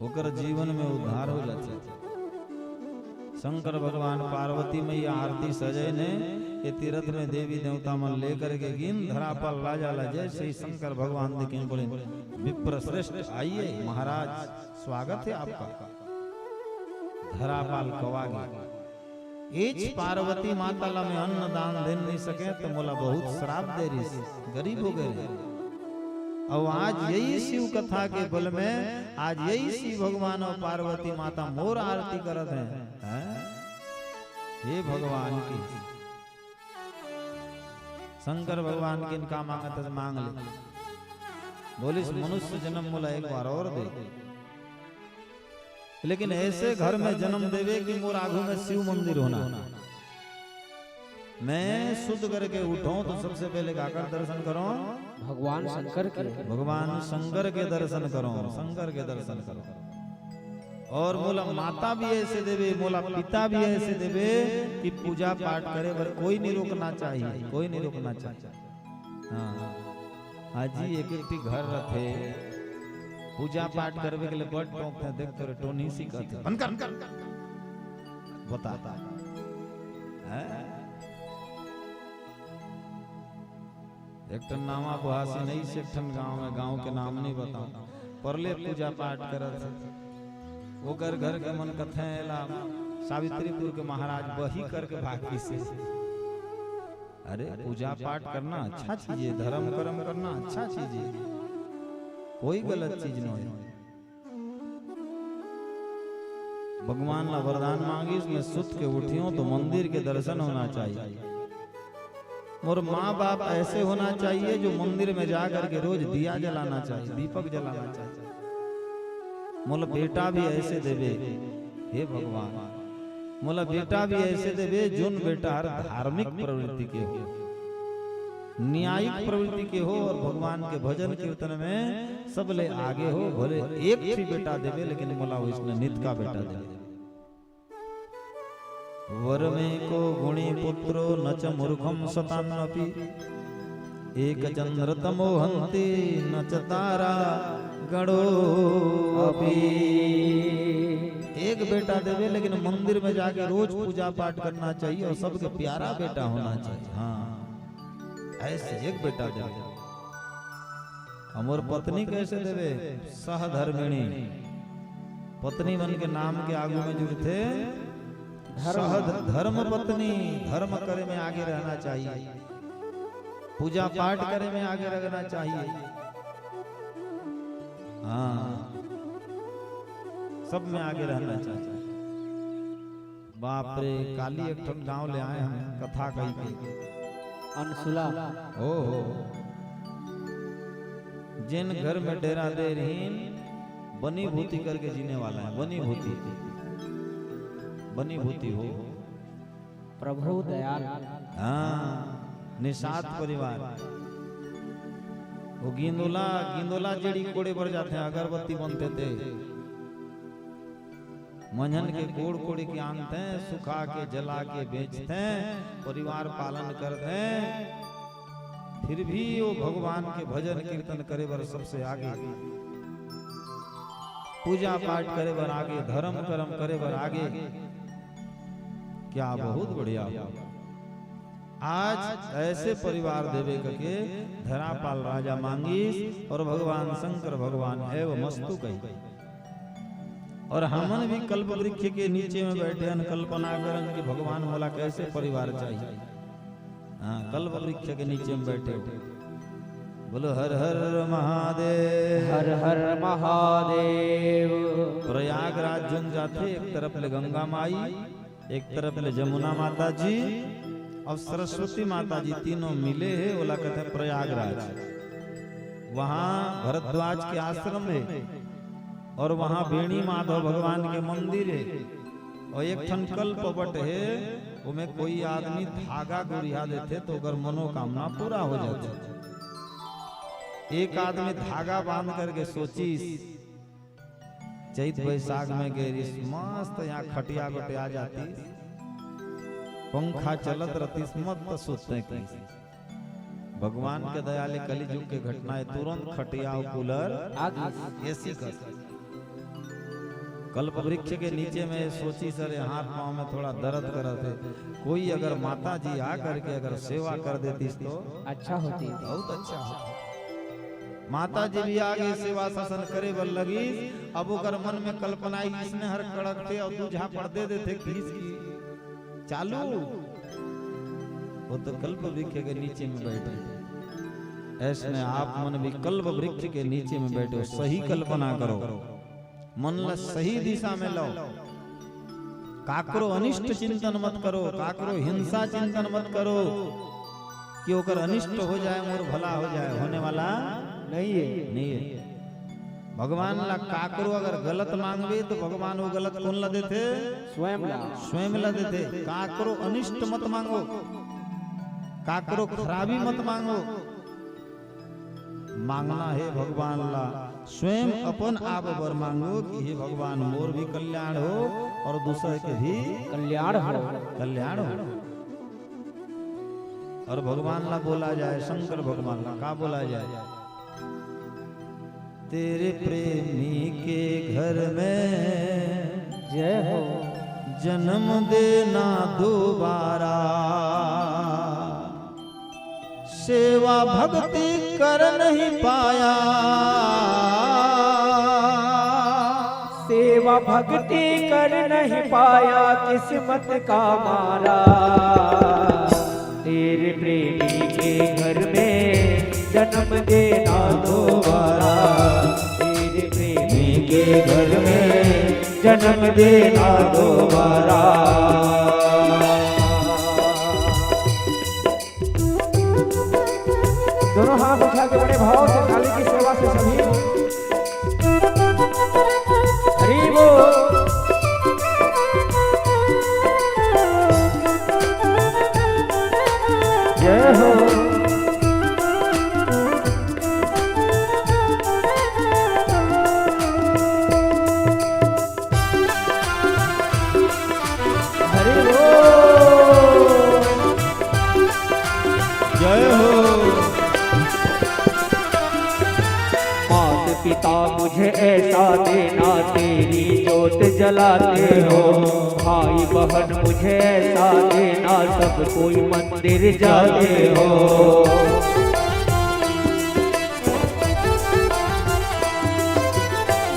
[SPEAKER 4] होकर जीवन में उद्धार हो जाते। शंकर भगवान पार्वती मैया आरती सजे ने ये तीर्थ में देवी देवता मन लेकर के गिन धरापाल राजा ला जैसे ही शंकर भगवान देखे बोले विप्र श्रेष्ठ आइए महाराज स्वागत है आपका। धरापाल कवागे एच पार्वती माता ला में अन्न दान दे नहीं सके तो मोला बहुत श्राप दे रही, गरीब हो गए। और आज यही शिव कथा के बल में आज यही शिव भगवान और पार्वती माता मोर आरती करत हैं। हे भगवान की शंकर भगवान की इनका मांगा तो मांग ले। बोलिस मनुष्य जन्म मोला एक बार और दे, लेकिन ऐसे घर में जन्म देवे कि मोर आगू में शिव मंदिर होना। मैं शुद्ध करके उठाऊं तो सबसे पहले काकर दर्शन करो,
[SPEAKER 3] भगवान शंकर के।
[SPEAKER 4] भगवान शंकर के दर्शन करो, शंकर के दर्शन करो। और मोला माता भी ऐसे देवे, मोला पिता भी ऐसे देवे कि पूजा पाठ करे पर कोई नहीं रोकना चाहिए, कोई नहीं रोकना चाहिए। हाँ हाजी एक एक घर रखे पूजा पाठ करवे के लिए बड़ टोकते, देखते रे टोनी सी कहते बंद कर बता एक टन नामा बुहासी नहीं से ठन गांव में, गांव के नाम नहीं बताऊं, परले पूजा पाठ करत वो घर घर के मन कथे ला सावित्रीपुर के महाराज वही करके भागी से। अरे पूजा पाठ करना अच्छा चीज है, धर्म कर्म करना अच्छा चीज है, कोई गलत चीज नहीं है। भगवान ला वरदान मांगी मैं सुत के उठियों तो मंदिर के दर्शन होना चाहिए। और माँ बाप ऐसे होना चाहिए जो मंदिर में जा करके रोज दिया जलाना चाहिए, दीपक जलाना चाहिए। मोला बेटा भी ऐसे देवे, हे भगवान मोला बेटा भी ऐसे देवे जोन बेटा हर धार्मिक प्रवृत्ति के हो, न्यायिक प्रवृत्ति के हो और भगवान के भजन कीर्तन में सब ले आगे हो। भले एक ही बेटा देवे लेकिन मोला इसने नित का बेटा देवे। वर में को गुणी पुत्रो न च मूर्खम सतान्नपि एक चंद्र तमो हन्ति न च तारा गणो अपि। एक बेटा देवे लेकिन मंदिर में जाके रोज पूजा पाठ करना चाहिए और सबके प्यारा बेटा होना चाहिए। हाँ ऐसे एक बेटा देवे। हमर पत्नी कैसे देवे? सहधर्मिणी, पत्नी मन के नाम के आगू में जुड़ते धर्म पत्नी, धर्म करे में आगे रहना चाहिए, पूजा पाठ करे में आगे रहना चाहिए। हाँ सब में आगे रहना चाहिए। बाप रे काली एक ठन गांव ले आए हम कथा कही के
[SPEAKER 3] अनसुला।
[SPEAKER 4] ओहो जिन घर में डेरा दे रहीन बनी भूति करके जीने वाला है, बनी भूति, बनी भूति हो
[SPEAKER 3] प्रभु दयाल।
[SPEAKER 4] हाँ निषाद परिवार। वो गिंदोला जेड़ी कोड़े पर जाते हैं, अगरबत्ती बनते थे, मंझन के कोड़ कोड़ी के आनते हैं, सुखा के जला के बेचते हैं, परिवार पालन करते हैं। फिर भी वो भगवान के भजन कीर्तन करे बर सबसे आगे, पूजा पाठ करे बर आगे, धर्म कर्म करे बर आगे। क्या बहुत बढ़िया। आज ऐसे परिवार देवे करके धरापाल राजा मांगीस और भगवान शंकर भगवान है वो मस्तु कही। और हमन भी कल्प वृक्ष के नीचे में बैठे हैं, कल्पना करन कि भगवान बोला कैसे परिवार चाहिए। हाँ कल्प वृक्ष के नीचे में बैठे हो। बोलो हर हर महादेव,
[SPEAKER 3] हर हर महादेव।
[SPEAKER 4] प्रयागराज जुन जाते, एक तरफ ले गंगा माई, एक तरफ ले जमुना माता जी और सरस्वती माता जी, तीनों मिले हैं, बोला कहते हैं प्रयागराज। वहां भरद्वाज के आश्रम है और वहां बेणी माधव भगवान के मंदिर है। और एक ठन कल्पवट है, उसमें कोई आदमी धागा गुड़िया देते तो अगर मनोकामना पूरा हो जाता। एक आदमी धागा बांध करके सोची चैत वैशाख में गेरिस मस्त यहाँ खटिया गोटे आ जाती, पंखा चलत रहती, मत सुते की। भगवान के दयाले कलिजुग के घटना है, तुरंत खटिया कूलर एसी कर। कल्प वृक्ष के नीचे में सोची सर हाथ पांव में थोड़ा दर्द करते, कोई अगर माता जी आ करके अगर सेवा कर देती तो
[SPEAKER 3] अच्छा होती,
[SPEAKER 4] बहुत अच्छा होता। माता जी भी आगे सेवा शासन करे बल लगी। अब ओकर मन में कल्पना इसने हर कड़क थे और दूझा पड़ दे देते खींच की चालू। वो तो कल्प वृक्ष के नीचे में बैठे। ऐसे आप मन भी कल्प वृक्ष के नीचे में बैठे हो, सही कल्पना करो, मन ला सही दिशा में लो काकरो अनिष्ट चिंतन मत करो, काकरो हिंसा चिंतन मत करो कि ओकर अनिष्ट हो जाए मोर भला हो जाए, होने वाला
[SPEAKER 3] नहीं है।
[SPEAKER 4] नहीं है। भगवान ला काकरो अगर गलत मांगवे तो भगवान वो गलत कौन ला देते? स्वयं ला देते। काकरो अनिष्ट मत मांगो, काकरो खराबी मत मांगो, मांगना है भगवान ला स्वयं अपन आप बर मांगो कि हे भगवान मोर भी कल्याण हो और दूसरे के भी
[SPEAKER 3] कल्याण
[SPEAKER 4] हो। और भगवान ला बोला जाए, शंकर भगवान ला का बोला जाए? तेरे प्रेमी के घर में
[SPEAKER 3] जय हो,
[SPEAKER 4] जन्म देना दोबारा, सेवा भक्ति कर नहीं पाया,
[SPEAKER 3] सेवा भक्ति कर नहीं पाया, किस्मत का मारा। तेरे प्रेमी के घर में जन्म देना दोबारा, तेरे प्रेमी के घर में जन्म देना दोबारा। दोनों हाथ उठा के बड़े भाव से काली की सेवा से सभी हरि बोल। जय हो, हरि बोल।
[SPEAKER 4] जय हो।
[SPEAKER 3] पिता मुझे ऐसा देना, तेरी जोत जलाते हो। भाई बहन मुझे ऐसा देना, सब कोई मंदिर जाते हो।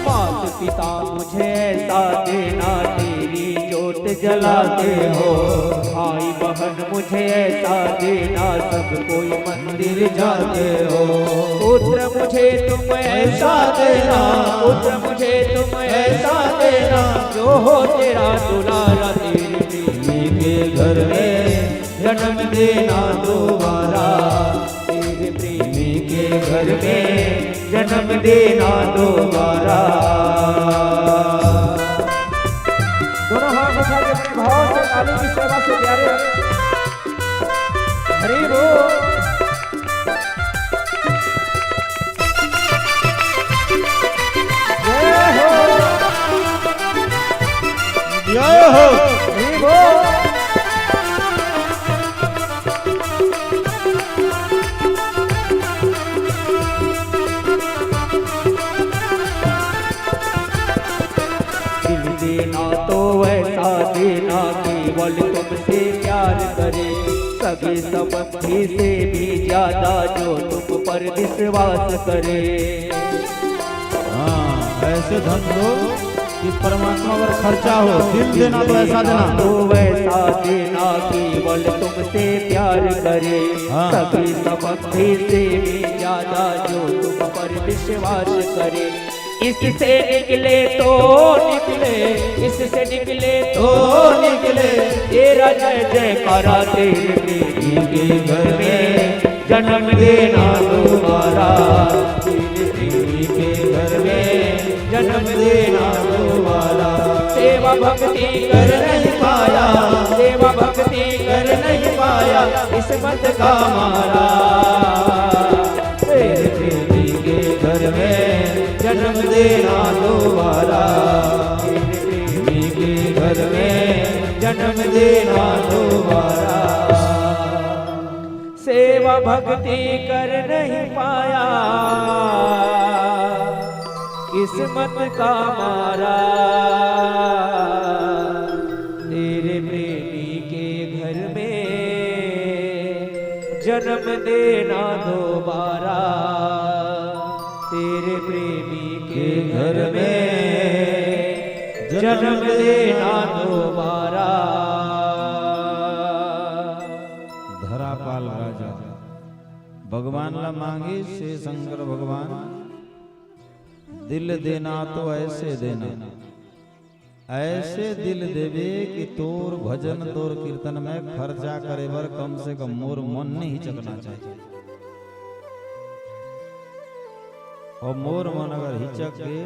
[SPEAKER 3] माता पिता मुझे ऐसा देना, तेरी जोत जलाते हो। भाई बहन मुझे ऐसा देना, सब कोई मंदिर जाते हो। पुत्र मुझे तुम ऐसा देना, पुत्र मुझे तुम ऐसा देना, जो हो तेरा दुलारा। तेरे प्रेमी के घर में जन्म देना दोबारा, तेरे प्रेमी के घर में जन्म देना दोबारा। दोनों हाथ उठा के अपने भाव से काली की सेवा से प्यारे हरि बोल।
[SPEAKER 4] जय हो,
[SPEAKER 3] हरि बोल। दिल देना तो वैसा देना, केवल तुमसे प्यार करे। सगे संबंधी से भी ज्यादा, जो तुम पर विश्वास करे।
[SPEAKER 4] हाँ, ऐसे धन दो कि परमात्मा पर खर्चा हो। दिल देना तो ऐसा देना,
[SPEAKER 3] तो वैसा देना, केवल तुमसे प्यार करे।
[SPEAKER 4] हाँ।
[SPEAKER 3] सभी संबंधी से भी ज्यादा, जो तुम पर विश्वास करे। इससे निकले तो निकले, इससे निकले तो निकले, तेरा जय जयकारा। तेरे प्रेमी के घर में जन्म देना दोबारा, तेरे प्रेमी के घर में जन्म देना दोबारा। सेवा भक्ति कर नहीं पाया, सेवा भक्ति कर नहीं पाया, किस्मत का मारा। तेरे प्रेमी के घर में जन्म देना दोबारा, तेरे प्रेमी के घर में जन्म देना दोबारा। सेवा भक्ति कर नहीं पाया, किस्मत का मारा। तेरे प्रेमी के घर में जन्म देना दोबारा, तेरे प्रेमी के घर में जन्म देना दोबारा।
[SPEAKER 4] धरापाल राजा भगवान ला मांगे से शंकर भगवान, दिल देना तो ऐसे देना ऐसे दिल देवे कि तोर भजन तोर कीर्तन में खर्चा करे बर कम से कम मोर मन नहीं हिचकना चाहिए। और मोर मन अगर हिचक के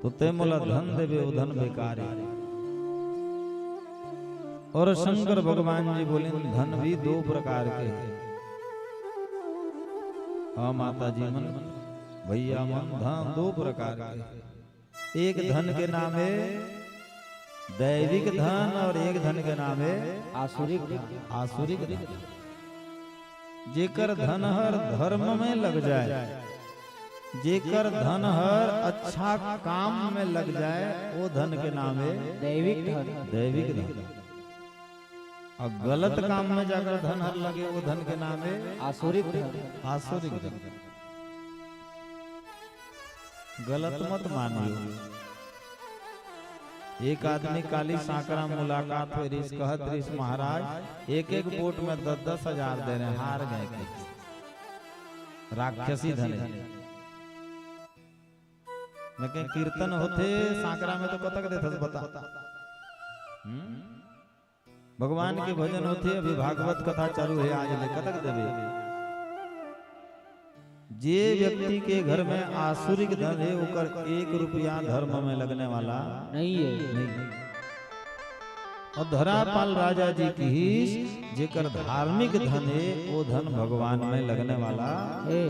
[SPEAKER 4] तो ते मोला धन देवे वो धन बेकार है। और शंकर भगवान जी बोले धन भी दो प्रकार के हैं। हाँ माता जी मन भैया मन धन दो प्रकार के। एक धन के नाम है दैविक धन और एक धन के नाम है
[SPEAKER 3] आसुरिक धन।
[SPEAKER 4] आसुरिक धन। जेकर धन हर धर्म में लग जाए, जेकर धन हर अच्छा काम में लग जाए, वो धन के नाम है
[SPEAKER 3] दैविक धन।
[SPEAKER 4] दैविक धन। और गलत काम में जाकर धन हर लगे, वो धन के नाम है
[SPEAKER 3] आसुरिक धन।
[SPEAKER 4] आसुरिक धन। गलत मत मानियो। एक आदमी काली सांकरा मुलाकात हुई ऋषि कहत ऋषि महाराज एक एक वोट में 10-10 हजार दे रहे, हार गए के राक्षसी धन। मैं कहीं कीर्तन होते सांकरा में तो कतक देथस बता। भगवान के भजन होते अभी भागवत कथा चालू है आज ले कतक देवे। जे व्यक्ति के घर में आसुरिक धन है उकर 1 रुपया धर्म में लगने वाला
[SPEAKER 3] नहीं है।
[SPEAKER 4] नहीं। और धरापाल राजा जी की जेकर धार्मिक धन है वो धन भगवान में लगने वाला
[SPEAKER 3] है।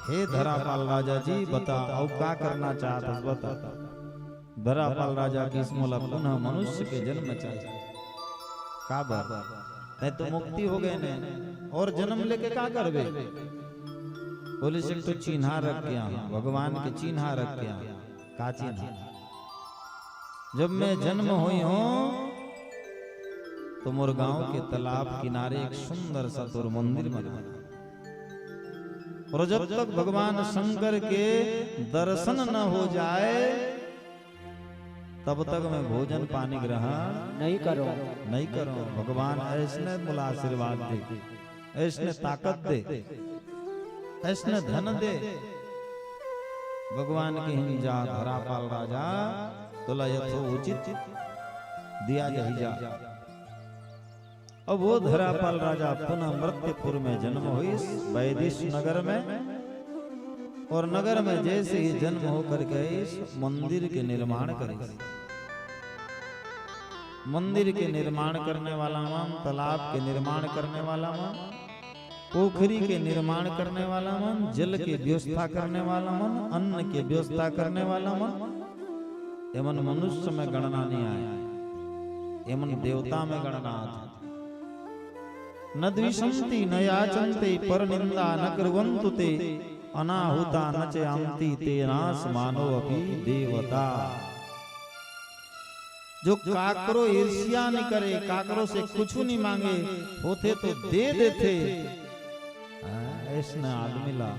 [SPEAKER 4] हे धरापाल राजा जी बता और क्या करना चाहता बता। धरापाल राजा की इसमोला पुनः मनुष्य के जन्म चाहिए का बात नहीं तो मुक्ति हो गए ने और जन्म लेके क्या करबे। बोले से तो चिन्हा रख के भगवान के चिन्हा रख के का चिन्हा। जब मैं जन्म हुई हूं तो मोर गांव के तालाब किनारे एक सुंदर सा तोर मंदिर बना। और जब तक भगवान शंकर के दर्शन न हो जाए तब तक मैं भोजन पानी ग्रहण
[SPEAKER 3] नहीं करो।
[SPEAKER 4] नहीं करो। भगवान ऐसने मुला आशीर्वाद दे, ऐसने ताकत दे, ऐसने धन दे। भगवान के हिंजा धरापाल राजा तोला यथो उचित दिया जाही जा। अब वो धरापाल राजा पुनः मृत्यपुर में जन्म हुई वैदिश नगर में। और नगर में जैसे ही जन्म होकर के इस मंदिर के निर्माण करे। मंदिर के निर्माण करने वाला मन, तालाब के निर्माण करने वाला मन, पोखरी के निर्माण करने वाला मन, जल की व्यवस्था करने वाला मन, अन्न की व्यवस्था करने वाला मन। एमन मनुष्य में गणना नहीं आया, एमन देवता में गणना आती। न द्विषंति न याचन्ते पर निंदा न कुर्वन्तु ते अनाहुता न चयांति ते नास मानो अपि देवता। जो काकरो ईर्ष्या नहीं करे, काकरो से कुछ नहीं मांगे, होते तो दे देते। ऐसा आदमी ला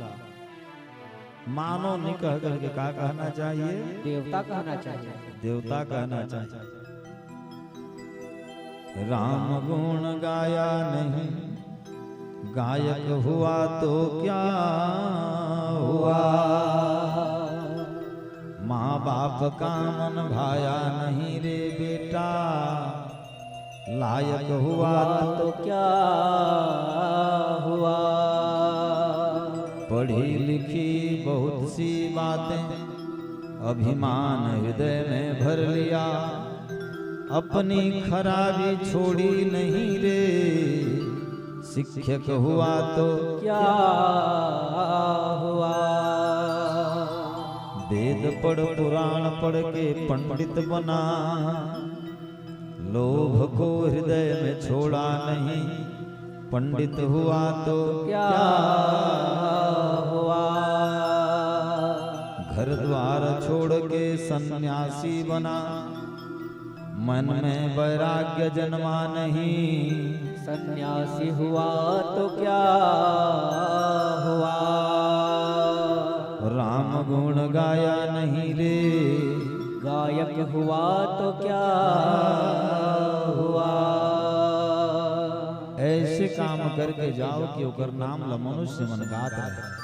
[SPEAKER 4] मानो नहीं कह करके क्या कहना चाहिए?
[SPEAKER 3] देवता कहना चाहिए।
[SPEAKER 4] देवता कहना चाहिए। राम गुण गाया नहीं, गायक हुआ तो क्या हुआ। माँ बाप का मन भाया नहीं रे बेटा, लायक हुआ
[SPEAKER 3] तो क्या हुआ।
[SPEAKER 4] पढ़ी लिखी बहुत सी बातें अभिमान हृदय में भर लिया, अपनी खराबी छोड़ी नहीं रे। शिक्षक हुआ तो
[SPEAKER 3] क्या हुआ।
[SPEAKER 4] वेद पढ़ पुराण पढ़ के पंडित बना, लोभ को हृदय में छोड़ा नहीं। पंडित हुआ तो
[SPEAKER 3] क्या हुआ।
[SPEAKER 4] घर द्वार छोड़ के सन्यासी बना, मन में वैराग्य जन्मा नहीं।
[SPEAKER 3] सन्यासी हुआ तो क्या हुआ।
[SPEAKER 4] राम गुण गाया नहीं रे,
[SPEAKER 3] गायक हुआ तो क्या हुआ।
[SPEAKER 4] ऐसे काम करके जाओ कि ओकर नाम ला मनुष्य मन गात रहे।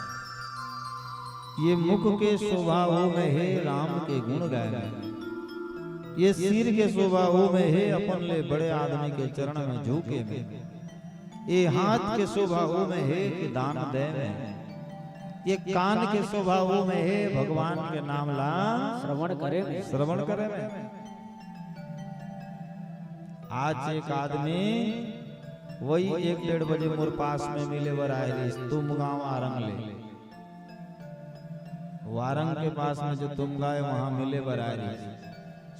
[SPEAKER 4] ये मुख के स्वभावों में है राम के गुण गाए, ये सिर के स्वभावों में है अपन ले बड़े आदमी के चरण में झुके में, ये हाथ के स्वभावों में है कि दान दे में, ये कान के स्वभावों में है भगवान के नाम ला
[SPEAKER 3] श्रवण करे
[SPEAKER 4] में। आज एक आदमी वही 1-1:30 बजे मोर पास में मिले बर आए रही, तुम गांव आरंग ले, वारंग के पास में जो तुम गाए वहां मिले बर आए रही,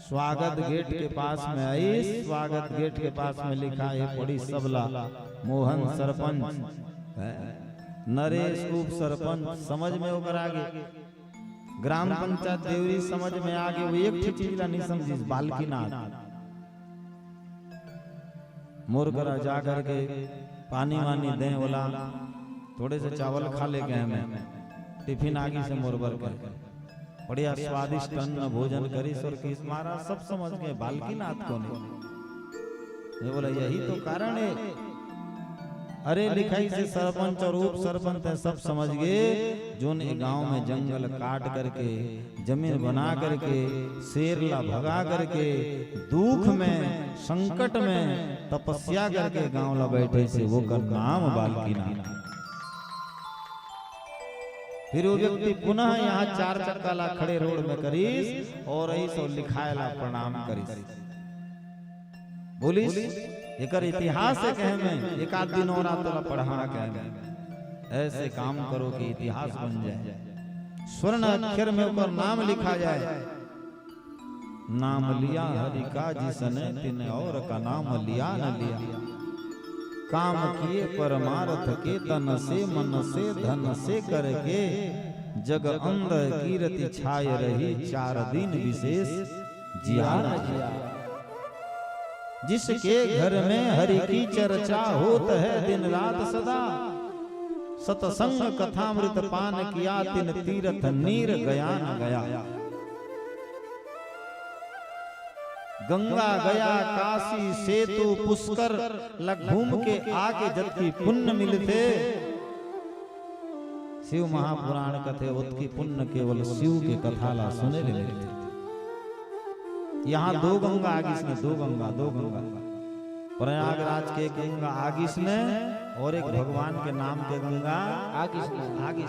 [SPEAKER 4] स्वागत गेट के पास में आई, स्वागत गेट के पास में लिखा है पड़ी सबला मोहन सरपंच नरेश उप सरपंच, समझ में होकर आगे ग्राम पंचायत देवरी समझ में आगे, वो एक चीज ला नहीं समझी, बाल्कीनाथ मोर करा जा करके पानी वानी दें बोला, थोड़े से चावल खा ले गए मैं, टिफिन आगे से मोर बर कर बढ़िया स्वादिष्ट अन्न भोजन करी और किस महाराज सब समझ गए बाल्कीनाथ को नहीं, बोला यही तो कारण है, अरे लिखाई से सरपंच और उप सरपंच है सब समझ गए, जो ने गांव में जंगल काट करके जमीन बना करके शेर ला भगा करके दुख में संकट में तपस्या करके गांव ला बैठे से वो का नाम बाल्कीनाथ। फिर वो व्यक्ति पुनः यहाँ 4 चक्का ला खड़े रोड में करीस और ऐसा लिखाए ला प्रणाम करीस, बोलिस एकर इतिहास है कहे में, एक आध दिन और आतला पढ़ा कहे में, ऐसे काम करो कि इतिहास बन जाए, स्वर्ण अक्षर में ऊपर नाम लिखा जाए, नाम लिया हरि का जिसने तिने और का नाम लिया न लिया, काम किए परमार्थ के तन से मन से धन से करके, जग अंदर कीर्ति छाय रही 4 दिन विशेष जिया न जिया, जिसके घर में हरि की चर्चा होत है दिन रात सदा, सतसंग कथामृत पान किया तिन तीर्थ नीर गया न गया, गंगा गया काशी सेतु पुष्कर लग घूम के आके जबकि पुण्य मिलते, शिव महापुराण कथे उत्की पुण्य केवल शिव के कथा ला सुने ले मिलते। यहाँ 2 गंगा आगिस में 2 गंगा प्रयागराज के गंगा आगिस में और एक भगवान के नाम के गंगा आगिस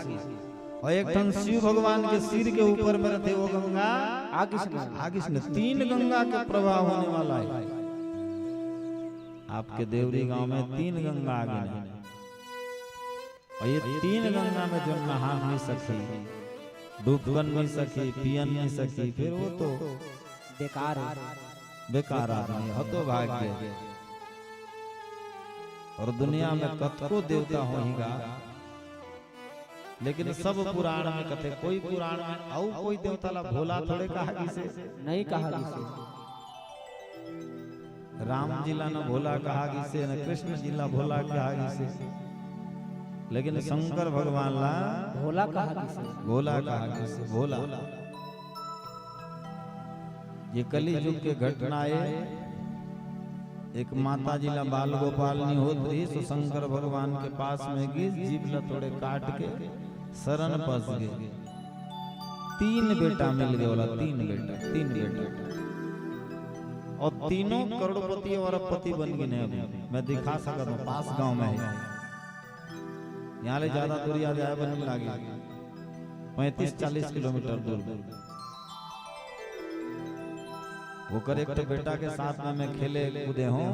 [SPEAKER 4] में, और एक टन शिव भगवान के सिर के ऊपर में रहते वो गंगा आगिस में 3 गंगा के प्रभाव होने वाला है। आपके देवरी गांव में 3 गंगा आगे नहीं, और ये 3 गंगा में जो नहा नहीं सकी, डूबन नहीं सकी, पियन नहीं सकी, फिर वो तो बेकार आदमी हतो भाग्य। और दुनिया में कतको देवता होगा, लेकिन सब पुराण में कथे, कोई पुराण में और कोई देवता ला भोला थोड़े कहा से
[SPEAKER 3] नहीं कहा से,
[SPEAKER 4] राम जी ला न भोला कहा से, न कृष्ण जी ला भोला कहा से, लेकिन शंकर भगवान ला
[SPEAKER 3] भोला कहा से,
[SPEAKER 4] भोला। ये कली युग के घटनाएं, एक माता जी ला बाल गोपाल नहीं होत रही, तो शंकर भगवान के पास में गई, जीभ ला थोड़े काट के शरण फंस गए, 3 बेटा मिल गए, बोला 3 बेटा, और तीनों करोड़पति और अरबपति बन गए। अभी मैं दिखा सकता हूँ, पास गांव में है, यहाँ ले ज्यादा दूर याद आया बनने लगे, 35-40 किलोमीटर दूर। वो करेक्ट बेटा के साथ में मैं खेले कूदे हूँ,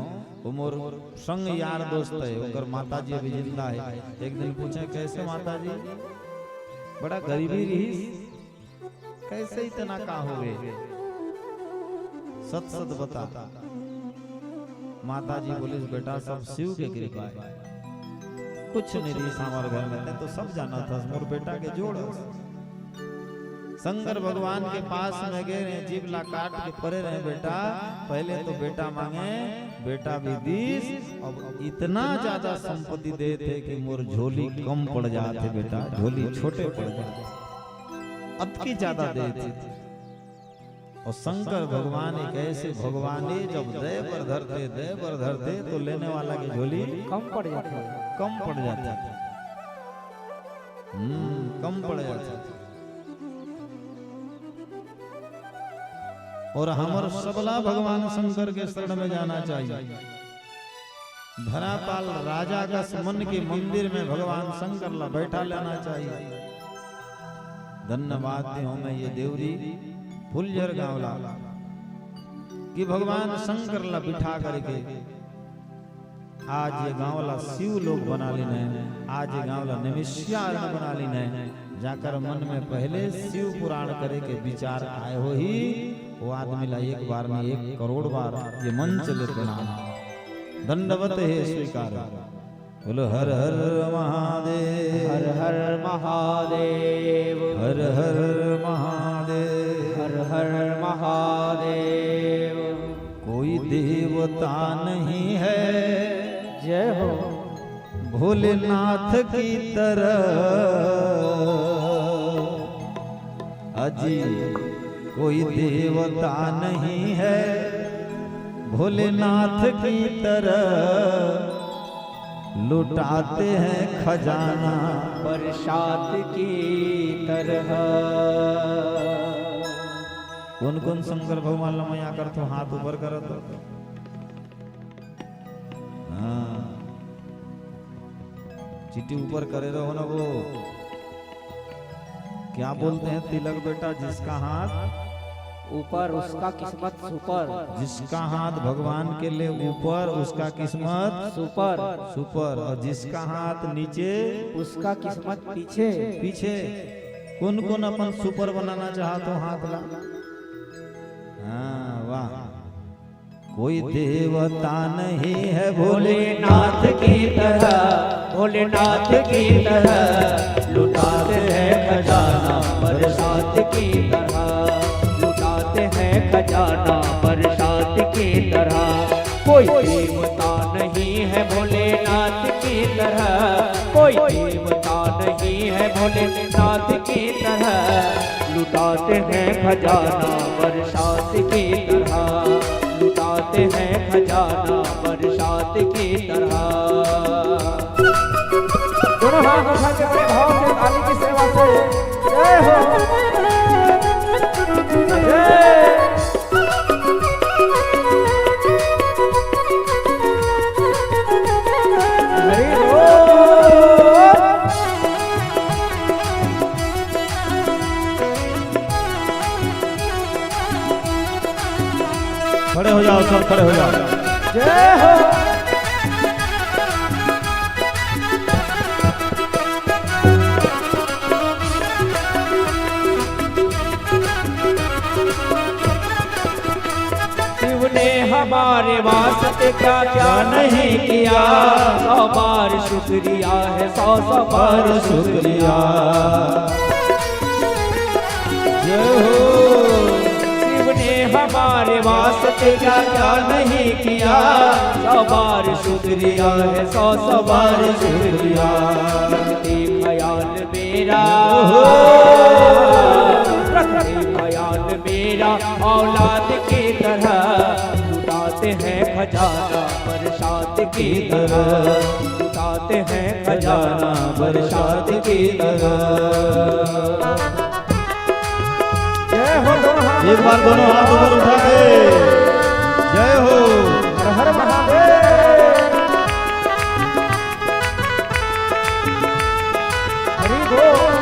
[SPEAKER 4] वो मोर संग यार दोस्त है, उनकर माता जी अभी जिंदा है। एक दिन पूछे कैसे माता जी, बड़ा गरीबी रही, कैसे इतना का हो गए, सत बता। माता जी बोली बेटा सब शिव के कृपा है, कुछ नहीं रही हमारे घर में, तो सब जाना था मोर बेटा के जोड़। शंकर भगवान के पास में गए, जीभ ला काट के परे रहे बेटा, पहले तो बेटा मांगे, बेटा भी दीस, अब इतना ज्यादा संपत्ति देते कि मोर झोली कम पड़ जाते बेटा, झोली छोटे पड़ जाते, अतकी ज्यादा देते। और शंकर भगवान एक ऐसे भगवान है, जब दे पर धरते तो लेने वाला की झोली
[SPEAKER 3] कम पड़ जाती,
[SPEAKER 4] कम पड़ जाता, कम पड़ जाता। और हमर सबला भगवान शंकर के शरण में जाना चाहिए। धरापाल राजा का मन के मंदिर में भगवान शंकर ला बैठा लेना चाहिए। धन्यवाद हूं मैं ये देवरी फुलझर गांवला कि भगवान शंकर ला बिठा करके आज ये गांवला शिव लोग बना लेने, आज ये गांवला निमिष्यारण बना लेने। जाकर मन में पहले शिव पुराण करे के विचार आए हो ही वो आदमी ला एक बार नहीं 1 करोड़ बार ये मन चले प्रणाम दंडवत है स्वीकार। बोलो हर हर महादेव,
[SPEAKER 3] हर हर महादेव,
[SPEAKER 4] हर हर महादेव,
[SPEAKER 3] हर हर महादेव।
[SPEAKER 4] कोई देवता नहीं है
[SPEAKER 3] जय हो
[SPEAKER 4] भोलेनाथ की तरह, अजी कोई देवता नहीं है भोलेनाथ की तरह। लुटाते हैं खजाना
[SPEAKER 3] बरसात की तरह।
[SPEAKER 4] कौन कौन शंकर भगवान लमया कर तो हाथ ऊपर करो तो हाँ चिट्ठी ऊपर करे रहो ना। वो क्या बोलते हैं तिलक बेटा, जिसका हाथ
[SPEAKER 3] ऊपर उसका किस्मत सुपर,
[SPEAKER 4] जिसका हाथ भगवान के लिए ऊपर उसका किस्मत
[SPEAKER 3] सुपर,
[SPEAKER 4] सुपर, और जिसका हाथ नीचे
[SPEAKER 3] उसका किस्मत पीछे
[SPEAKER 4] पीछे। कौन कौन अपन सुपर बनाना चाहते हो हाथ ला। हाँ वाह। कोई देवता नहीं है
[SPEAKER 3] भोलेनाथ की तरह, भोलेनाथ की तरह। लुटाते हैं खजाना बरसात की तरह, लुटाते हैं खजाना बरसात की तरह। कोई देवता नहीं है भोलेनाथ की तरह, कोई देवता नहीं है भोलेनाथ की तरह। लुटाते हैं खजाना बरसात की तरह, लुटाते हैं खजाना बरसात की तरह। दोनों हाथ उठा के बड़े भाव से ताली की सेवा से जय हो जय। हरि बोल।
[SPEAKER 4] खड़े हो जाओ, सब खड़े हो जाओ।
[SPEAKER 3] जय हो। शिव ने हमारे वास्ते क्या क्या नहीं किया, 100 बार शुक्रिया है, 100 बार शुक्रिया।
[SPEAKER 4] जय हो।
[SPEAKER 3] शिव ने हमारे वास्ते क्या क्या नहीं किया, 100 बार शुक्रिया है, 100 बार शुक्रिया। रखते ख्याल मेरा, रखते ख्याल मेरा औलाद की तरह। लुटाते हैं खजाना बरसात की तरह, लुटाते हैं खजाना बरसात की तरह। जय हो। दोनों हाथ
[SPEAKER 4] एक बार दोनों हाथ ऊपर उठा के जय हो।
[SPEAKER 3] हर हर महादेव। हरि बोल।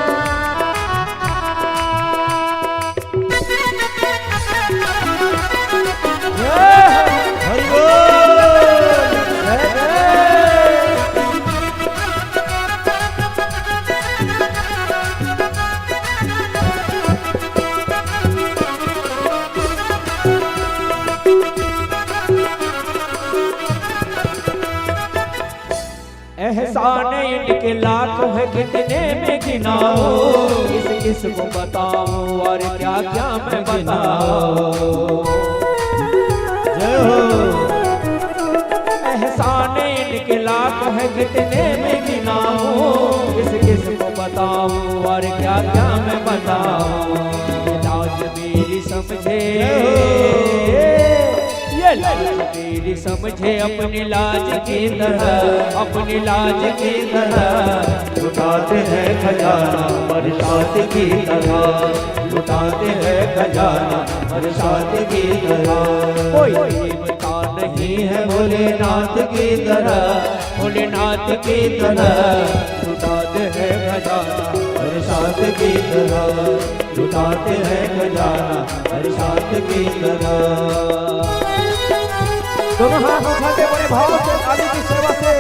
[SPEAKER 4] हरि बोल।
[SPEAKER 3] जय जय। एहसान इनके लाखों है कितने में गिनाओ, किस किस को बताऊं और क्या क्या मैं बताऊं।
[SPEAKER 4] जय हो।
[SPEAKER 3] एहसान इनके लाखों है कितने में गिनाओ, किस किस को बताऊं और क्या क्या मैं बताऊं। लाज मेरी समझे, ये लाज मेरी समझे अपनी लाज की तरह, अपनी लाज की तरह। लुटा
[SPEAKER 1] लुटाते हैं खजाना बरसात की तरह, लुटाते हैं खजाना बरसात की तरह। कोई देवता नहीं है भोलेनाथ की तरह, भोलेनाथ की तरह, लुटाते हैं खजाना बरसात की तरह, लुटाते हैं खजाना बरसात की तरह।
[SPEAKER 3] दोनों हाथ उठाते बड़े भाव से आदि की सेवा से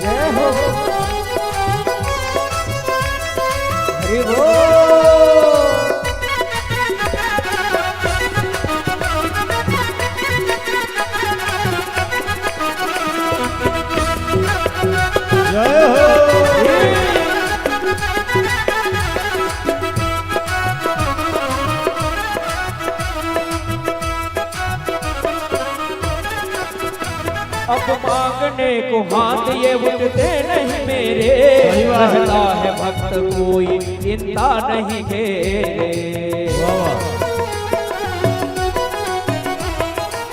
[SPEAKER 3] जय हो हरि बोल।
[SPEAKER 4] जय हो।
[SPEAKER 1] अब मांगने को हाथ ये उठते नहीं मेरे, रहता है भक्त कोई चिंता नहीं घेरे।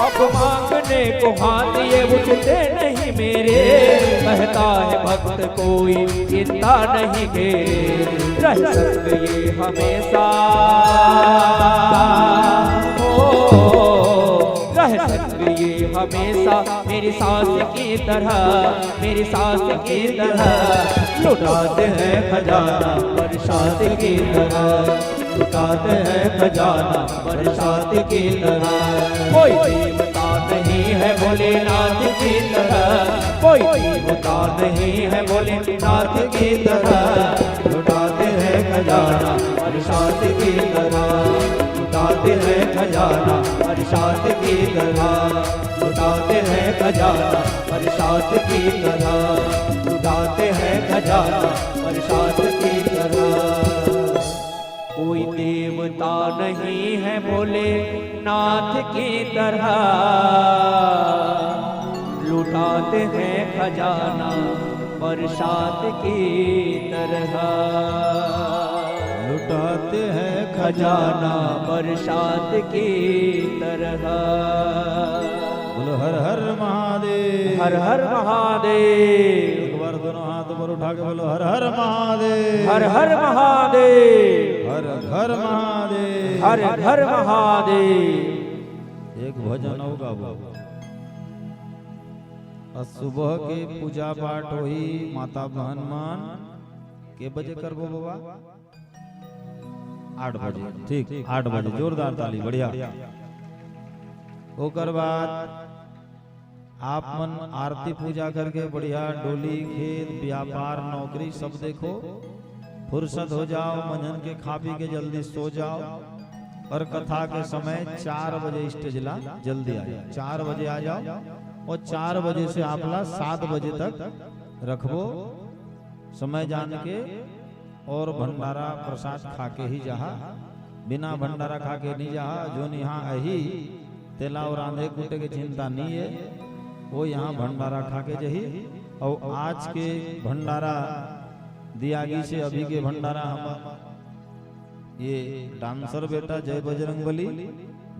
[SPEAKER 1] अब मांगने को हाथ ये उठते नहीं मेरे, कहता है भक्त कोई चिंता नहीं घेरे। रह संग ये हमेशा रह संग ये हमेशा मेरी सास की तरह, मेरी सास की तरह। लुटाते हैं खजाना बरसात की तरह, लुटाते हैं खजाना बरसात की तरह। कोई देवता नहीं है भोलेनाथ की तरह, कोई देवता नहीं है भोलेनाथ की तरह। लुटाते हैं खजाना बरसात की तरह, लुटाते हैं खजाना बरसात की तरह, लुटाते हैं खजाना बरसात की तरह, लुटाते हैं खजाना बरसात की तरह। कोई देवता नहीं है भोलेनाथ की तरह, लुटाते हैं खजाना बरसात की तरह,
[SPEAKER 4] लुटाते हैं
[SPEAKER 1] खजाना बरसात की तरह।
[SPEAKER 4] बोलो हर हर महादेव,
[SPEAKER 1] हर हर महादेव।
[SPEAKER 4] एक बार दोनों हाथ ऊपर उठा के बोलो हर हर महादेव,
[SPEAKER 1] हर हर महादेव,
[SPEAKER 4] हर घर महादेव,
[SPEAKER 1] हर घर महादेव।
[SPEAKER 4] एक भजन होगा वो सुबह के पूजा पाठ होई माता बहन मान के बजे करबो बाबा 8 बजे। ठीक 8 बजे जोरदार ताली बढ़िया। ओकर बाद आप मन आरती पूजा करके बढ़िया डोली खेत व्यापार नौकरी सब देखो, फुर्सत हो जाओ, मंझन के खा पी के जल्दी सो जाओ। और कथा के समय 4 बजे स्टेजला जल्दी आ जाओ, 4 बजे आ जाओ और 4 बजे से आपला 7 बजे तक रखबो समय जान के। और भंडारा प्रसाद खा के ही जहा, बिना भंडारा खा के नहीं जहा। जो यहाँ अही तेला और आंधे कूटे की चिंता नहीं है, वो यहाँ भंडारा खा के जही। और आज के भंडारा दियागी से अभी के भंडारा हम ये डांसर बेटा जय बजरंगबली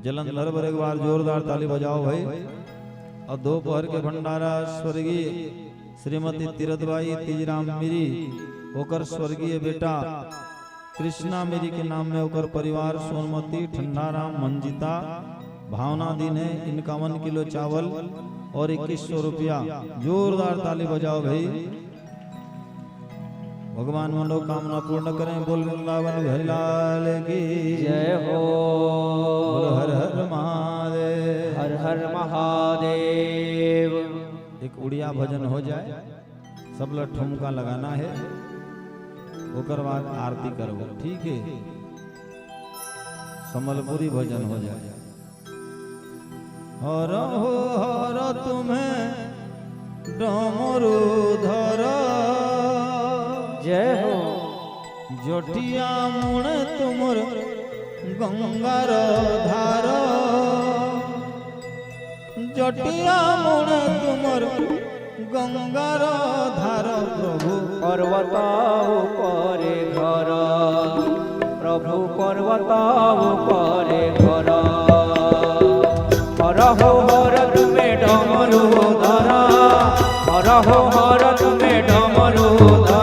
[SPEAKER 4] जलंधर पर एक बार जोरदार ताली बजाओ भाई। और दोपहर के भंडारा स्वर्गीय श्रीमती तीरथबाई तीजराम मेरी होकर स्वर्गीय बेटा कृष्णा मेरी के नाम में होकर परिवार सोनमती ठंडाराम मंजिता भावना दी ने 51 किलो चावल और 2100 रुपया। जोरदार ताली बजाओ भाई। भगवान मनोकामना पूर्ण करें। बोल वृंदावन बिहारी लाल की
[SPEAKER 1] जय हो।
[SPEAKER 4] बोलो हर हर महादेव,
[SPEAKER 1] हर हर महादेव।
[SPEAKER 4] एक उड़िया भजन हो जाए, सब लोग ठुमका लगाना है, ओकर बाद आरती करो, ठीक है। समलपुरी भजन हो जाए। हर हो हर तुम्हें डमरू धर,
[SPEAKER 1] जय हो।
[SPEAKER 4] जटिया मुण तुमर गंगार धार, जटिया मुण तुमर गंगार धार। प्रभु
[SPEAKER 1] पर्वताओ परे घर, प्रभु पर्वताओ परे घर। हर हो हर तुम्हें डमरू धरा, हर हो हर तुम्हें डमरू धरा।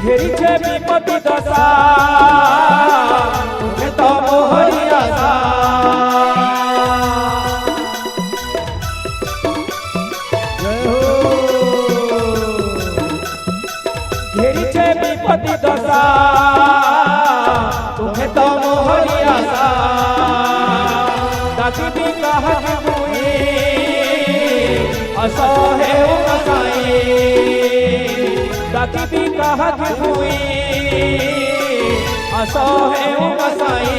[SPEAKER 3] घेरी छे विपत्ति दशा तुम्हें तो मोहरी आशा
[SPEAKER 2] जय हो
[SPEAKER 3] घेरी छे विपत्ति दशा तुम्हें तो मोहरी आशा दादी भी कहा कि मुई असो है उमसाई दादी भी कहा कि मुई असो है उमसाई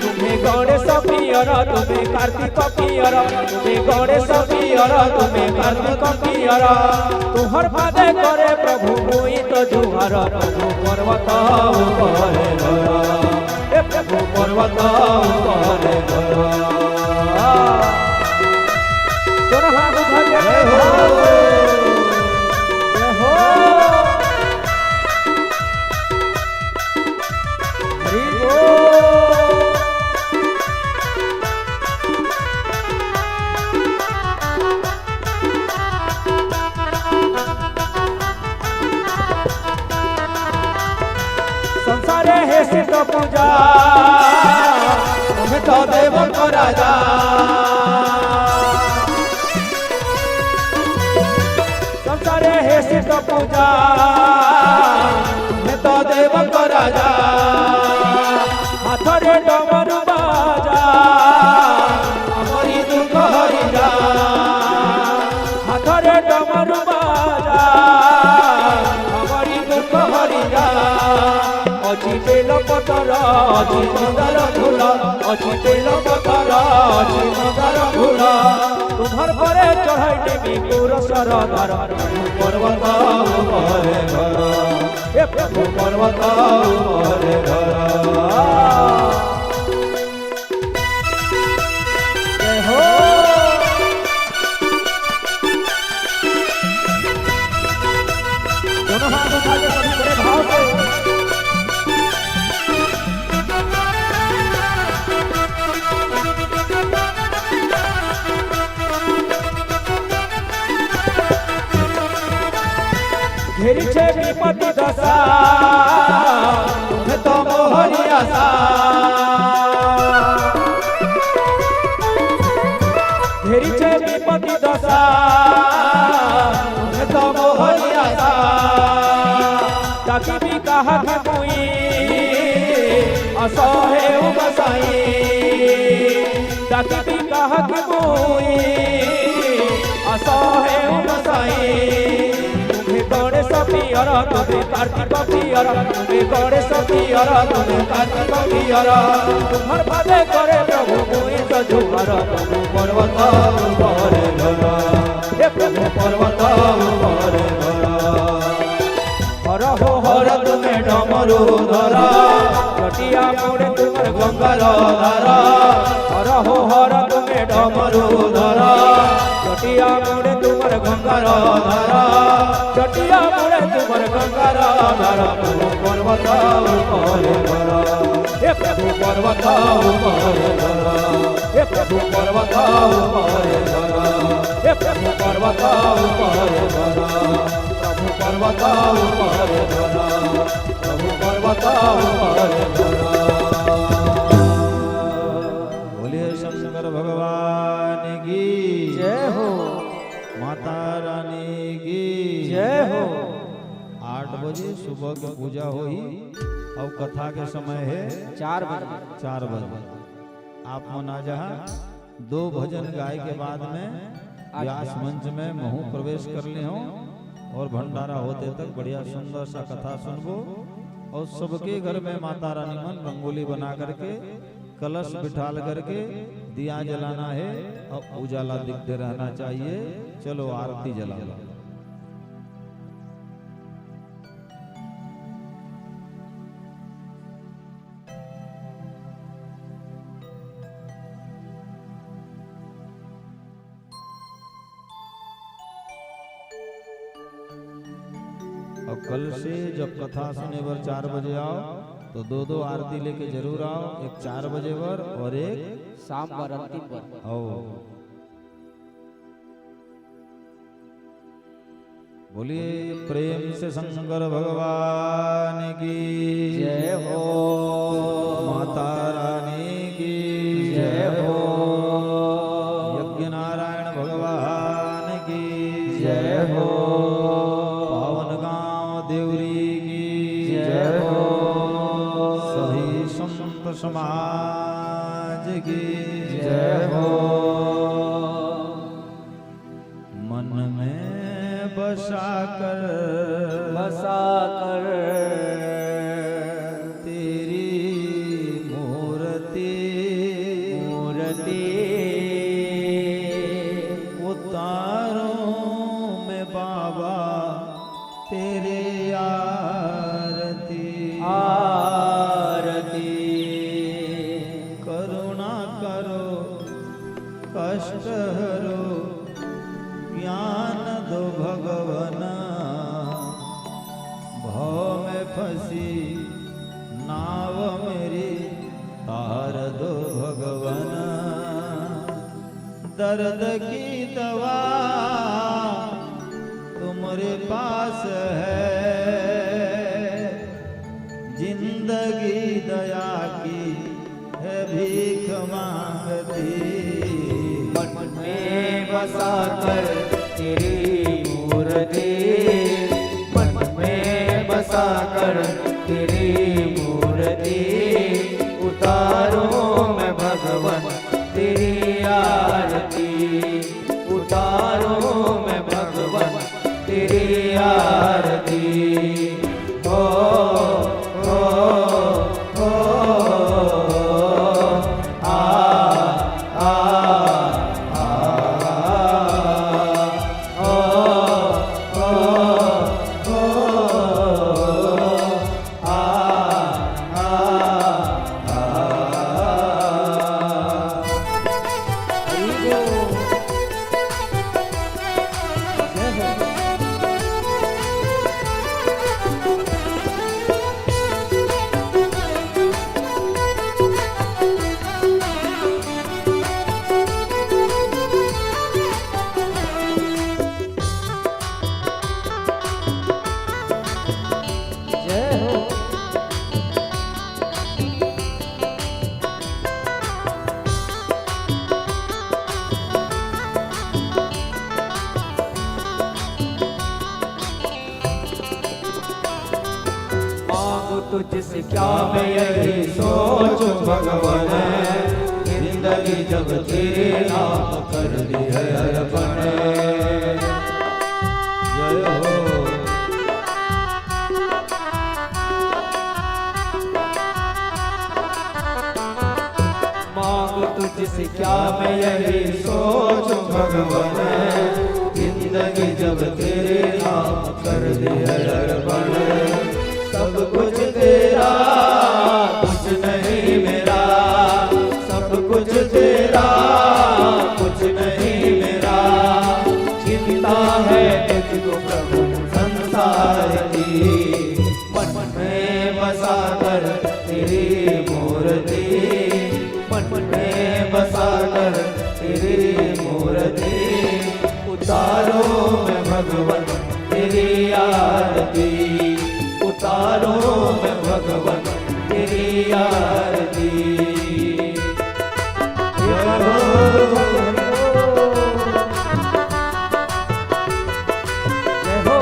[SPEAKER 3] तुम्हें गणेश पियर तुम्हें कार्तिक पियर तुम्हें गणेश पियर तुम्हें कार्तिक पियर तुहर पादे करे प्रभु मुई तो जुहार प्रभु पर्वत करे घर ए प्रभु पर्वत करे घर दोनों हाथ उठा के जय हो जय हो हरि बोल संसारे है सिद्ध पूजा तुम्हें तो देव को राजा संसारे है सिद्ध पूजा तुम्हें तो देव को राजा हाथरे डमरू बाजा हमारी दुख हरि जा हाथरे डमरू बाजा हमारी दुख हरि जा अची बेल पतर अची मंदार फूल अची बेल पतर अची मंदार फूल तुम्हार परे चढ़ाई देवी पुरस्कार धर प्रभु पर्वत करे घर ए प्रभु पर्वत करे घर जय हो दोनों हाथ उठा के सभी बड़े भाव से घेरी छे विपत्ति दशा तुम्हें तो मोहरी आशा घेरी छे विपत्ति दशा तुम्हें तो मोहरी आशा ताकि भी कहा कि मुई असो है उमसाई ताकि भी कहा कि मुई असो है उमसाई गणेश पियर तुम्हें कार्तिक पियर तुम्हें गणेश पियर तुम्हें कार्तिक पियर तुम्हार पादे करे प्रभु मुई तो जुहार प्रभु पर्वत करे घर हे प्रभु पर्वत करे घर हर हो हर तुम्हें डमरू धर चटिया मोड़े तुम्हार गंगार धार हर हो हर तुम्हें डमरू धर चटिया मोड़े तुम्हार गंगार धार चटिया मोड़े तुम्हार गंगार धार प्रभु पर्वत करे घर हे प्रभु पर्वत करे घर हे प्रभु पर्वत करे घर हे प्रभु पर्वत करे घर प्रभु पर्वत करे घर प्रभु पर्वत करे घर
[SPEAKER 4] बोलिए शंकर भगवान की
[SPEAKER 3] जय हो
[SPEAKER 4] माता रानी की
[SPEAKER 3] जय हो
[SPEAKER 4] 8 बजे सुबह की पूजा हुई और कथा के समय है
[SPEAKER 3] 4 बजे
[SPEAKER 4] 4 बजे आप मना जहाँ 2 भजन गाय के बाद में व्यास मंच में महू प्रवेश कर ले हो और भंडारा होते तक बढ़िया सुंदर सा कथा सुनबो और सबके घर में माता रानी मन रंगोली बना करके कलश बिठाल करके दिया जलाना है और उजाला दिखते रहना चाहिए। चलो आरती जला लो। और कल से जब कथा सुने पर 4 बजे आओ तो 2 आरती लेके जरूर आओ, एक 4 बजे पर और एक
[SPEAKER 3] शाम पर अंतिम पर।
[SPEAKER 4] आओ। बोलिए प्रेम से शंकर भगवान की
[SPEAKER 1] जय हो,
[SPEAKER 4] माता रानी की
[SPEAKER 1] जय हो,
[SPEAKER 4] यज्ञ नारायण भगवान की
[SPEAKER 1] जय हो,
[SPEAKER 4] पावन गांव देवरी की
[SPEAKER 1] जय हो,
[SPEAKER 4] सभी संत समाज की
[SPEAKER 1] जय हो।
[SPEAKER 4] मन में बसाकर तेरी मूर्ति उतारूं मैं बाबा तेरे आरती करुणा करो कष्ट हरो ज्ञान दो भगवन भव में फंसी नाव मेरी तार दो भगवन दर्द की दवा तुम्हारे पास है जिंदगी दया की है भीख मांगती
[SPEAKER 1] मन में बसा कर तेरी मूर्ति, मन में बसा कर तेरी मूर्ति उतारूं मैं भगवन तेरी आरती, उतारूं मैं भगवन तेरी आरती। हो हो हो आ आ तुझसे क्या मैं यही सोच भगवान, जिंदगी जब तेरे नाम कर दी है अर्पण।
[SPEAKER 4] जय हो
[SPEAKER 1] मांग तुझसे क्या मैं यही सोच भगवान, जिंदगी जब तेरे नाम कर दी है अर्पण। सब कुछ तेरा कुछ नहीं मेरा, सब कुछ तेरा कुछ नहीं मेरा। चिंता है तुझको प्रभु संसार की, मन में बसा कर तेरी मूर्ति, मन में बसा कर तेरी मूर्ति उतारो मैं भगवन तेरी आरती, उतारो मैं भगवन तेरी आरती। जय हो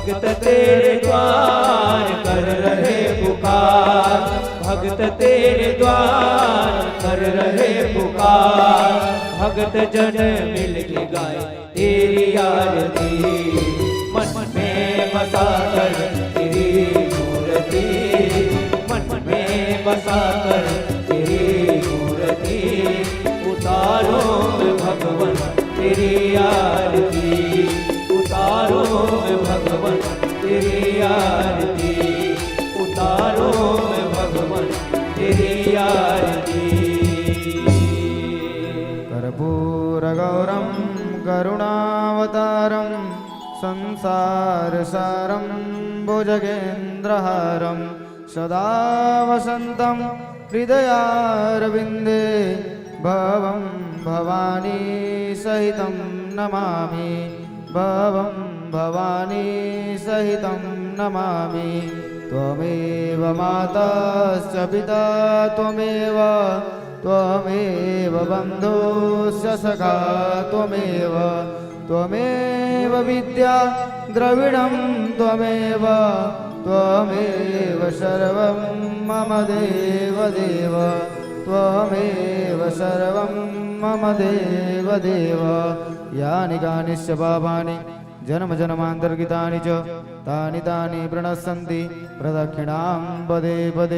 [SPEAKER 1] भगत तेरे द्वार कर रहे पुकार, भगत तेरे द्वार कर रहे पुकार, भगत जन मिल के गाए तेरी आरती, मन में बसा कर तेरी मूर्ति, मन में बसा कर तेरी मूर्ति, उतारो में भगवन तेरी आरती, उतारो में भगवन तेरी आरती, उतारो में भगवन तेरी आरती।
[SPEAKER 2] कर्पूरगौरं करुणावतारं संसारसारं भुजगेन्द्रहारं सदा वसन्तं हृदयारविन्दे भवं भवानी सहितं नमामि, भवं भवानी सहितं नमामि। त्वमेव माताश्च पिता त्वमेव, त्वमेव बन्धुश्च सखा त्वमेव, त्वमेव विद्या द्रविणं त्वमेव, त्वमेव सर्वं मम देवदेव, त्वमेव सर्वं मम देवदेव। यानि कानिश्च पापानि जन्मजन्मान्तर्गतानि च तानि तानि प्रणश्यन्ति प्रदक्षिणां पदे पदे।